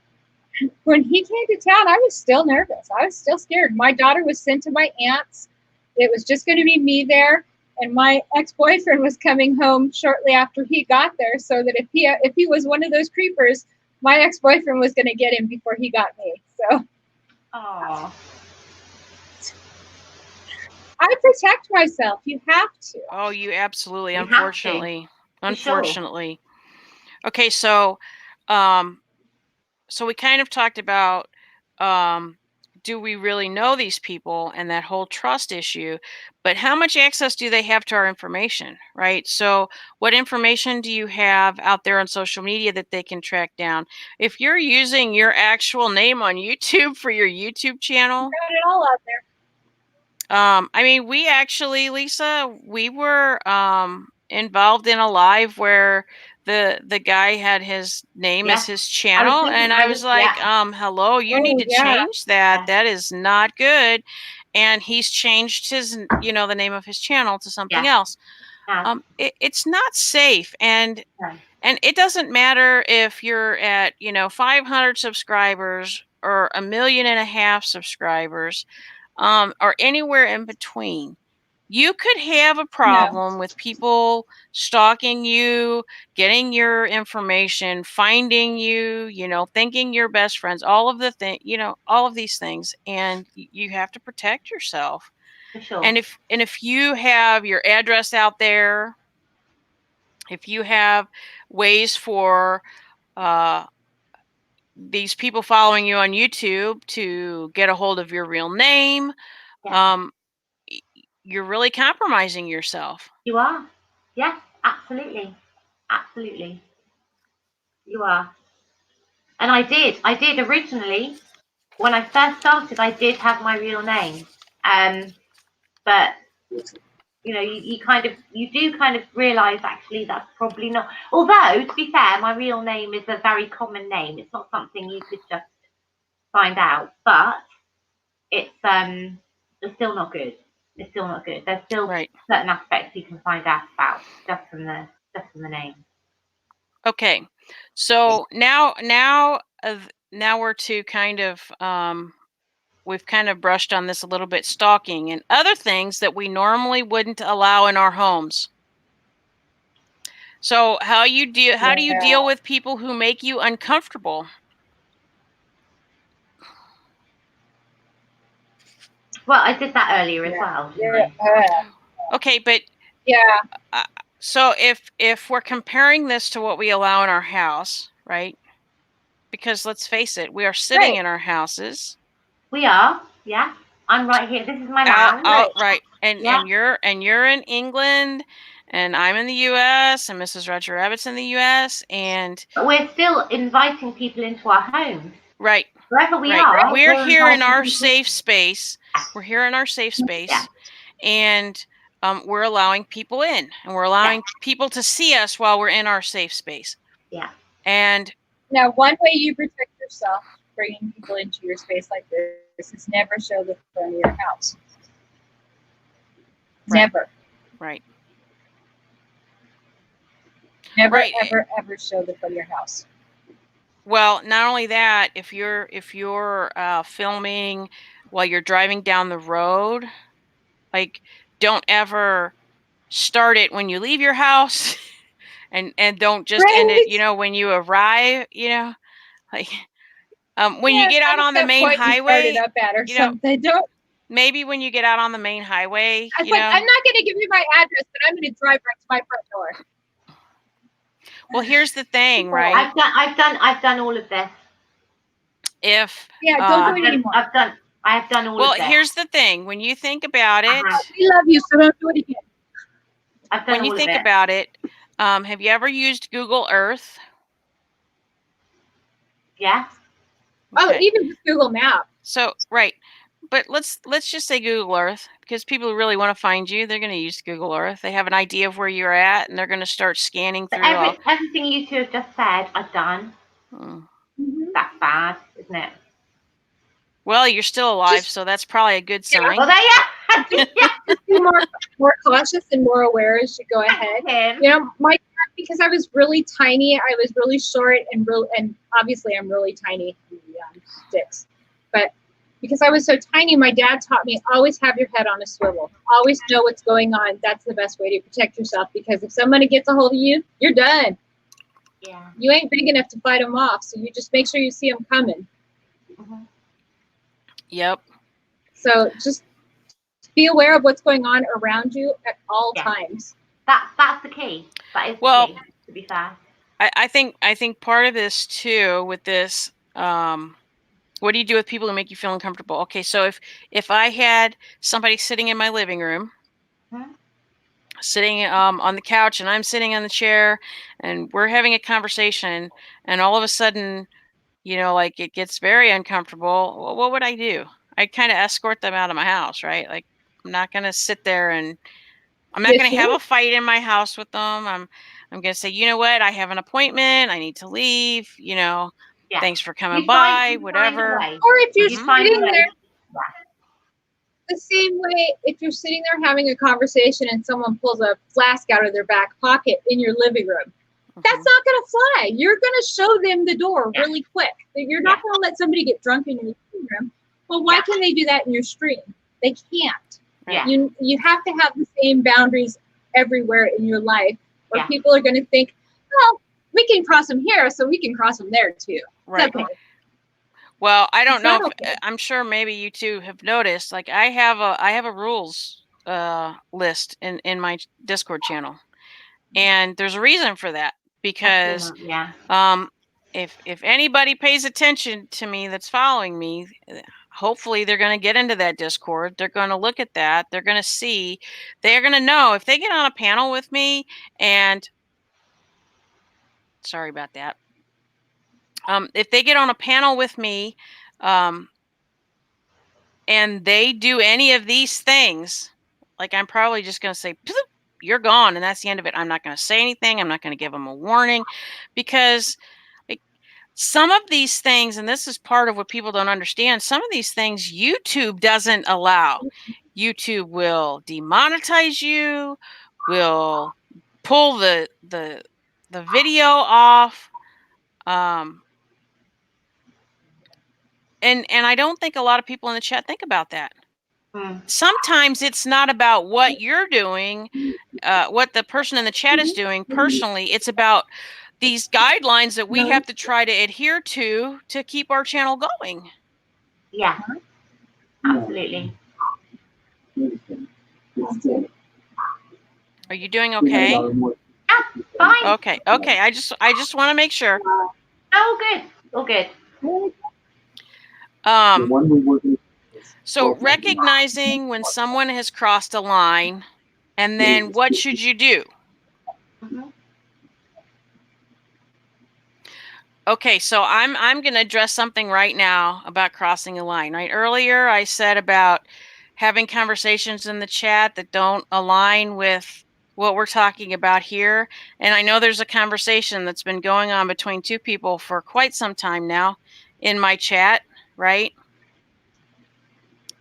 when he came to town, I was still nervous. I was still scared. My daughter was sent to my aunt's it was just going to be me there, and my ex-boyfriend was coming home shortly after he got there, so that if he was one of those creepers, my ex-boyfriend was going to get him before he got me. So Oh, I protect myself. You have to. Oh, you absolutely, You have to, unfortunately. for sure. Unfortunately. Okay, so so we kind of talked about do we really know these people and that whole trust issue, but how much access do they have to our information, right? So what information do you have out there on social media that they can track down? If you're using your actual name on YouTube for your YouTube channel, Got it all out there. I mean, we actually, Lisa, we were involved in a live where the guy had his name as Yes. his channel, thinking- and I was like, hello, you need to change that. Yeah. That is not good. And he's changed his, the name of his channel to something Yeah. else. Yeah. It's not safe, and No. it doesn't matter if you're at 500 subscribers or 1.5 million subscribers, or anywhere in between. You could have a problem with people stalking you, getting your information, finding you, thinking you're best friends, all of all of these things, and you have to protect yourself. For sure. And if you have your address out there, if you have ways for these people following you on YouTube to get a hold of your real name, Yeah. you're really compromising yourself. You are. Yes, absolutely. Absolutely. You are. And I did originally, when I first started, I did have my real name. But you do kind of realize actually that's probably not, although to be fair, my real name is a very common name. It's not something you could just find out, but it's still not good. It's still not good. There's still Right. certain aspects you can find out about just from the name. Okay. So now we're to kind of we've kind of brushed on this a little bit, stalking and other things that we normally wouldn't allow in our homes. So how do you deal with people who make you uncomfortable? Well, I did that earlier as well, didn't I? Okay, but Yeah. so if we're comparing this to what we allow in our house, right? Because let's face it, we are sitting in our houses. We are, yeah. I'm right here. This is my lounge. Right. And you're in England, and I'm in the US, and Mrs. Roger Rabbit's in the US, and But we're still inviting people into our homes. right. Wherever we Right. are, We're here in our people. safe space. We're here in our safe space. Yeah. And we're allowing people in, and we're allowing people to see us while we're in our safe space. Yeah. And now, one way you protect yourself bringing people into your space like this is never show the front of your house. Right. Never. Right. Never, Right. ever show the front of your house. Well, not only that, if you're filming while you're driving down the road, like, don't ever start it when you leave your house, and don't just end it, when you arrive, like, when you get out on the main highway, up at or something. Don't. Maybe when you get out on the main highway, I was like, I'm not going to give you my address, but I'm going to drive right to my front door. Well, here's the thing, right? I've done all of this. Don't do it anymore. I have done all of this. Well, here's the thing. When you think about it, we love you, so don't do it again. I've done when you think about it, have you ever used Google Earth? Yeah. Oh, even just Google Maps. So, right. But let's just say Google Earth, because people who really want to find you, they're going to use Google Earth. They have an idea of where you're at, and they're going to start scanning through everything you two have just said, I've done. That's bad, isn't it? Well, you're still alive, so that's probably a good sign. Well, Just be more cautious and more aware as you go ahead. Because I was really tiny, I was really short and obviously I'm really tiny, sticks. But because I was so tiny, my dad taught me always have your head on a swivel. Always know what's going on. That's the best way to protect yourself, because if somebody gets a hold of you, you're done. Yeah. You ain't big enough to fight them off, so you just make sure you see them coming. Mhm. Yep. So just be aware of what's going on around you at all Yeah. times. That's the key. That is the Well, key, to be fair. I think part of this too with this, what do you do with people who make you feel uncomfortable? Okay, so if I had somebody sitting in my living room, Mhm. sitting on the couch, and I'm sitting on the chair, and we're having a conversation, and all of a sudden, you know, like it gets very uncomfortable, well, what would I do? I'd kind of escort them out of my house, right? Like, I'm not going to sit there and I'm not Yes, going to you have would. a fight in my house with them. I'm going to say, you know what? I have an appointment. I need to leave. You know, Yeah. thanks for coming You find by. a Whatever. way. Or if you're Mhm. Find a sitting way. there, the same way, if you're sitting there having a conversation and someone pulls a flask out of their back pocket in your living room, that's Mhm. not going to fly. You're going to show them the door Yeah. really quick. You're not going to let somebody get drunk in your living room. Well, why Yeah. can they do that in your stream? They can't. Yeah. You have to have the same boundaries everywhere in your life, or Yeah. people are going to think, well, we can cross them here, so we can cross them there too. Right. Okay. Well, I don't It's know not if okay. I'm sure maybe you two have noticed, like I have a rules list in my Discord channel. And there's a reason for that, because Yeah. if anybody pays attention to me that's following me, hopefully they're going to get into that Discord. They're going to look at that. They're going to see. They're going to know if they get on a panel with me, and sorry about that. If they get on a panel with me, and they do any of these things, like I'm probably just going to say, "Ploop, you're gone," and that's the end of it. I'm not going to say anything. I'm not going to give them a warning, because like, some of these things, and this is part of what people don't understand, some of these things YouTube doesn't allow. YouTube will demonetize you, will pull the video off. And I don't think a lot of people in the chat think about that. Mm. Sometimes it's not about what you're doing, what the person in the chat is doing personally. It's about these guidelines that we have to try to adhere to keep our channel going. Yeah. Absolutely. Are you doing okay? Yeah. Fine. Okay. I just want to make sure. All good. All good. So recognizing when someone has crossed a line, and then what should you do? Mhm. Okay, so I'm going to address something right now about crossing a line. Right, earlier I said about having conversations in the chat that don't align with what we're talking about here, and I know there's a conversation that's been going on between two people for quite some time now in my chat, right?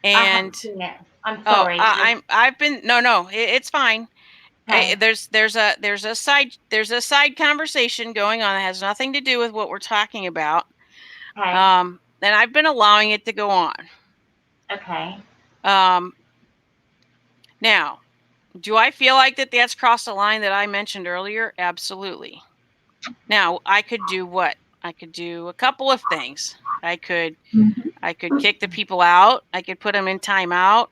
I And haven't seen it. I'm sorry. I've been no, it's fine. Okay. There's a side conversation going on that has nothing to do with what we're talking about. Okay. And I've been allowing it to go on. Okay. Now, do I feel like that's crossed the line that I mentioned earlier? Absolutely. Now, I could do what? I could do a couple of things. I could kick the people out. I could put them in timeout.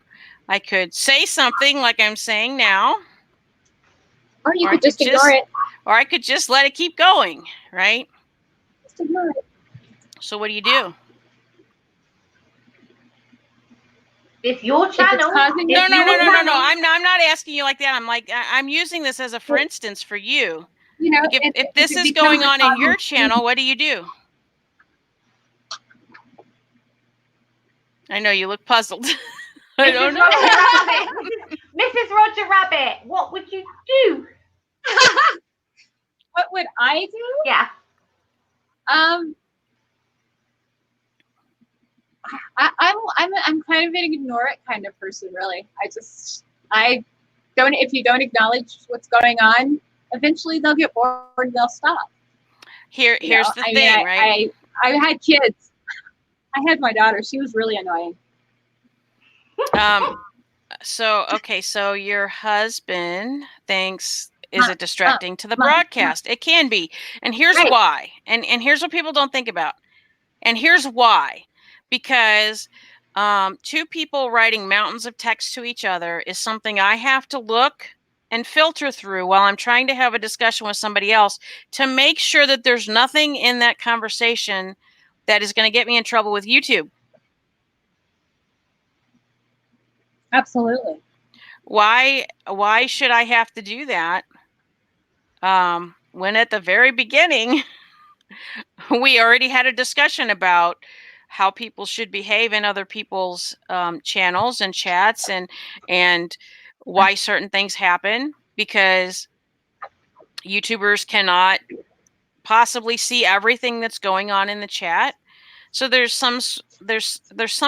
I could say something like I'm saying now. Or you Or could just ignore it. Or I could just let it keep going, right? Just ignore it. So what do you do? It's your If it's channel. causing No. It's your channel. I'm not asking you like that. I'm like, I'm using this as a for instance for you. You know, Like if this it is becomes going a on in your cause- channel, what do you do? I know you look puzzled. I don't know. Mrs. Roger Rabbit, what would you do? What would I do? Yeah. I'm kind of an ignore it kind of person, really. I don't. If you don't acknowledge what's going on, eventually they'll get bored and they'll stop. Here's the thing, right? I had kids. I had my daughter. She was really annoying. So okay, so your husband thinks is Ma- it distracting to the ma- broadcast? It can be. And here's Right. why. And here's what people don't think about. And here's why. Because two people writing mountains of text to each other is something I have to look and filter through while I'm trying to have a discussion with somebody else to make sure that there's nothing in that conversation that is going to get me in trouble with YouTube. Absolutely. Why should I have to do that when at the very beginning we already had a discussion about how people should behave in other people's channels and chats and why certain things happen, because YouTubers cannot possibly see everything that's going on in the chat. So there's some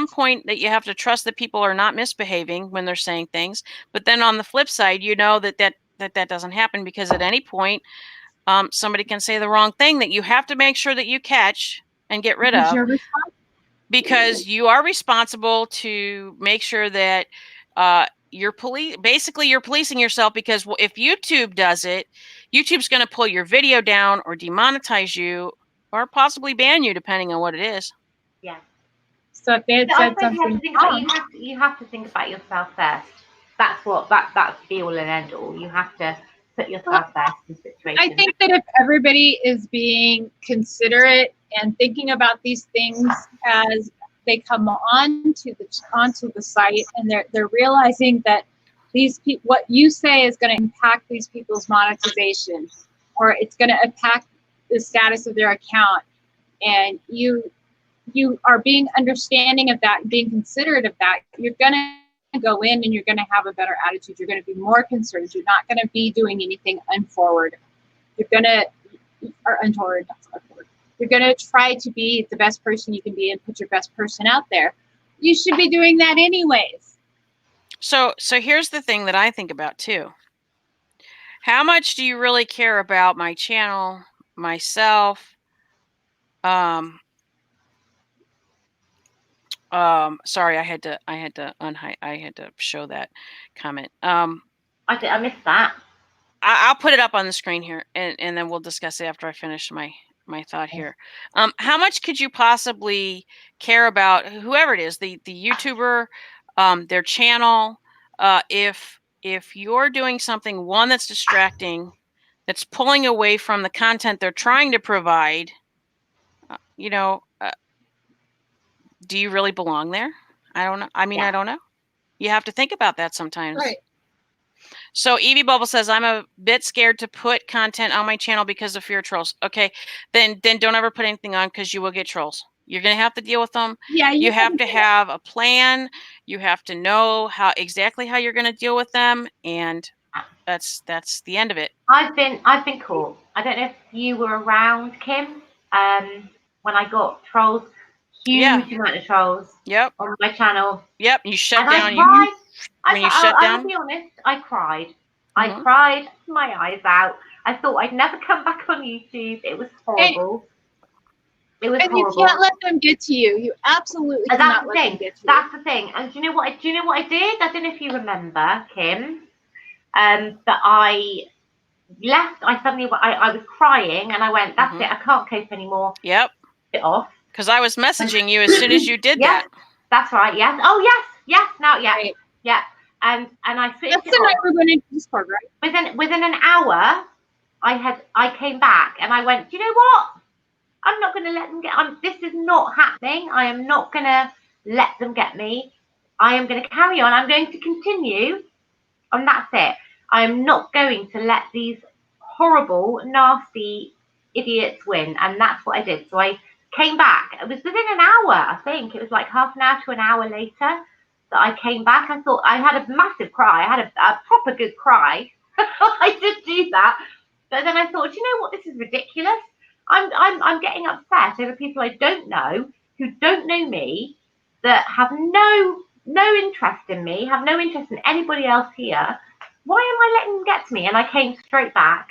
point that you have to trust that people are not misbehaving when they're saying things. But then on the flip side, you know that doesn't happen, because at any point somebody can say the wrong thing that you have to make sure that you catch and get rid Because of, you're responsible. because you are responsible to make sure that you're policing yourself, because if YouTube does it, YouTube's going to pull your video down or demonetize you or possibly ban you, depending on what it is. Yeah. So if they had So I said suppose you have to something think about, wrong, you have to think about yourself first. That's the be all and end all. You have to put yourself first in situations. I think that if everybody is being considerate and thinking about these things as they come onto the site, and they're realizing that these people, what you say is going to impact these people's monetization, or it's going to impact the status of their account, and you are being understanding of that and being considerate of that, you're going to go in and you're going to have a better attitude. You're going to be more concerned. You're not going to be doing anything unforward. You're going to, or untoward, you're going to try to be the best person you can be and put your best person out there. You should be doing that anyways. So here's the thing that I think about too. How much do you really care about my channel, myself? Sorry, I had to show that comment. I missed that. I'll put it up on the screen here, and then we'll discuss it after I finish my thought here. How much could you possibly care about whoever it is, the YouTuber, their channel, if you're doing something, one, that's distracting, that's pulling away from the content they're trying to provide, do you really belong there? I don't know. I mean, Yeah. I don't know. You have to think about that sometimes. Right. So Evie Bubble says, I'm a bit scared to put content on my channel because of fear of trolls. Okay, then don't ever put anything on, because you will get trolls. You're going to have to deal with them. Yeah, You have to have a plan. You have to know exactly how you're going to deal with them, and that's the end of it. I've been caught. I don't know if you were around, Kim, when I got trolls, huge amount of trolls. Yep. On my channel. Yep. You shut and down. I'll be honest, I cried. I cried my eyes out. I thought I'd never come back on YouTube. It was horrible. It was horrible. You can't let them get to you. You absolutely cannot let them get to you. That's the thing. And do you know what I did? I don't know if you remember, Kim. That I left. I was crying, and I went, "That's it. I can't cope anymore." Yep. Get off. Because I was messaging you as soon as you did that. That's right. Yes. Oh yes. Now Right. yeah. And I switched. That's the night we went into Discord, right? Within an hour, I came back and I went, do you know what? I'm not going to let them get. This is not happening. I am not going to let them get me. I am going to carry on. I'm going to continue, and that's it. I am not going to let these horrible, nasty idiots win, and that's what I did. So I came back. It was within an hour, I think. It was like half an hour to an hour later that I came back. I thought I had a massive cry. I had a proper good cry. I did do that, but then I thought, you know what? This is ridiculous. I'm getting upset over people I don't know, who don't know me, that have no interest in me, have no interest in anybody else here. Why am I letting them get to me? And I came straight back,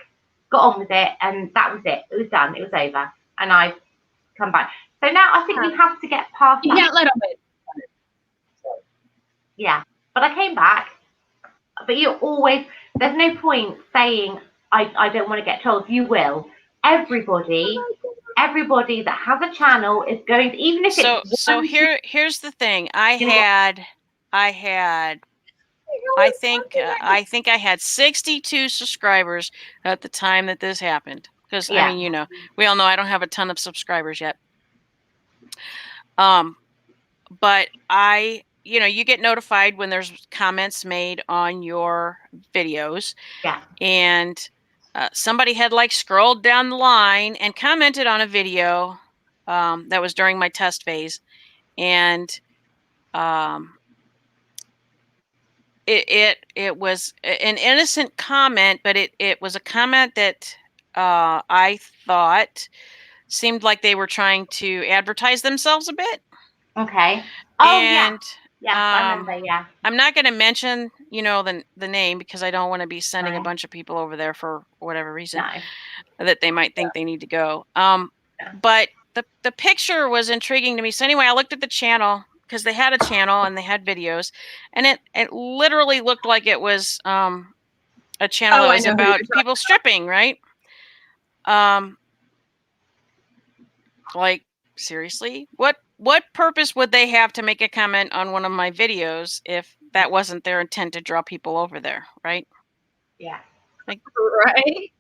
got on with it, and that was it. It was done. It was over, and I've come back. So now I think we have to get past You that. can't let them win. Yeah, but I came back. But you're always, there's no point saying I don't want to get trolls. You will. Everybody that has a channel is going to, even if So it's so here's the thing. I think I had 62 subscribers at the time that this happened. Because I Yeah. mean, you know, we all know I don't have a ton of subscribers yet. But you know, you get notified when there's comments made on your videos. Yeah. And somebody had like scrolled down the line and commented on a video that was during my test phase. And it was an innocent comment, but it was a comment that I thought seemed like they were trying to advertise themselves a bit. Okay. Oh, And yeah. I remember, yeah. I'm not going to mention, you know, the name because I don't want to be sending a No. bunch of people over there for whatever reason No. that they might think they need to go. But the picture was intriguing to me. So anyway, I looked at the channel because they had a channel and they had videos, and it literally looked like it was a channel that was about people stripping, right? Like seriously, what purpose would they have to make a comment on one of my videos if that wasn't their intent to draw people over there, right? Yeah. Like, right.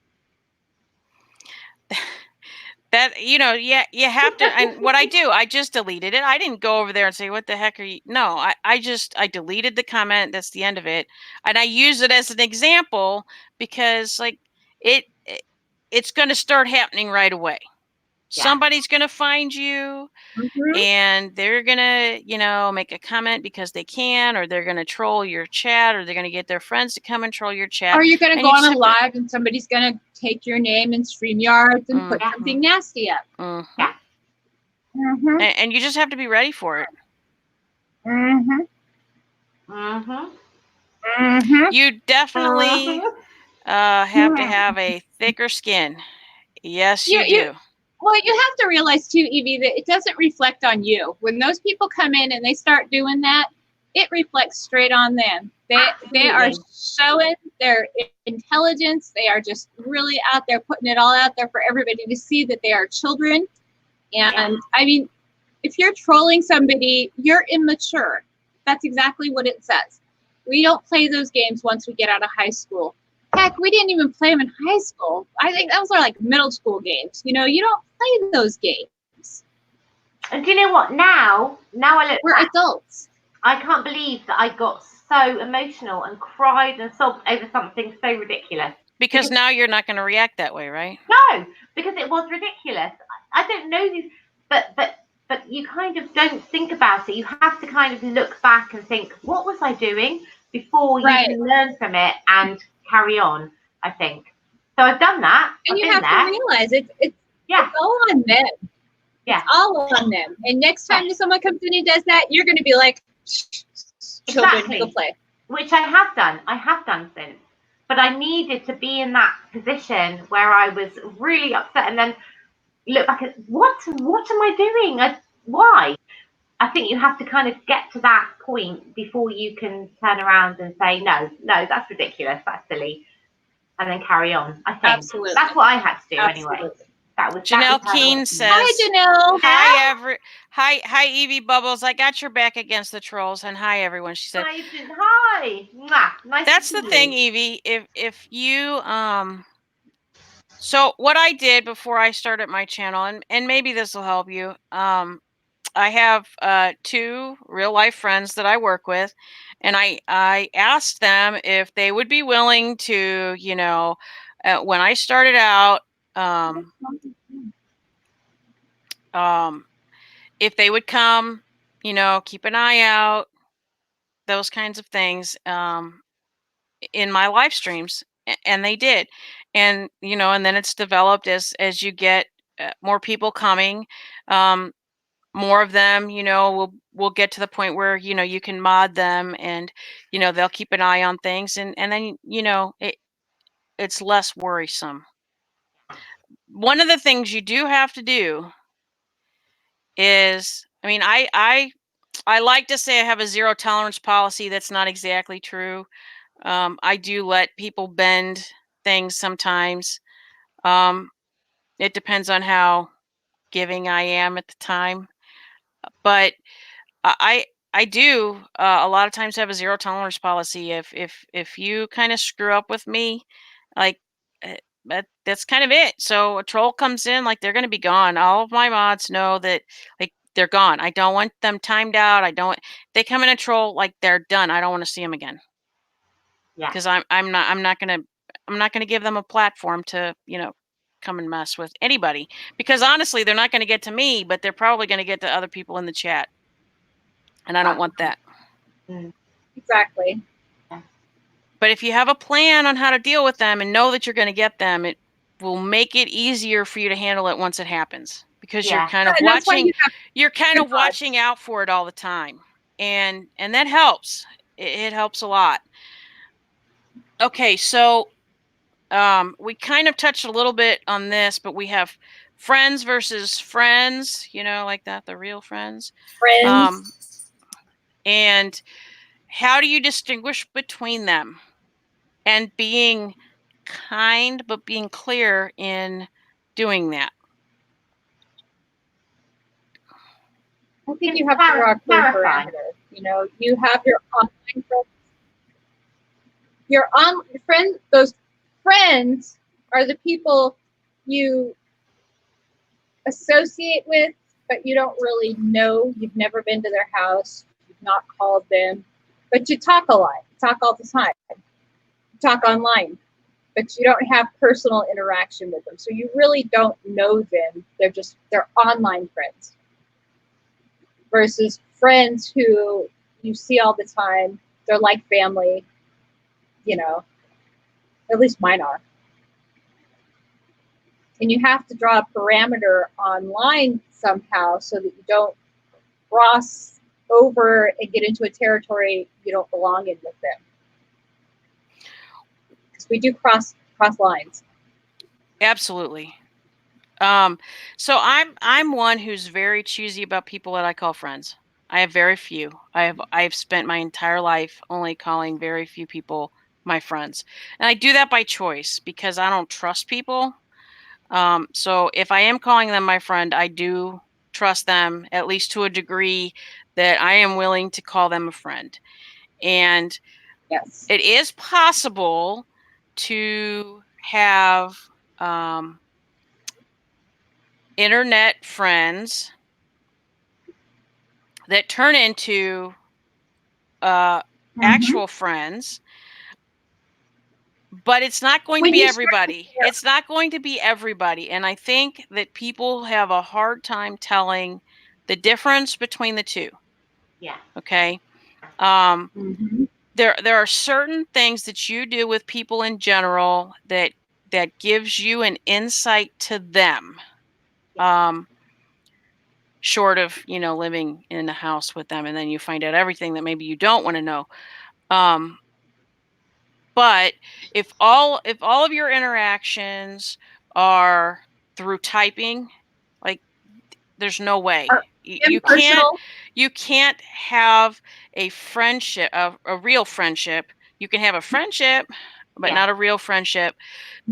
that, you know, yeah, you have to. And what I do, I just deleted it. I didn't go over there and say, what the heck are you? No, I deleted the comment. That's the end of it. And I use it as an example because like it's going to start happening right away. Yeah. Somebody's going to find you Mhm. and they're going to, you know, make a comment because they can, or they're going to troll your chat, or they're going to get their friends to come and troll your chat. Or you're going to and go you on just a have to- live and somebody's going to take your name in StreamYards and put Mhm. something nasty up. Mhm. Yeah. Mm-hmm. And you just have to be ready for it. Mm-hmm. Mm-hmm. Mm-hmm. You definitely have to have a thicker skin. Yes, you do. Well, you have to realize too, Evie, that it doesn't reflect on you. When those people come in and they start doing that, it reflects straight on them. They are Absolutely. showing their intelligence. They are just really out there, putting it all out there for everybody to see that they are children. And I mean, if you're trolling somebody, you're immature. That's exactly what it says. We don't play those games once we get out of high school. Heck, we didn't even play them in high school. I think those are like middle school games. You know, you don't play those games. And do you know what? Now I look We're back, adults. I can't believe that I got so emotional and cried and sobbed over something so ridiculous. Because now you're not going to react that way, right? No, because it was ridiculous. I don't know these, but you kind of don't think about it. You have to kind of look back and think, what was I doing, before you can learn from it and carry on, I think. So I've done that. And I've you have to realize it's all on them. Yeah. It's all on them. And next time someone comes in and does that, you're going to be like, children, go play. Which I have done. I have done since. But I needed to be in that position where I was really upset and then look back at what am I doing? Why? I think you have to kind of get to that point before you can turn around and say, no, that's ridiculous, that's silly, and then carry on. I think that's what I had to do anyway. That was Janelle Keene says, "Hi, Janelle. Hi, Evie Bubbles. I got your back against the trolls, and hi, everyone." She said, "Hi, nice." That's the thing, Evie. If you so what I did before I started my channel, and maybe this will help you. I have 2 real life friends that I work with, and I asked them if they would be willing to, you know, when I started out, if they would come, you know, keep an eye out, those kinds of things in my live streams, and they did. And you know, and then it's developed as you get more people coming, more of them, you know, will get to the point where, you know, you can mod them, and you know, they'll keep an eye on things, and then, you know, it's less worrisome. One of the things you do have to do is, I mean, I like to say I have a zero tolerance policy. That's not exactly true. I do let people bend things sometimes. It depends on how giving I am at the time. But I do a lot of times have a zero tolerance policy. If you kind of screw up with me, like that's kind of it. So a troll comes in, like they're going to be gone. All of my mods know that, like, they're gone. I don't want them timed out. I don't. They come in a troll, like they're done. I don't want to see them again. Yeah. Because I'm not gonna give them a platform to, come and mess with anybody. Because honestly, they're not gonna get to me, but they're probably gonna get to other people in the chat, and I don't want that. Exactly. But if you have a plan on how to deal with them and know that you're gonna get them, it will make it easier for you to handle it once it happens. Because you're Yeah. kind of And that's why watching, you have you're kind good of watching out for it all the time, and that helps. It helps a lot. Okay, so we kind of touched a little bit on this, but we have friends versus friends, like that, the real friends. friends. And how do you distinguish between them and being kind, but being clear in doing that? I think you have to draw a clear parameter. You have your online friends. Those friends are the people you associate with, but you don't really know. You've never been to their house. You've not called them, but you talk a lot. You talk all the time. You talk online, but you don't have personal interaction with them. So you really don't know them. They're online friends versus friends who you see all the time. They're like family, at least mine are. And you have to draw a parameter online somehow so that you don't cross over and get into a territory you don't belong in with them. Because we do cross lines. Absolutely. So I'm one who's very choosy about people that I call friends. I have very few. I've spent my entire life only calling very few people my friends. And I do that by choice because I don't trust people. So if I am calling them my friend, I do trust them, at least to a degree that I am willing to call them a friend. And Yes. it is possible to have internet friends that turn into actual friends, but it's not going to be everybody. It's not going to be everybody. And I think that people have a hard time telling the difference between the two. Yeah. Okay. There are certain things that you do with people in general that gives you an insight to them. Short of, living in a house with them and then you find out everything that maybe you don't want to know. But if all of your interactions are through typing, like, there's no way. You can't have a friendship, a real friendship. You can have a friendship, but not a real friendship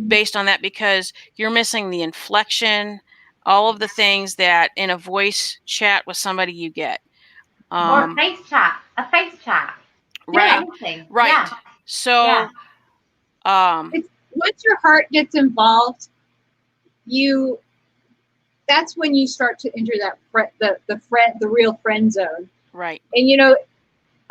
based on that, because you're missing the inflection, all of the things that in a voice chat with somebody you get. Or a face chat. Right. Anything. Right. Yeah. So once your heart gets involved, that's when you start to enter that the real friend zone. Right. And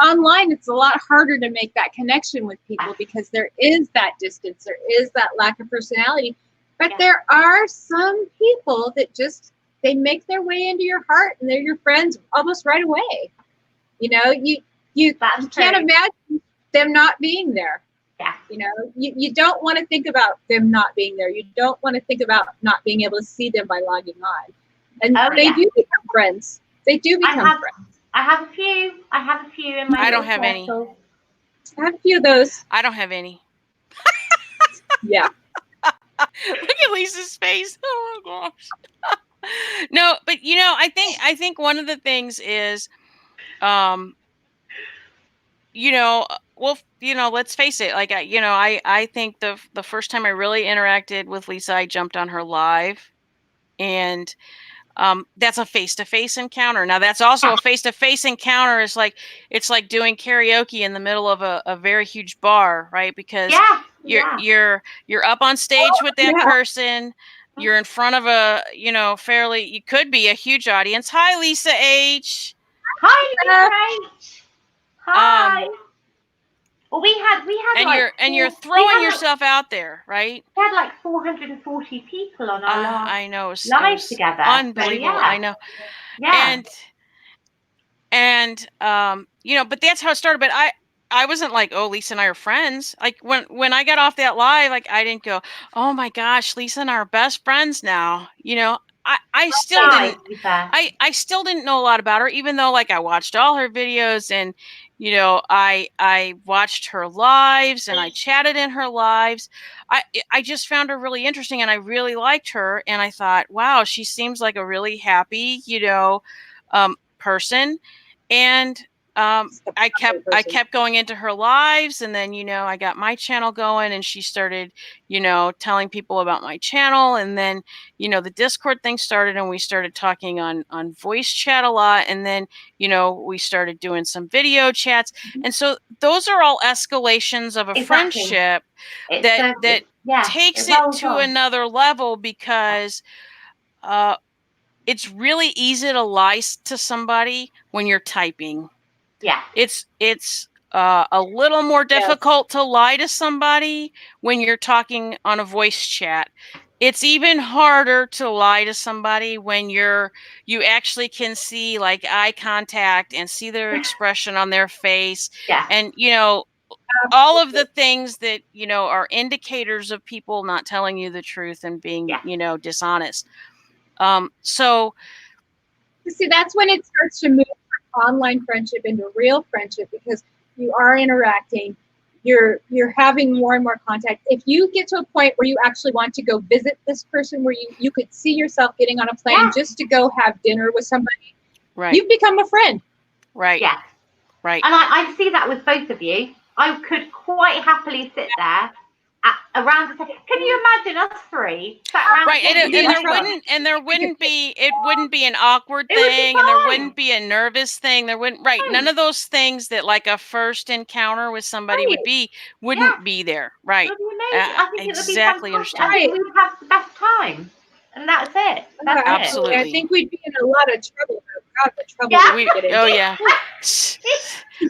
online it's a lot harder to make that connection with people because there is that distance, there is that lack of personality. But there are some people that they make their way into your heart and they're your friends almost right away. You can't imagine them not being there. Yeah. You don't want to think about them not being there. You don't want to think about not being able to see them by logging on. And they do become friends. They do become friends. I have a few in my I don't have any. I have a few of those. I don't have any. Yeah. Look at Lisa's face. Oh my gosh. No, but I think one of the things is, well, let's face it. Like I think the first time I really interacted with Lisa, I jumped on her live, and that's a face-to-face encounter. Now that's also a face-to-face encounter. It's like doing karaoke in the middle of a very huge bar, right? Because you're up on stage with that person. You're in front of a you could be a huge audience. Hi, Lisa H. Hi, Lisa H. Hi. Well, we had and you're throwing yourself out there, right? We had like 440 people on our last I know, live together. Unbelievable. So, yeah. I know. Yeah. And but that's how it started. But I wasn't like, oh, Lisa and I are friends. Like when I got off that live, like I didn't go, oh my gosh, Lisa and I are best friends now. I still didn't. I still didn't know a lot about her, even though like I watched all her videos, and I watched her lives and I chatted in her lives. I just found her really interesting, and I really liked her, and I thought, wow, she seems like a really happy, person. And I kept going into her lives, and then I got my channel going, and she started telling people about my channel, and then the Discord thing started, and we started talking on voice chat a lot, and then we started doing some video chats, and so those are all escalations of a friendship that takes it to another level, because it's really easy to lie to somebody when you're typing. Yeah. It's a little more difficult to lie to somebody when you're talking on a voice chat. It's even harder to lie to somebody when you actually can see like eye contact and see their expression on their face. Yeah. And all of the things that are indicators of people not telling you the truth and being dishonest. So see, that's when it starts to move from online friendship into real friendship, because you are interacting, you're having more and more contact. If you get to a point where you actually want to go visit this person, where you could see yourself getting on a plane just to go have dinner with somebody, you've become a friend. Right. Yeah. Right. And I see that with both of you. I could quite happily sit there around the table. Can you imagine us three sat around right, the table? and there wouldn't be an awkward thing, and there wouldn't be a nervous thing. There wouldn't none of those things that like a first encounter with somebody wouldn't be there. Right. It would be amazing. I think exactly. It would be fantastic. I think we'd have the best time. And that's it. That's absolutely. I think we'd be in a lot of trouble. God, the trouble we'd get into. Oh yeah.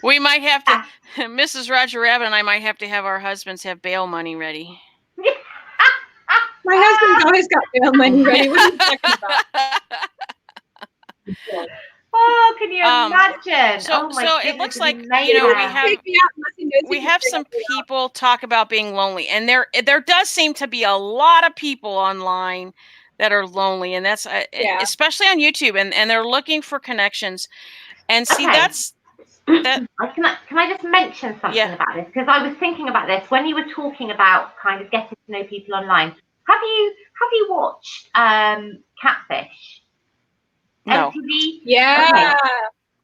We might have to. Mrs. Roger Rabbit and I might have to have our husbands have bail money ready. My husband's always got bail money ready. What are you talking about? Oh, can you imagine? So it looks like we have some people talk about being lonely, and there does seem to be a lot of people online that are lonely, and that's especially on YouTube, and they're looking for connections. And see, that's that. Can I just mention something about this? Because I was thinking about this when you were talking about kind of getting to know people online. Have you watched Catfish? No. MTV? Yeah. Okay.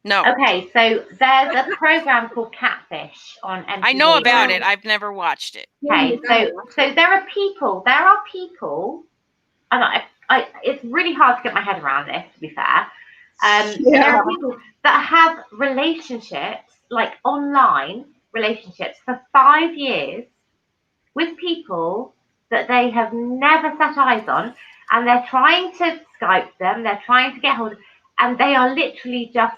No. Okay, so there's a program called Catfish on MTV. I know about it. I've never watched it. Okay, so there are people, and it's really hard to get my head around this, to be fair. There are people that have relationships, like online relationships, for 5 years with people that they have never set eyes on, and they're trying to Skype them, they're trying to get hold of, and they are literally just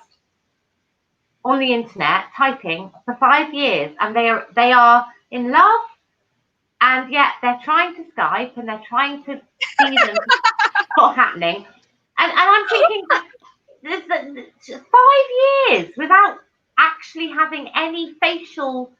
on the internet typing for 5 years, and they are in love, and yet they're trying to Skype and they're trying to see them what's happening, and I'm thinking, 5 years without actually having any facial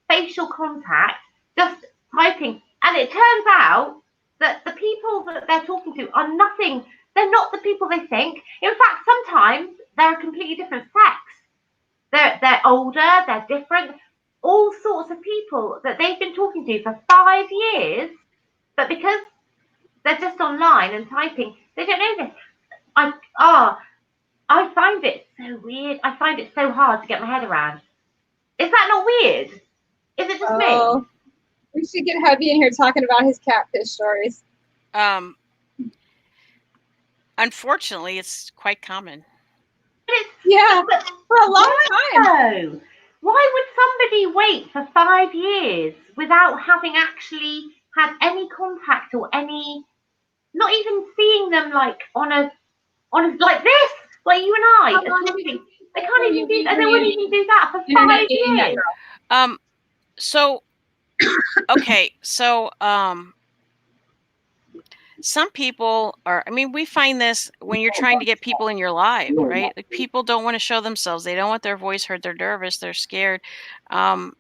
contact, just typing. And it turns out that the people that they're talking to are nothing. They're not the people they think. In fact, sometimes they're a completely different sex. They're older, they're different, all sorts of people that they've been talking to for 5 years, but because they're just online and typing, they don't know this. I find it so weird. I find it so hard to get my head around. Is that not weird? Is it just me? We should get Hubby in here talking about his catfish stories. Unfortunately, it's quite common. Yeah, for a long time. No. Why would somebody wait for 5 years without having actually had any contact or any, not even seeing them like on a like this, like you and I are talking? They can't even do that. They wouldn't even do that for 5 years. So, okay, so some people are, I mean, we find this when you're trying to get people in your life, right? Like, people don't want to show themselves. They don't want their voice heard. They're nervous. They're scared. I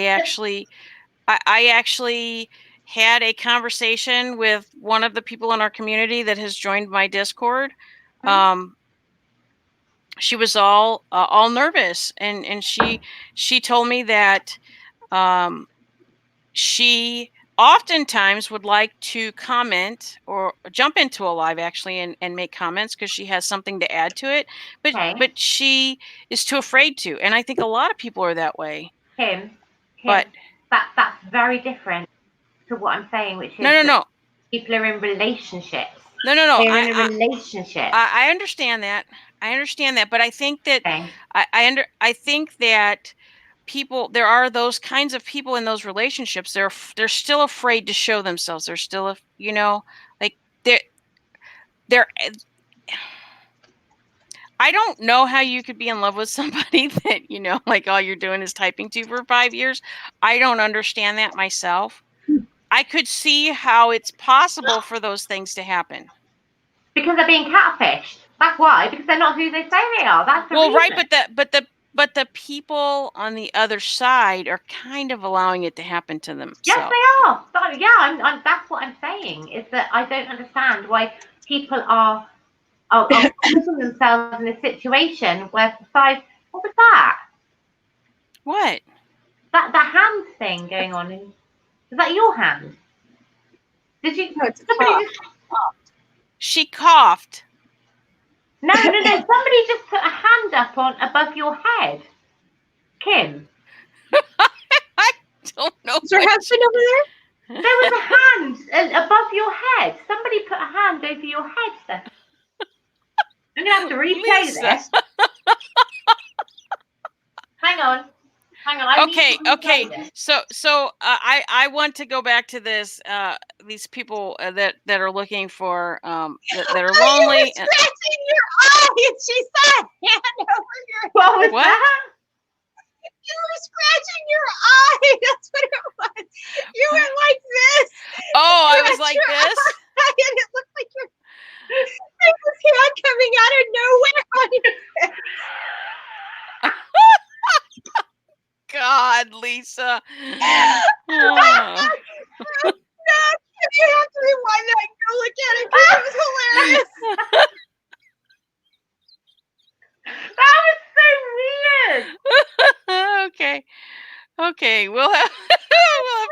actually had a conversation with one of the people in our community that has joined my Discord. She was all nervous, and she told me that she oftentimes would like to comment or jump into a live actually and make comments because she has something to add to it, but she is too afraid to, and I think a lot of people are that way. Kim, But that's very different to what I'm saying, which is no. People are in relationships. No. They're in a relationship. I understand that. But I think that Okay. I think that people, there are those kinds of people in those relationships. They're still afraid to show themselves. They're still, like they're. I don't know how you could be in love with somebody that, like all you're doing is typing to for 5 years. I don't understand that myself. I could see how it's possible for those things to happen. Because they're being catfished. That's why. Because they're not who they say they are. That's the reason. Right, but the people on the other side are kind of allowing it to happen to them. Yes, they are. So, yeah, that's what I'm saying. Is that I don't understand why people are putting themselves in a situation where what was that? What? That hand thing going on. Is that your hand? Did you? No, it's a somebody cough. just. She coughed. No. Somebody just put a hand up above your head, Kim. I don't know. Is your husband over there? There was a hand above your head. Somebody put a hand over your head. Then. I'm gonna have to replay Lisa. this. Hang on. Okay. So I want to go back to this. These people that are looking for that are lonely. You were scratching your eye, and she saw a hand over your head. What was that? You were scratching your eye. That's what it was. You went like this. Oh, I was like this. And it looked like there was hand coming out of nowhere on your head. God, Lisa. No, you have to rewind that and go look at it because it was hilarious. That was so weird. Okay. We'll have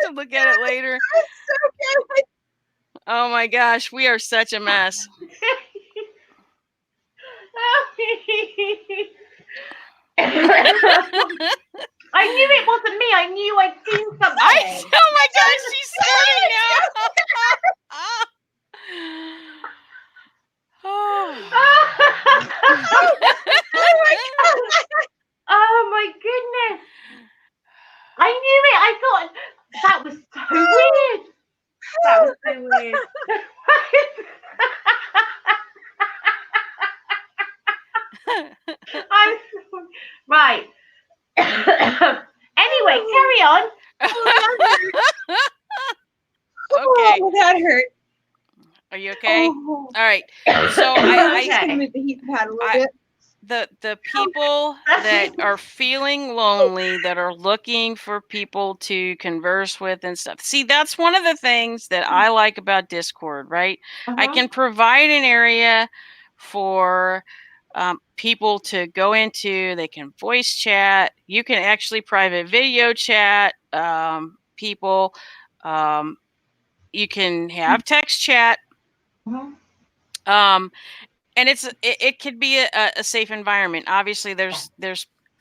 to look at it later. So good. Oh my gosh, we are such a mess. I knew it wasn't me. I knew I'd seen something. Oh my gosh, she's starting now. Oh my goodness. I knew it. I thought that was so weird. That was so weird. I'm so, right. Anyway, carry on. Okay. Oh, that hurt. Are you okay? Oh. All right. So I move the heat pad a little bit. the people that are feeling lonely, that are looking for people to converse with and stuff. See, that's one of the things that I like about Discord, right? I can provide an area for people to go into. They can voice chat. You can actually private video chat people. You can have text chat. and it could be a safe environment. Obviously, there's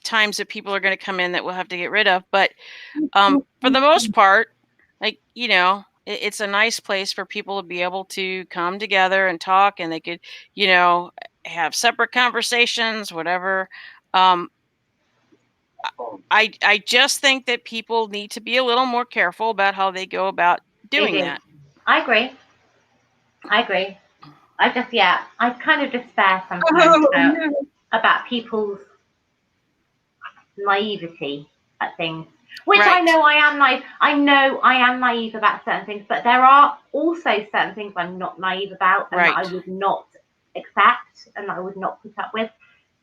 times that people are going to come in that we'll have to get rid of, but for the most part, like, you know, it's a nice place for people to be able to come together and talk, and they could, you know, have separate conversations, whatever. I just think that people need to be a little more careful about how they go about doing that. I agree. I just, I kind of despair sometimes Oh, about people's naivety at things. Which Right. I know I am naive. I know I am naive about certain things, but there are also certain things I'm not naive about, and that I Right. would not accept, and that I would not put up with.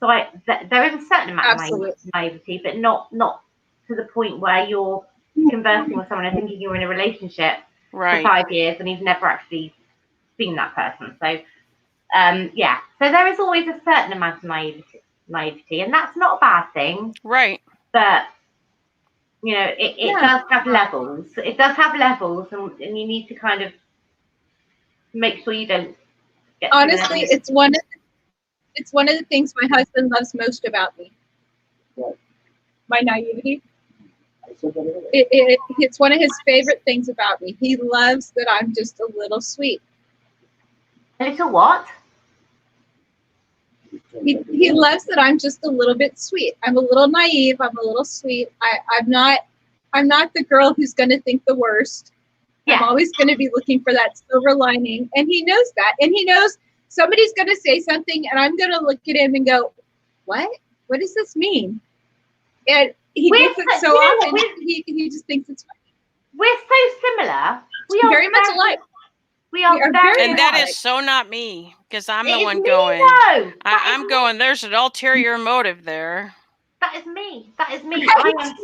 So there is a certain amount Absolutely. of naivety, but not to the point where you're conversing with someone and thinking you're in a relationship for Right. 5 years and you've never actually seen that person. So so there is always a certain amount of naivety, and that's not a bad thing. Right. But you know, it Yeah. does have levels. It does have levels, and you need to kind of make sure you don't get. Honestly, it's one of the things my husband loves most about me. What? My naivety. I said that earlier. It's one of his favorite things about me. He loves that I'm just a little sweet. A little what? He loves that I'm just a little bit sweet. I'm a little naive. I'm a little sweet. I'm not the girl who's going to think the worst. Yeah. I'm always going to be looking for that silver lining, and he knows that. And he knows somebody's going to say something, and I'm going to look at him and go, "What? What does this mean?" And he gets it so often. He just thinks it's funny. We're so similar. We are very much alike. We are very And that alike. is so not me, because I'm It the is one me, going. though. I'm going. There's an ulterior motive there. That is me. That is me. Right?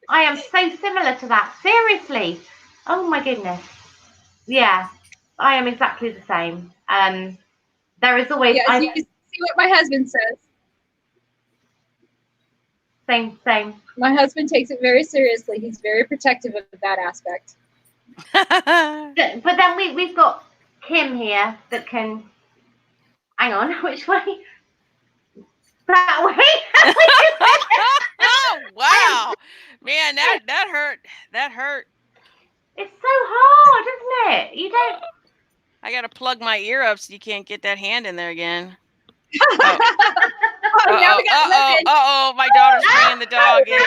I am so similar to that. Seriously. Oh my goodness. Yeah, I am exactly the same. There is always Yes, you see what my husband says. Same. My husband takes it very seriously. He's very protective of that aspect. But then we've got Kim here that can. Hang on, which way? That way. Oh, wow, man, that hurt. That hurt. It's so hard, isn't it? You don't. I gotta plug my ear up so you can't get that hand in there again. Oh, now we got Lemon. My daughter's bringing the dog in.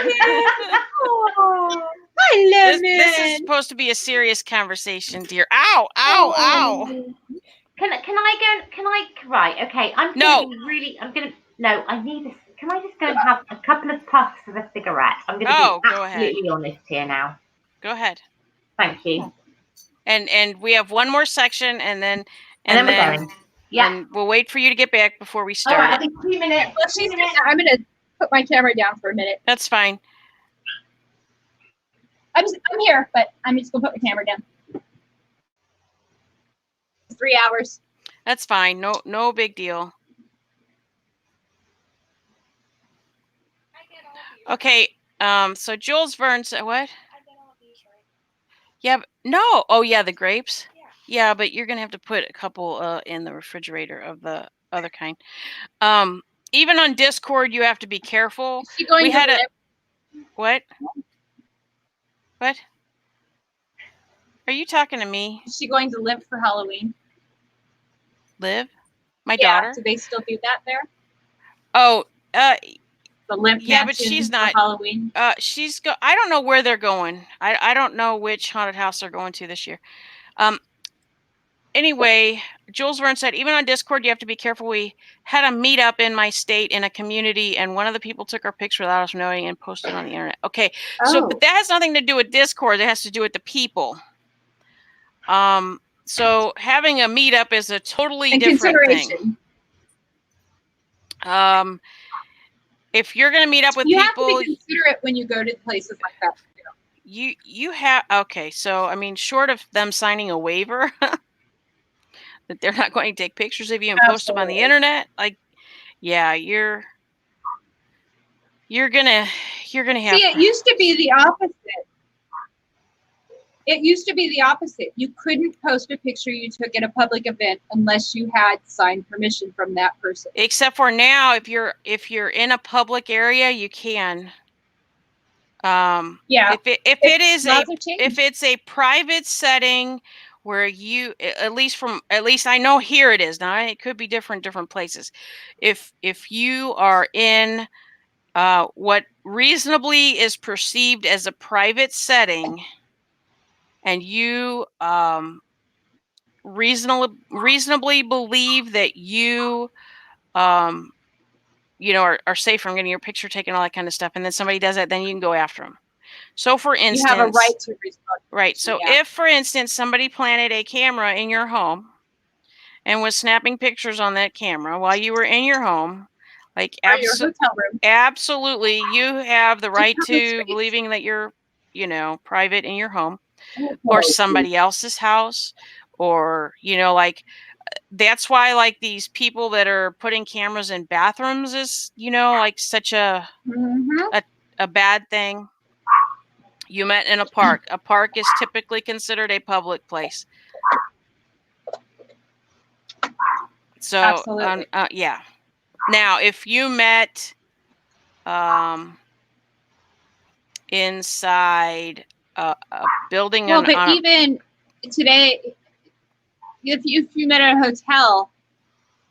Oh, hi, Lemon. This is supposed to be a serious conversation, dear. Ow, ow, ow. Can I go? Can I? Right. Okay. I'm No. gonna. No. I need this. Can I just go and have a couple of puffs of a cigarette? I'm gonna be Go ahead. absolutely honest here now. Go ahead. Thank you. And we have one more section, and then we're going. Yeah. And we'll wait for you to get back before we All start. right. I'll be 2 minutes. I'm gonna put my camera down for a minute. That's fine. I'm here, but I'm just gonna put my camera down. 3 hours. That's fine. No big deal. Okay. So Jules Verne said what? Yeah. No. Oh yeah, the grapes. Yeah, but you're gonna have to put a couple in the refrigerator of the other kind. Even on Discord, you have to be careful. Is she going We to had live? What? What? Are you talking to me? Is she going to live for Halloween? Liv? My daughter? Do they still do that there? Oh, The Limp yeah, but Mansion she's for not. Halloween. I don't know where they're going. I don't know which haunted house they're going to this year. Anyway, Jules Verne said, even on Discord, you have to be careful. We had a meetup in my state in a community, and one of the people took our picture without us knowing and posted it on the internet. Okay, so but that has nothing to do with Discord. It has to do with the people. So having a meetup is a totally different thing. If you're going to meet up with you people, have to be considerate when you go to places like that. You have okay. So I mean, short of them signing a waiver that they're not going to take pictures of you and post them on the internet, like, yeah, you're gonna have. See, it used to be the opposite. It used to be the opposite. You couldn't post a picture you took at a public event unless you had signed permission from that person. Except for now, if you're in a public area, you can. Yeah. If it's a private setting where you, at least I know here it is. Now it could be different places. If you are in what reasonably is perceived as a private setting, and you reasonably believe that you are safe from getting your picture taken, all that kind of stuff, and then somebody does that, then you can go after them. So for instance, you have a right to respond. Right. So if, for instance, somebody planted a camera in your home and was snapping pictures on that camera while you were in your home, like Or your hotel room. absolutely, you have the right public to space. believing that you're, private in your home Or or somebody else's house, or, that's why, like, these people that are putting cameras in bathrooms is, like, such a bad thing. You met in a park. A park is typically considered a public place. So, Absolutely. yeah. Now, if you met inside a building, well, but even today, if you met at a hotel,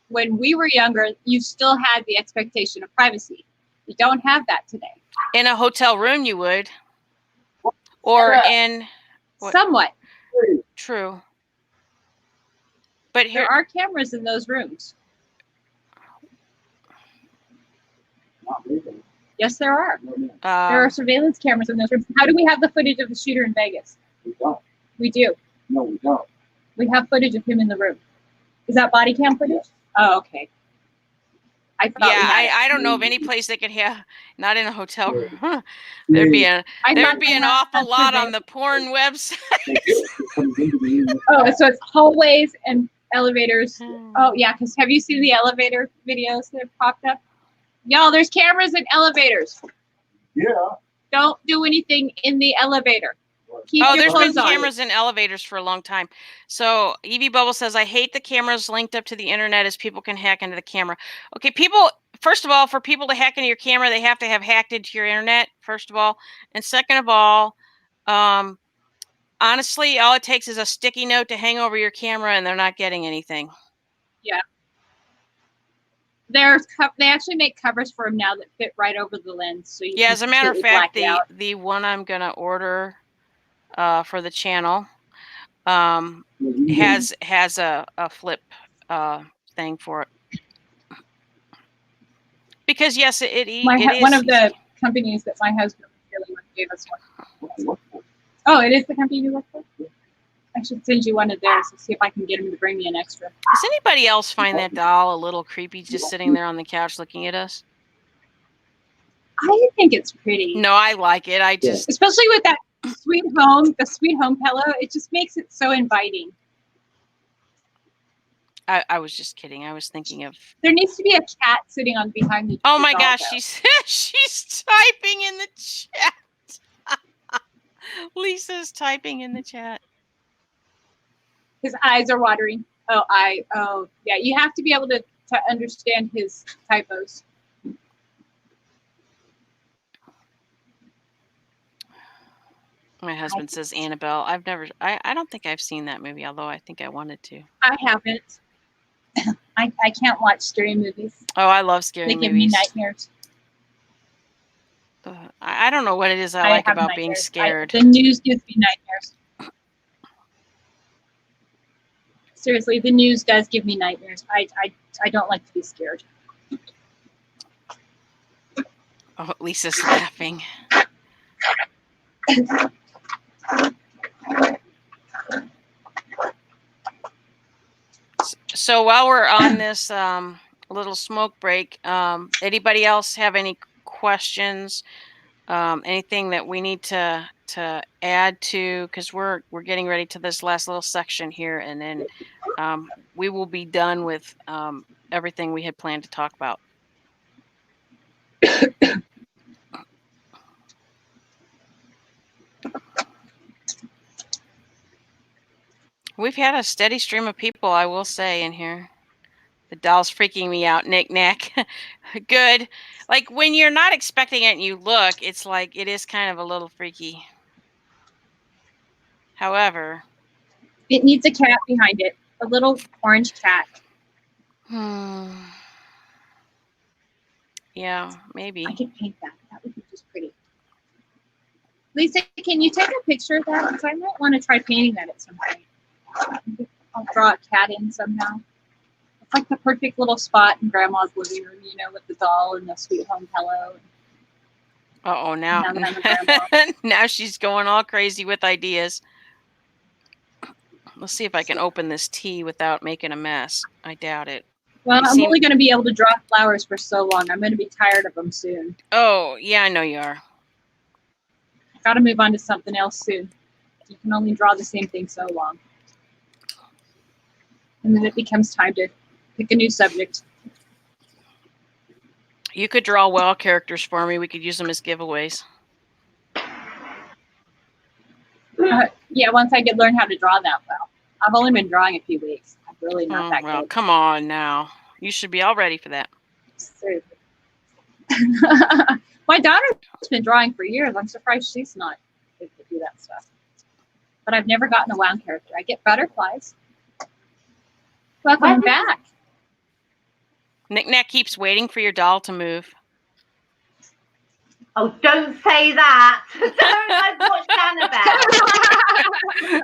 when we were younger, you still had the expectation of privacy. You don't have that today. In a hotel room, you would. Or in... Somewhat. True. But there are cameras in those rooms. Yes, there are. There are surveillance cameras in those rooms. How do we have the footage of the shooter in Vegas? We don't. We do. No, we don't. We have footage of him in the room. Is that body cam footage? Oh, okay. I don't know of any place that could have, not in a hotel room. There'd be an awful lot on the porn website. Oh, so it's hallways and elevators. Oh, yeah, because have you seen the elevator videos that have popped up? Y'all, there's cameras in elevators. Yeah. Don't do anything in the elevator. There's been cameras in elevators for a long time. So Evie Bubble says, I hate the cameras linked up to the internet as people can hack into the camera. Okay, first of all, for people to hack into your camera, they have to have hacked into your internet, first of all. And second of all, honestly, all it takes is a sticky note to hang over your camera and they're not getting anything. Yeah. They actually make covers for them now that fit right over the lens. So you as a matter of fact, the one I'm going to order for the channel has a flip thing for it. Because yes, it is one of the companies that my husband was dealing with gave us one. Oh, it is the company you work for? I should send you one of theirs and see if I can get him to bring me an extra. Does anybody else find that doll a little creepy just sitting there on the couch looking at us? I think it's pretty. No, I like it. Especially with that the sweet home pillow, it just makes it so inviting. I was just kidding. I was thinking of... There needs to be a cat sitting on behind the... Oh my gosh, she's typing in the chat. Lisa's typing in the chat. His eyes are watering. Oh, yeah. You have to be able to understand his typos. My husband says Annabelle. I don't think I've seen that movie, although I think I wanted to. I haven't. I can't watch scary movies. Oh, I love scary movies. They give me nightmares. I don't know what it is I like about being scared. The news gives me nightmares. Seriously, the news does give me nightmares. I don't like to be scared. Oh, Lisa's laughing. So while we're on this little smoke break, anybody else have any questions? Anything that we need to add to, because we're getting ready to this last little section here, and then we will be done with everything we had planned to talk about. We've had a steady stream of people, I will say, in here. The doll's freaking me out, knick-knack. Good. Like, when you're not expecting it and you look, it's like, it is kind of a little freaky. However... It needs a cat behind it. A little orange cat. Yeah, maybe. I could paint that. That would be just pretty. Lisa, can you take a picture of that? Because I might want to try painting that at some point. I'll draw a cat in somehow. It's like the perfect little spot in Grandma's living room, you know, with the doll and the sweet home pillow. Uh-oh, now Now that I'm a grandma. now she's going all crazy with ideas. Let's see if I can open this tea without making a mess. I doubt it. Well, You I'm seem- only going to be able to draw flowers for so long. I'm going to be tired of them soon. Oh, yeah, I know you are. Got to move on to something else soon. You can only draw the same thing so long. And then it becomes time to pick a new subject. You could draw well characters for me. We could use them as giveaways. Yeah, once I learn how to draw that well. I've only been drawing a few weeks. I'm really not that Well, good. come on now. You should be all ready for that. Seriously. My daughter's been drawing for years. I'm surprised she's not able to do that stuff. But I've never gotten a wound character. I get butterflies. Welcome back. Knick-knack keeps waiting for your doll to move. Oh, don't say that. I've watched Annabelle.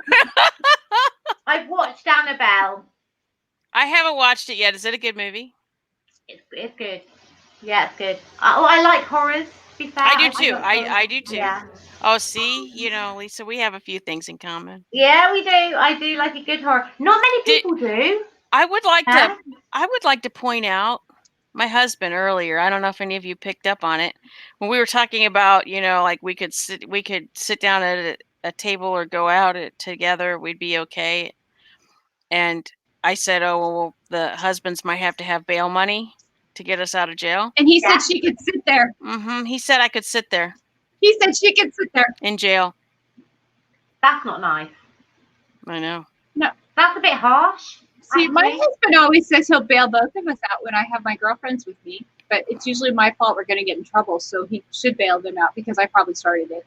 I've watched Annabelle. I haven't watched it yet. Is it a good movie? It's good. Yeah, it's good. I like horrors, to be fair. I do too. like I do too. Yeah. Oh, see? You know, Lisa, we have a few things in common. Yeah, we do. I do like a good horror. Not many people do. I would like Huh? to point out my husband earlier. I don't know if any of you picked up on it. When we were talking about, you know, like we could sit down at a table or go out together, we'd be okay. And I said, "Oh, well, the husbands might have to have bail money to get us out of jail." And he said she could sit there. He said I could sit there He said she could sit there. in jail. That's not nice. I know. That's a bit harsh. See, my actually. husband always says he'll bail both of us out when I have my girlfriends with me. But it's usually my fault we're going to get in trouble. So he should bail them out because I probably started it.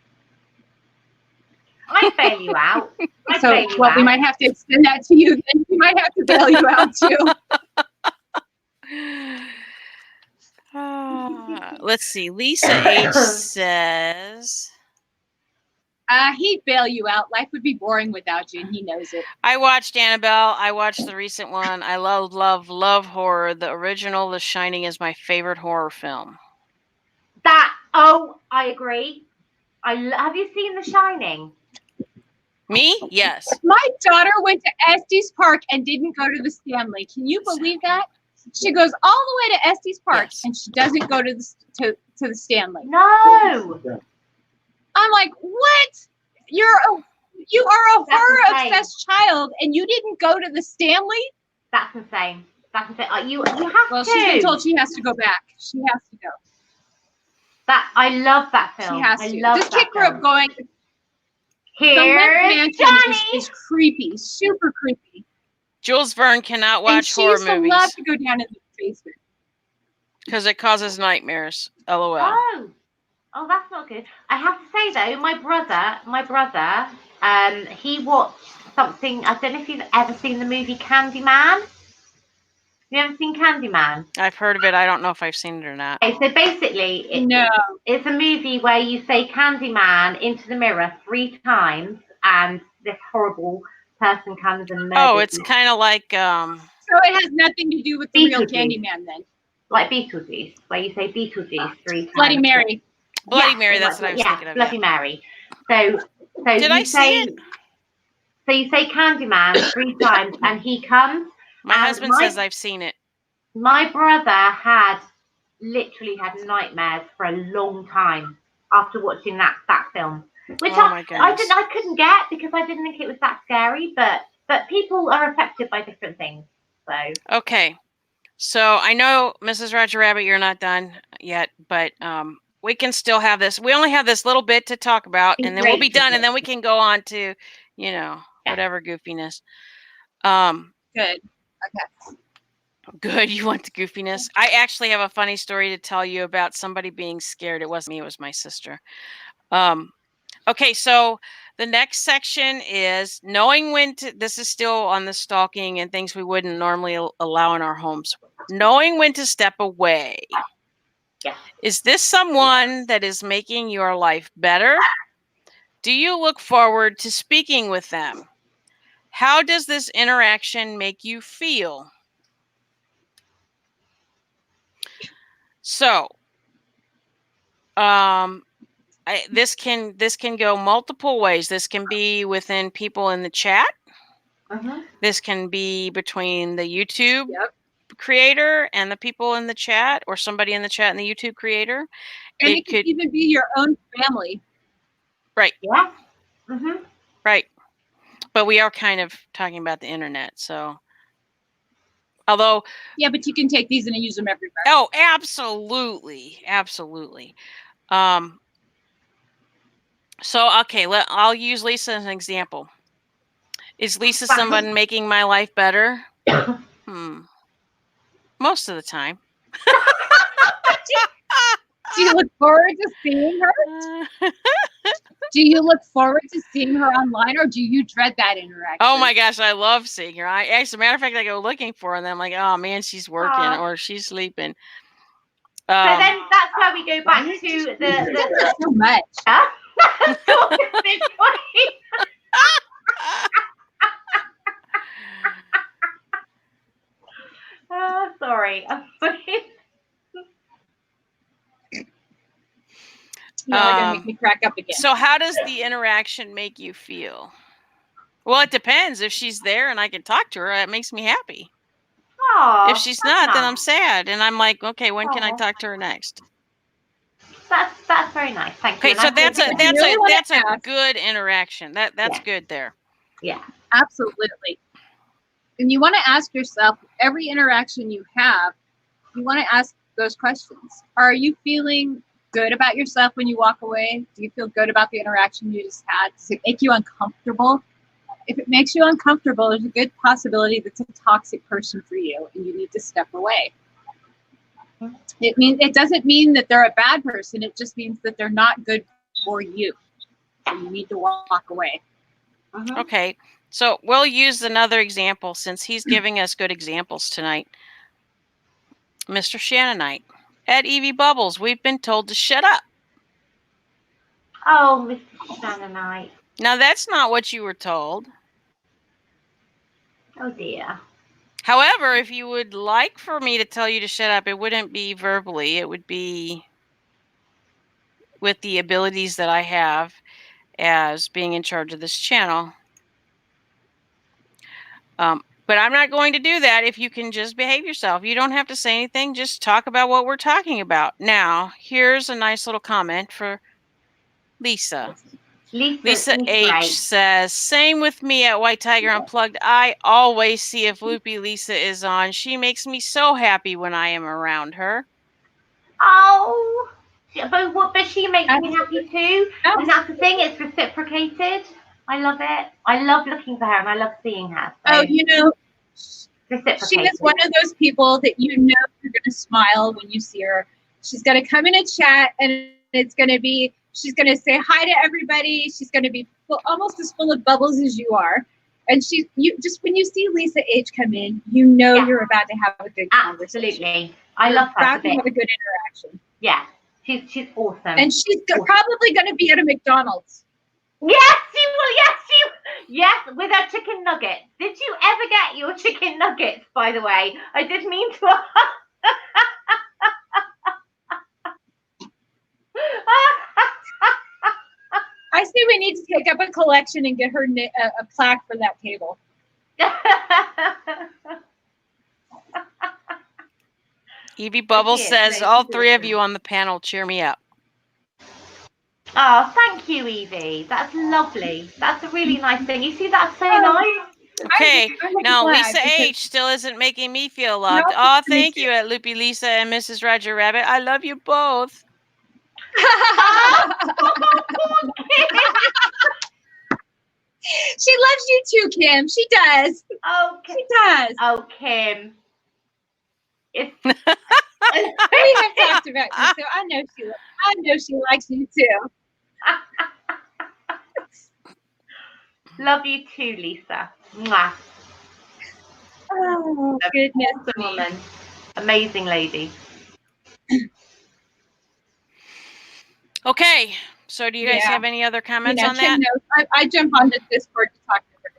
I'd bail you out. I'd So, bail you well, out. we might have to extend that to you. Then we might have to bail you out too. Let's see. Lisa H says, He'd bail you out. Life would be boring without you, and he knows it. I watched Annabelle. I watched the recent one. I love horror. The original, The Shining, is my favorite horror film. I agree. Have you seen The Shining? Me? Yes. My daughter went to Estes Park and didn't go to the Stanley. Can you believe that? She goes all the way to Estes Park Yes. and she doesn't go to the Stanley. No. I'm like, what? You are a That's horror insane. obsessed child and you didn't go to the Stanley? That's insane. That's insane. You have Well, to. she's been told she has to go back. She has to go. I love that film. She has I to. love This that kid grew film. up going. The Here's Limp Johnny. Mansion is creepy, super creepy. Jules Verne cannot And watch she horror used to movies love to go down in the basement. because it causes nightmares. LOL. Oh, that's not good. I have to say though, my brother, he watched something. I don't know if you've ever seen the movie Candyman. You ever seen Candyman? I've heard of it. I don't know if I've seen it or not. Okay, so basically, No. it's a movie where you say Candyman into the mirror 3 times, and this horrible person comes and murders Oh, it's you. kind of like So it has nothing to do with the real Beetlejuice. Candyman then. Like Beetlejuice, where you say Beetlejuice 3 times. Bloody Mary. Bloody Yeah, Mary. That's what I was thinking of. Bloody Yeah. Mary. So Did you I see say, it? So you say Candyman 3 times, and he comes. My And husband says I've seen it. My brother literally had nightmares for a long time after watching that film, which Oh my goodness. I couldn't get because I didn't think it was that scary. But people are affected by different things. So Okay. So I know, Mrs. Roger Rabbit, you're not done yet, but we can still have this. We only have this little bit to talk about, and then we'll be done, and then we can go on to, whatever goofiness. Good. Okay. Good. You want the goofiness? I actually have a funny story to tell you about somebody being scared. It wasn't me, it was my sister. Okay, so the next section is knowing when to, this is still on the stalking and things we wouldn't normally allow in our homes. Knowing when to step away. Yeah. Is this someone that is making your life better? Do you look forward to speaking with them? How does this interaction make you feel? So, this can go multiple ways. This can be within people in the chat. This can be between the YouTube creator and the people in the chat, or somebody in the chat and the YouTube creator. And it could even be your own family. Right. Yeah. Right. But we are kind of talking about the internet, so. Although. Yeah, but you can take these and use them everywhere. Oh, absolutely. Absolutely. So, okay, I'll use Lisa as an example. Is Lisa someone making my life better? Most of the time. Do you look forward to seeing her? Do you look forward to seeing her online, or do you dread that interaction? Oh my gosh, I love seeing her. As a matter of fact, I go looking for her, and I'm like, oh man, she's working or she's sleeping. So then that's where we go back to the so much. Sorry. I'm sorry. You're gonna make me crack up again. So how does the interaction make you feel? Well, it depends. If she's there and I can talk to her, it makes me happy. Aww, if she's not, then I'm sad. And I'm like, okay, when can I talk to her next? That's very nice. Thank you. Okay, so that's a good interaction. That's good there. Yeah. Absolutely. And you want to ask yourself, every interaction you have, you want to ask those questions. Are you feeling good about yourself when you walk away? Do you feel good about the interaction you just had? Does it make you uncomfortable? If it makes you uncomfortable, there's a good possibility that's a toxic person for you and you need to step away. It doesn't mean that they're a bad person. It just means that they're not good for you. So you need to walk away. Okay, so we'll use another example since he's giving us good examples tonight. Mr. Shannonite. At Evie Bubbles, we've been told to shut up. Oh, Mr. Shannonite. Now, that's not what you were told. Oh, dear. However, if you would like for me to tell you to shut up, it wouldn't be verbally. It would be with the abilities that I have as being in charge of this channel. But I'm not going to do that if you can just behave yourself. You don't have to say anything. Just talk about what we're talking about. Now, here's a nice little comment for Lisa. Lisa H says, same with me at WhiteTiger Unplugged. I always see if Loopy Lisa is on. She makes me so happy when I am around her. Oh, but she makes me happy too. And that's the thing, it's reciprocated. I love it. I love looking for her and I love seeing her. So. Oh, she is one of those people that you're going to smile when you see her. She's going to come in a chat and it's going to be, she's going to say hi to everybody. She's going to be almost as full of bubbles as you are. And just when you see Lisa H come in, you're about to have a good conversation. Absolutely. I love her. About to have a good interaction. Yeah, she's awesome. And she's probably going to be at a McDonald's. Yes, she will. Yes, with her chicken nuggets. Did you ever get your chicken nuggets, by the way? I did mean to. I say we need to take up a collection and get her a plaque for that table. Evie Bubbles says, all three of you on the panel cheer me up. Oh, thank you, Evie. That's lovely. That's a really nice thing. You see, that's so nice. Okay, now Lisa H still isn't making me feel loved. Oh, thank you at Loopy Lisa and Mrs. Roger Rabbit. I love you both. She loves you too, Kim. She does. Oh, She does. oh, Kim. It's We have talked about you, so I know she likes you too. Love you too, Lisa. Mwah. Oh, goodness Awesome me. woman. Amazing lady. Okay. So do you guys Yeah. have any other comments on Kim that? knows. I jump on the Discord to talk to her.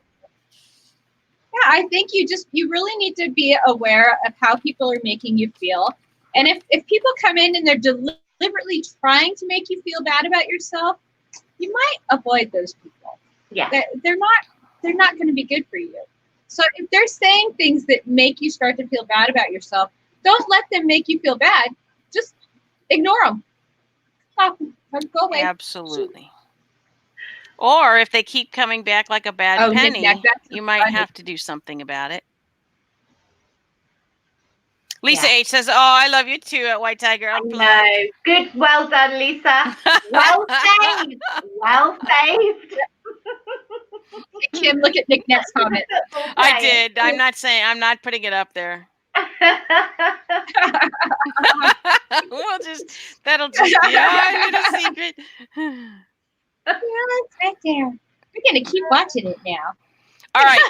Yeah, I think you really need to be aware of how people are making you feel. And if people come in and they're deliberately trying to make you feel bad about yourself, you might avoid those people. Yeah. They're not going to be good for you. So if they're saying things that make you start to feel bad about yourself, don't let them make you feel bad. Just ignore them. Stop them. Go away. Absolutely. Or if they keep coming back like a bad penny, that's you might funny. have to do something about it. Lisa Yeah. H says, "Oh, I love you too at WhiteTiger Unplugged." No. Good. Well done, Lisa. Well saved. Well saved. Kim, look at Nick Nett's comment. I did. I'm not putting it up there. That'll just be our little secret. Yeah, it's right there. We're gonna keep watching it now. All right,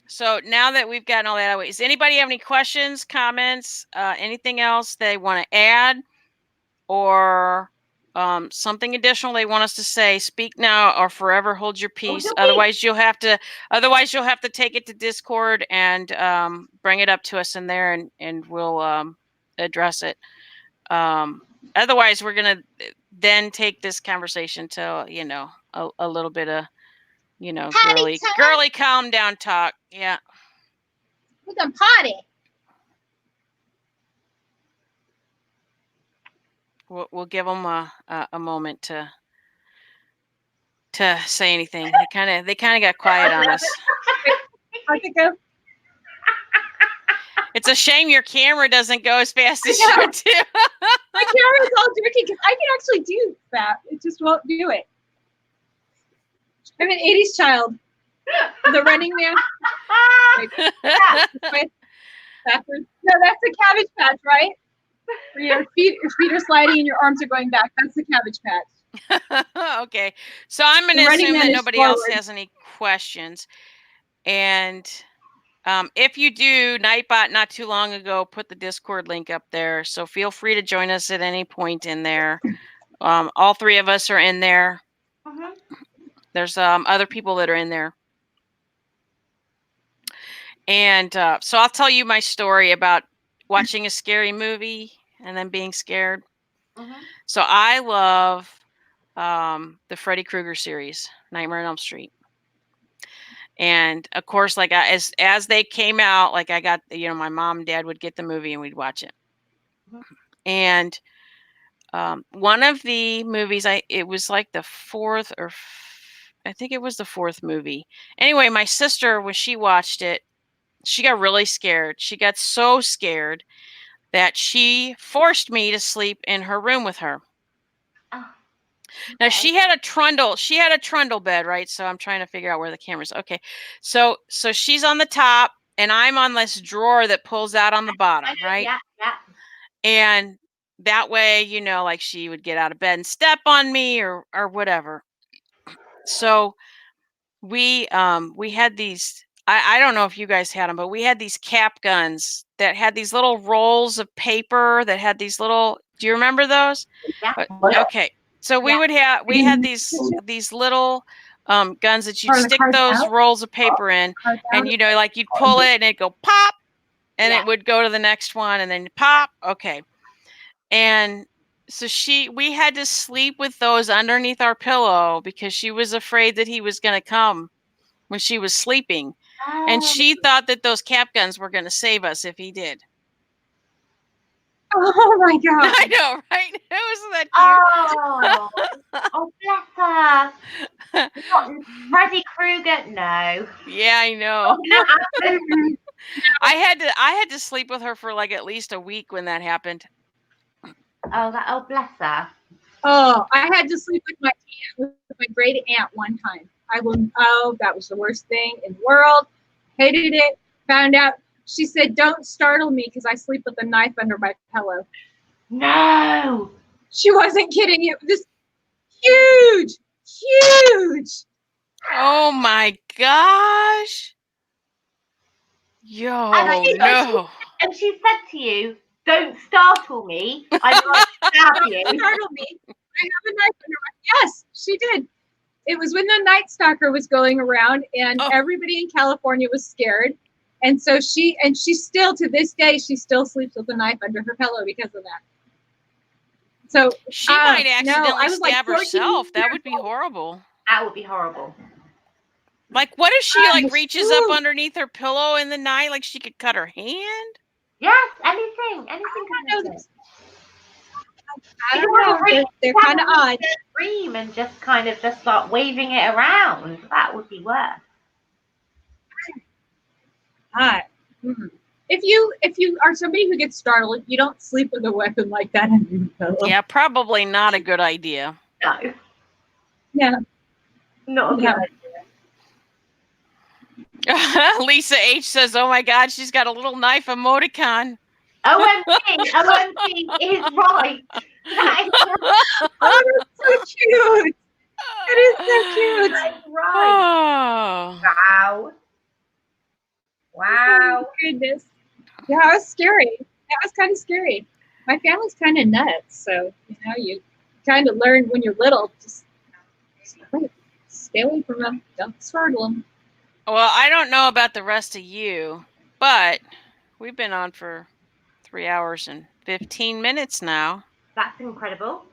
so now that we've gotten all that out of the way, does anybody have any questions, comments, anything else they want to add, or something additional they want us to say? Speak now or forever hold your peace. Otherwise, you'll have to take it to Discord and bring it up to us in there, and we'll address it. Otherwise, we're gonna then take this conversation to a little bit of girly calm down talk. Yeah. We're gonna party. We'll give them a moment to say anything. They kind of got quiet on us. How's it go? It's a shame your camera doesn't go as fast as you do. My camera's all jerky because I can actually do that. It just won't do it. I'm an 80s child. The Running Man. Backwards. No, that's the Cabbage Patch, right? Where your feet are sliding and your arms are going back. That's the Cabbage Patch. Okay, so I'm going to assume that nobody else has any questions. And if you do, Nightbot not too long ago put the Discord link up there, so feel free to join us at any point in there. All three of us are in there. There's other people that are in there. And so I'll tell you my story about watching a scary movie and then being scared. So I love the Freddy Krueger series, Nightmare on Elm Street. And of course, like as they came out, like I got, my mom and dad would get the movie and we'd watch it. And one of the movies, it was like the fourth I think it was the fourth movie. Anyway, my sister, when she watched it, she got really scared. She got so scared that she forced me to sleep in her room with her. Now she had a trundle bed, right? So I'm trying to figure out where the camera's. Okay. So she's on the top and I'm on this drawer that pulls out on the bottom, right? Yeah. And that way, like she would get out of bed and step on me or whatever. So we had these, I don't know if you guys had them, but we had these cap guns that had these little rolls of paper that had these little, do you remember those? Yeah. Okay. So we had these little guns that you'd stick those rolls of paper in, and like you'd pull it and it'd go pop, and it would go to the next one and then pop. Okay. And so we had to sleep with those underneath our pillow because she was afraid that he was going to come when she was sleeping. And she thought that those cap guns were going to save us if he did. Oh my God. I know, right? Wasn't that cute? Oh, bless her. Freddy Krueger? No. Yeah, I know. I had to sleep with her for like at least a week when that happened. Oh, bless her. Oh, I had to sleep with my great aunt one time. Oh, that was the worst thing in the world. Hated it. Found out. She said, don't startle me because I sleep with a knife under my pillow. No. She wasn't kidding. It was huge, huge. Oh my gosh. Yo, no. And she said to you, don't startle me. I might stab Don't you. startle me. I have a knife under my. Yes, she did. It was when the Night Stalker was going around, and everybody in California was scared. And so she still, to this day, she still sleeps with a knife under her pillow because of that. So She might accidentally I was stab like herself. That would be horrible. That would be horrible. Like, what if she like reaches up underneath her pillow in the night, like she could cut her hand? Yes, anything could happen. I don't know. They're kind of odd. Scream and just start waving it around. That would be worse. If you are somebody who gets startled, you don't sleep with a weapon like that under your pillow. Yeah, probably not a good idea. No. Yeah. Not a good idea. Lisa H says, "Oh my God, she's got a little knife emoticon." OMG is right. That is right. Oh, that's so cute. It is so cute. That's right. Oh. Wow. Oh, goodness. Yeah, it was scary. That was kind of scary. My family's kind of nuts, so you kind of learn when you're little. Just stay away from them. Don't startle them. Well, I don't know about the rest of you, but we've been on for 3 hours and 15 minutes now. That's incredible.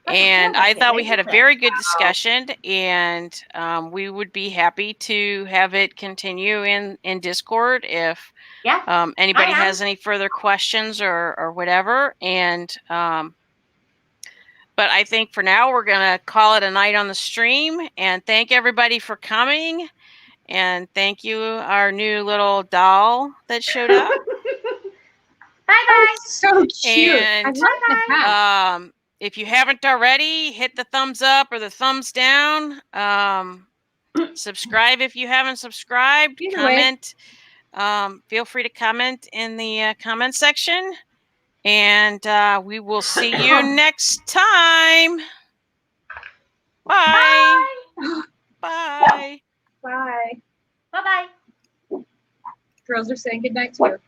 And I thought we had a very good discussion, and we would be happy to have it continue in Discord if anybody has any further questions or whatever. And but I think for now we're gonna call it a night on the stream, and thank everybody for coming. And thank you, our new little doll that showed up. Bye-bye. So cute. And I love if you haven't already, hit the thumbs up or the thumbs down. Subscribe if you haven't subscribed. Comment. Feel free to comment in the comment section. And we will see you next time. Bye. Bye. Bye. Bye-bye. Girls are saying goodnight to you.